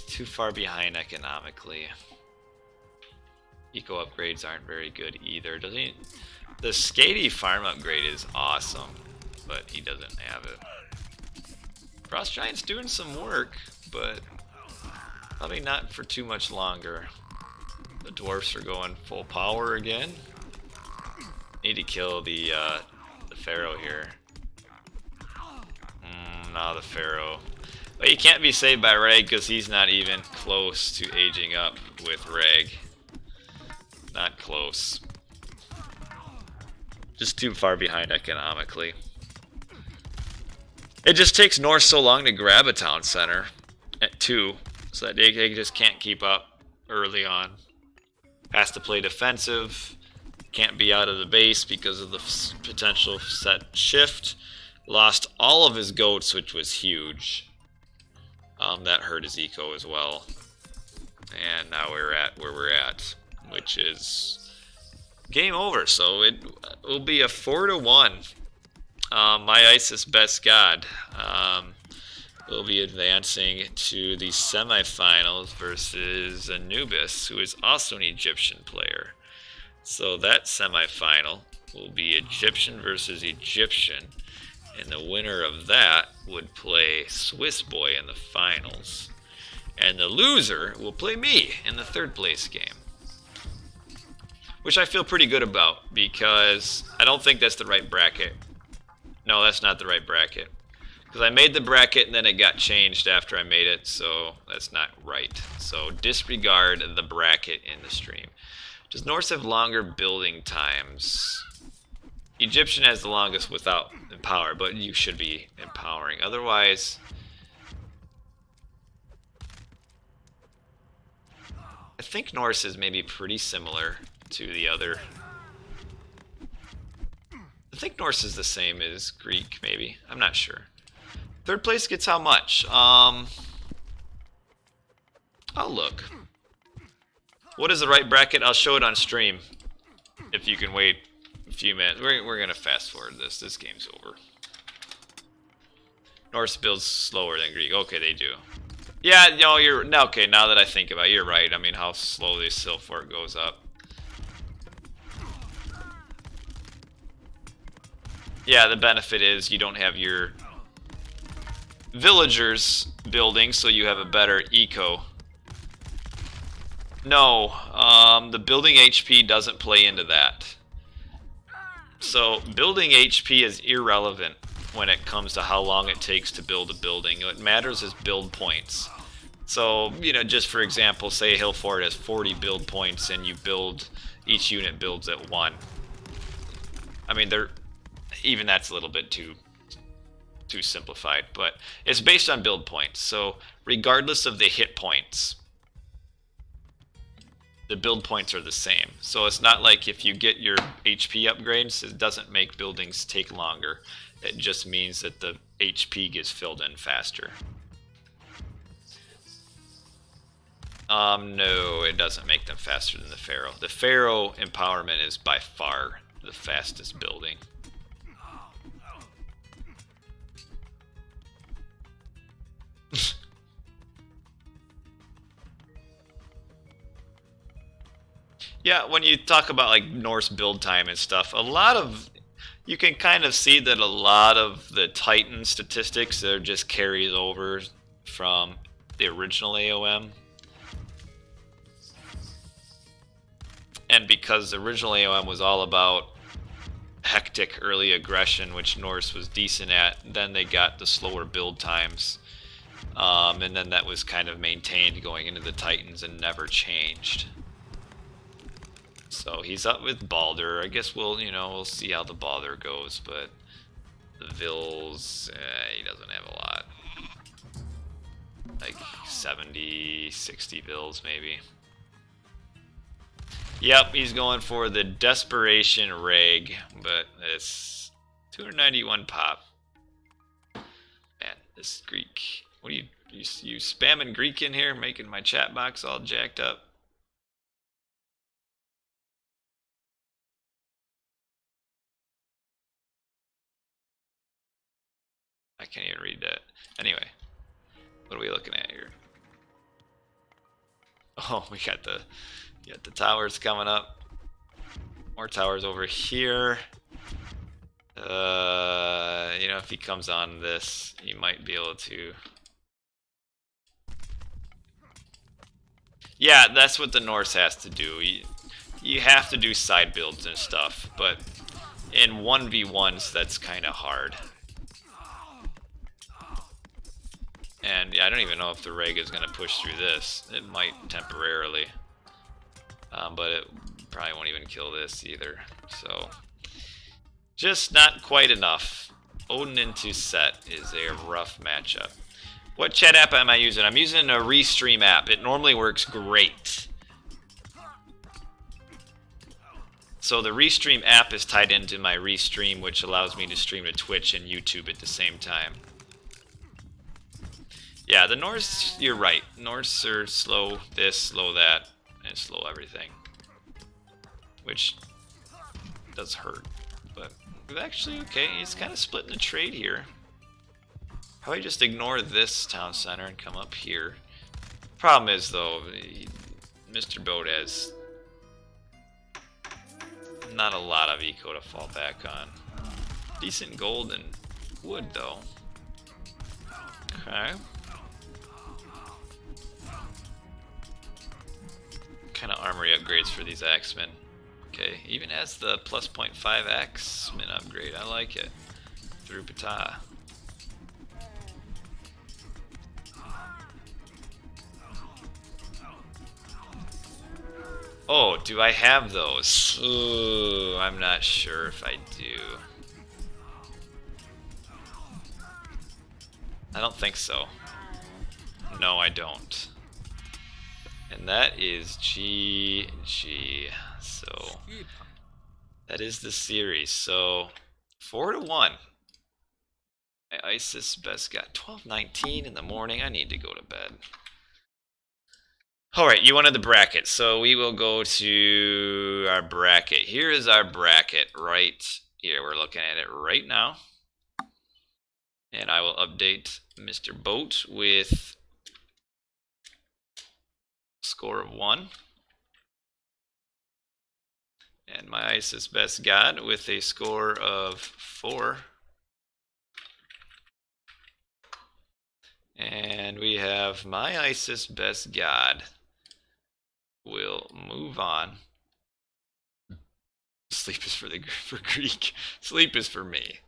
too far behind economically. Eco upgrades aren't very good either. The Skady farm upgrade is awesome, but he doesn't have it. Frost Giant's doing some work, but probably not for too much longer. The dwarfs are going full power again. Need to kill the Pharaoh here. No, the Pharaoh. But he can't be saved by Reg because he's not even close to aging up with Reg. Not close. Just too far behind economically. It just takes Norse so long to grab a town center at 2, so that they just can't keep up early on. Has to play defensive. Can't be out of the base because of the potential set shift. Lost all of his goats, which was huge. That hurt his eco as well. And now we're at where we're at, which is game over. So it will be a 4-1. MyIsisBestGod will be advancing to the semifinals versus Anubis, who is also an Egyptian player. So that semifinal will be Egyptian versus Egyptian, and the winner of that would play Swiss Boy in the finals. And the loser will play me in the 3rd place game. Which I feel pretty good about, because I don't think that's the right bracket. No, that's not the right bracket. Because I made the bracket and then it got changed after I made it, so that's not right. So disregard the bracket in the stream. Does Norse have longer building times? Egyptian has the longest without empower, but you should be empowering. Otherwise, I think Norse is maybe pretty similar to the other. I think Norse is the same as Greek, maybe. I'm not sure. 3rd place gets how much? I'll look. What is the right bracket? I'll show it on stream. If you can wait few minutes. We're going to fast forward this. This game's over. Norse builds slower than Greek. Okay, they do. Yeah, no, okay, now that I think about it, you're right. I mean, how slowly Silfort goes up. Yeah, the benefit is you don't have your villagers building, so you have a better eco. No, the building HP doesn't play into that. So building HP is irrelevant when it comes to how long it takes to build a building. What matters is build points. So, you know, just for example, say Hill Fort has 40 build points and you build, each unit builds at 1. I mean, even that's a little bit too simplified, but it's based on build points. So regardless of the hit points, the build points are the same. So it's not like if you get your HP upgrades, it doesn't make buildings take longer. It just means that the HP gets filled in faster. No, it doesn't make them faster than the Pharaoh. The Pharaoh empowerment is by far the fastest building. Yeah, when you talk about like Norse build time and stuff, you can kind of see that a lot of the Titan statistics are just carries over from the original AOM. And because the original AOM was all about hectic early aggression, which Norse was decent at, then they got the slower build times. And then that was kind of maintained going into the Titans and never changed. So he's up with Balder. I guess we'll see how the Balder goes, but the Vils, he doesn't have a lot. Like 70, 60 Vils maybe. Yep, he's going for the Desperation Reg, but it's 291 pop. Man, this Greek. What are you spamming Greek in here, making my chat box all jacked up? I can't even read that. Anyway, what are we looking at here? Oh, we got the towers coming up. More towers over here. If he comes on this, he might be able to. Yeah, that's what the Norse has to do. You have to do side builds and stuff, but in 1v1s, that's kind of hard. And I don't even know if the Reg is going to push through this. It might temporarily. But it probably won't even kill this either. So, just not quite enough. Odin into set is a rough matchup. What chat app am I using? I'm using a Restream app. It normally works great. So the Restream app is tied into my Restream, which allows me to stream to Twitch and YouTube at the same time. Yeah, the Norse, you're right. Norse are slow this, slow that, and slow everything. Which does hurt. But actually, okay, he's kind of splitting the trade here. Probably just ignore this town center and come up here. Problem is, though, Mr. Boat has not a lot of eco to fall back on. Decent gold and wood, though. Okay. Kind of armory upgrades for these axemen. Okay, even has the plus 0.5 axemen upgrade. I like it. Through Ptah. Oh, do I have those? Ooh, I'm not sure if I do. I don't think so. No, I don't. And that is GG. So that is the series. So 4-1. MyIsisBestGod. 12:19 in the morning. I need to go to bed. All right, you wanted the bracket, so we will go to our bracket. Here is our bracket right here. We're looking at it right now. And I will update Mr. Boat with score of 1. And MyIsisBestGod with a score of 4. And we have MyIsisBestGod will move on. Sleep is for Greek. Sleep is for me.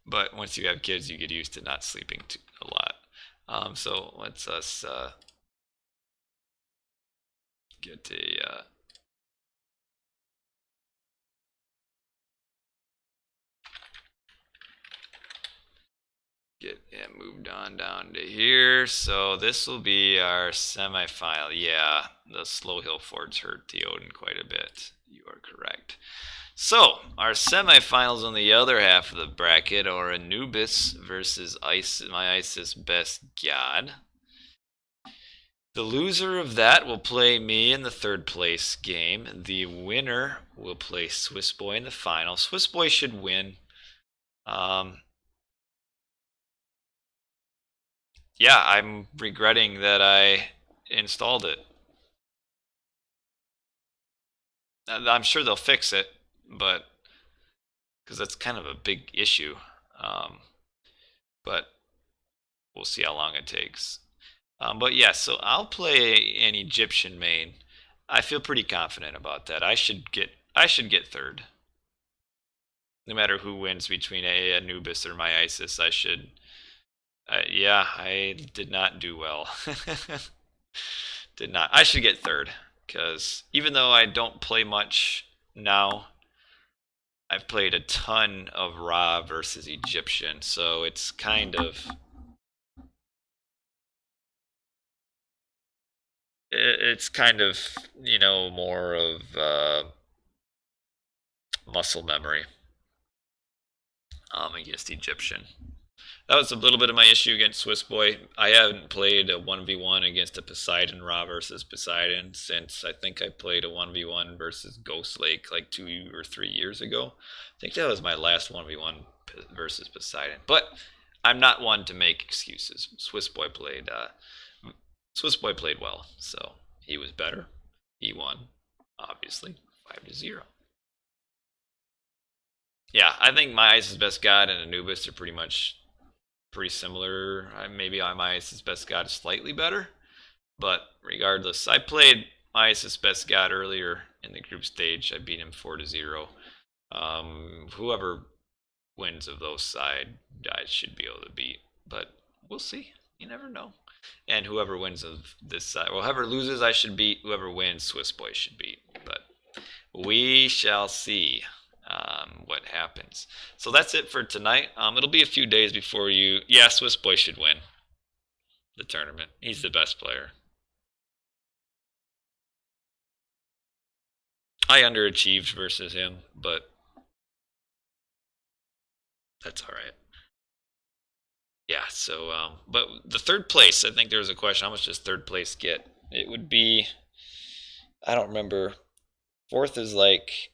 But once you have kids, you get used to not sleeping a lot. So let's us get a moved on down to here. So this will be our semifinal. Yeah, the slow hill forts hurt the Odin quite a bit. You are correct. So our semifinals on the other half of the bracket are Anubis versus MyIsisBestGod. The loser of that will play me in the third place game. The winner will play Swiss Boy in the final. Swiss Boy should win. Yeah, I'm regretting that I installed it. I'm sure they'll fix it, but because that's kind of a big issue. But we'll see how long it takes. But yeah, so I'll play an Egyptian main. I feel pretty confident about that. I should get third. No matter who wins between Anubis or MyIsis, I should. Yeah, I did not do well. Did not. I should get third because even though I don't play much now, I've played a ton of Ra versus Egyptian, so it's kind of more of muscle memory against Egyptian. That was a little bit of my issue against Swiss Boy. I haven't played a 1v1 against a Poseidon Ra versus Poseidon since I think I played a 1v1 versus Ghost Lake like 2 or 3 years ago. I think that was my last 1v1 versus Poseidon. But I'm not one to make excuses. Swiss Boy played well, so he was better. He won, obviously, 5-0. Yeah, I think MyIsisBestGod and Anubis are pretty similar. Maybe MyIsisBestGod is slightly better, but regardless, I played MyIsisBestGod earlier in the group stage. I beat him 4-0. Whoever wins of those side, I should be able to beat, but we'll see. You never know. And whoever wins of this side, well, whoever loses, I should beat. Whoever wins, Swiss Boy should beat. But we shall see what happens. So that's it for tonight. It'll be a few days before you. Yeah, Swiss Boy should win the tournament. He's the best player. I underachieved versus him, but that's all right. Yeah. So, but the third place. I think there was a question. How much does third place get? It would be. I don't remember. Fourth is like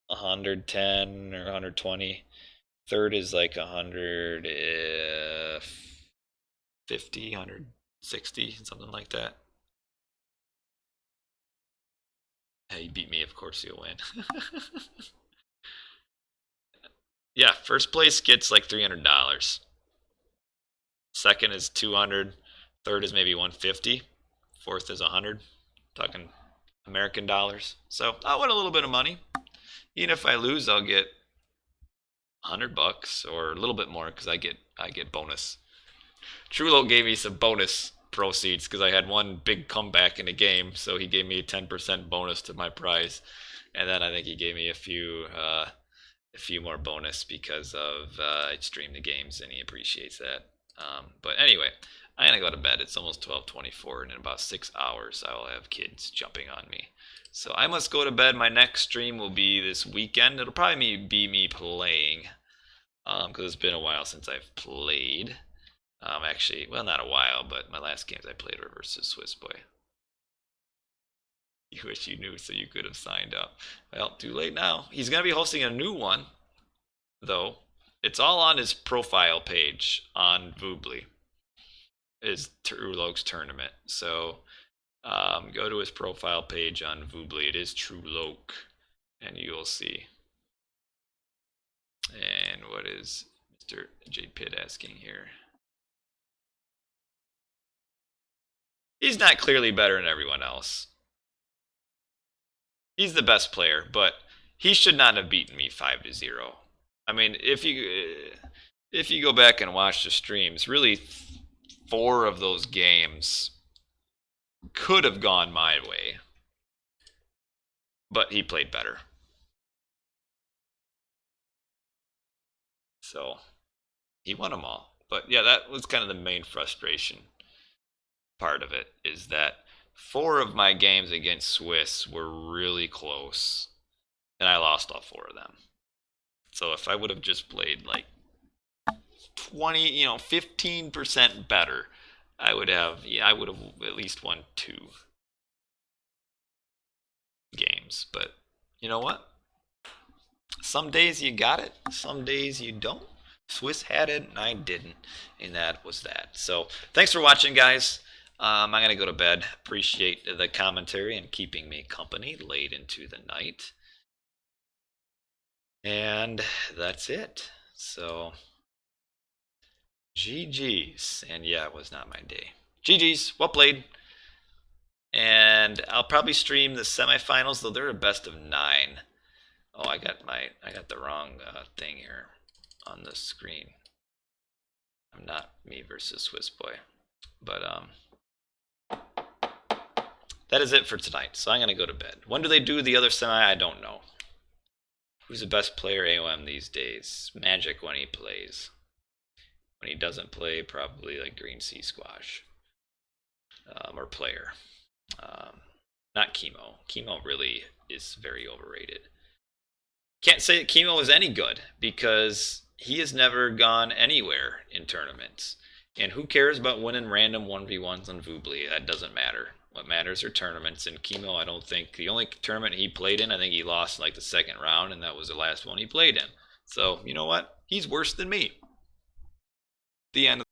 110 or 120. Third is like 150, 160, something like that. Hey, you beat me, of course you'll win. Yeah, first place gets like $300. Second is 200. Third is maybe 150. Fourth is 100. Talking American dollars. So I win a little bit of money. Even if I lose, I'll get $100 or a little bit more because I get bonus. Trueloque gave me some bonus proceeds because I had one big comeback in a game, so he gave me a 10% bonus to my prize, and then I think he gave me a few more bonus because of I stream the games and he appreciates that. But anyway, I'm gonna go to bed. It's almost 12:24, and in about 6 hours I will have kids jumping on me. So I must go to bed. My next stream will be this weekend. It'll probably be me playing, because it's been a while since I've played. Actually, well, not a while, but my last games I played were versus Swiss Boy. You wish you knew so you could have signed up. Well, too late now. He's going to be hosting a new one, though. It's all on his profile page on Voobly, his Trueloque's tournament. So go to his profile page on Voobly. It is Trueloque, and you'll see. And what is Mr. J. Pitt asking here? He's not clearly better than everyone else. He's the best player, but he should not have beaten me 5-0. I mean, if you go back and watch the streams, really 4 of those games could have gone my way, but he played better. So he won them all. But yeah, that was kind of the main frustration part of it, is that 4 of my games against Swiss were really close, and I lost all 4 of them. So if I would have just played like 20, 15% better, I would have at least won 2 games. But you know what? Some days you got it, some days you don't. Swiss had it, and I didn't, and that was that. So thanks for watching, guys. I'm going to go to bed. Appreciate the commentary and keeping me company late into the night. And that's it. So, GG's. And yeah, it was not my day. GG's. Well played. And I'll probably stream the semifinals, though they're a best of 9. Oh, I got the wrong thing here on the screen. I'm not me versus Swiss Boy. But that is it for tonight. So I'm gonna go to bed. When do they do the other semi? I don't know. Who's the best player AOM these days? Magic when he plays. When he doesn't play, probably like Green Sea Squash. Or player. Not Chemo. Chemo really is very overrated. Can't say that Chemo is any good because he has never gone anywhere in tournaments. And who cares about winning random 1v1s on Voobly? That doesn't matter. What matters are tournaments. And Chemo, I don't think, the only tournament he played in, I think he lost like the 2nd round, and that was the last one he played in. So, you know what? He's worse than me. The end.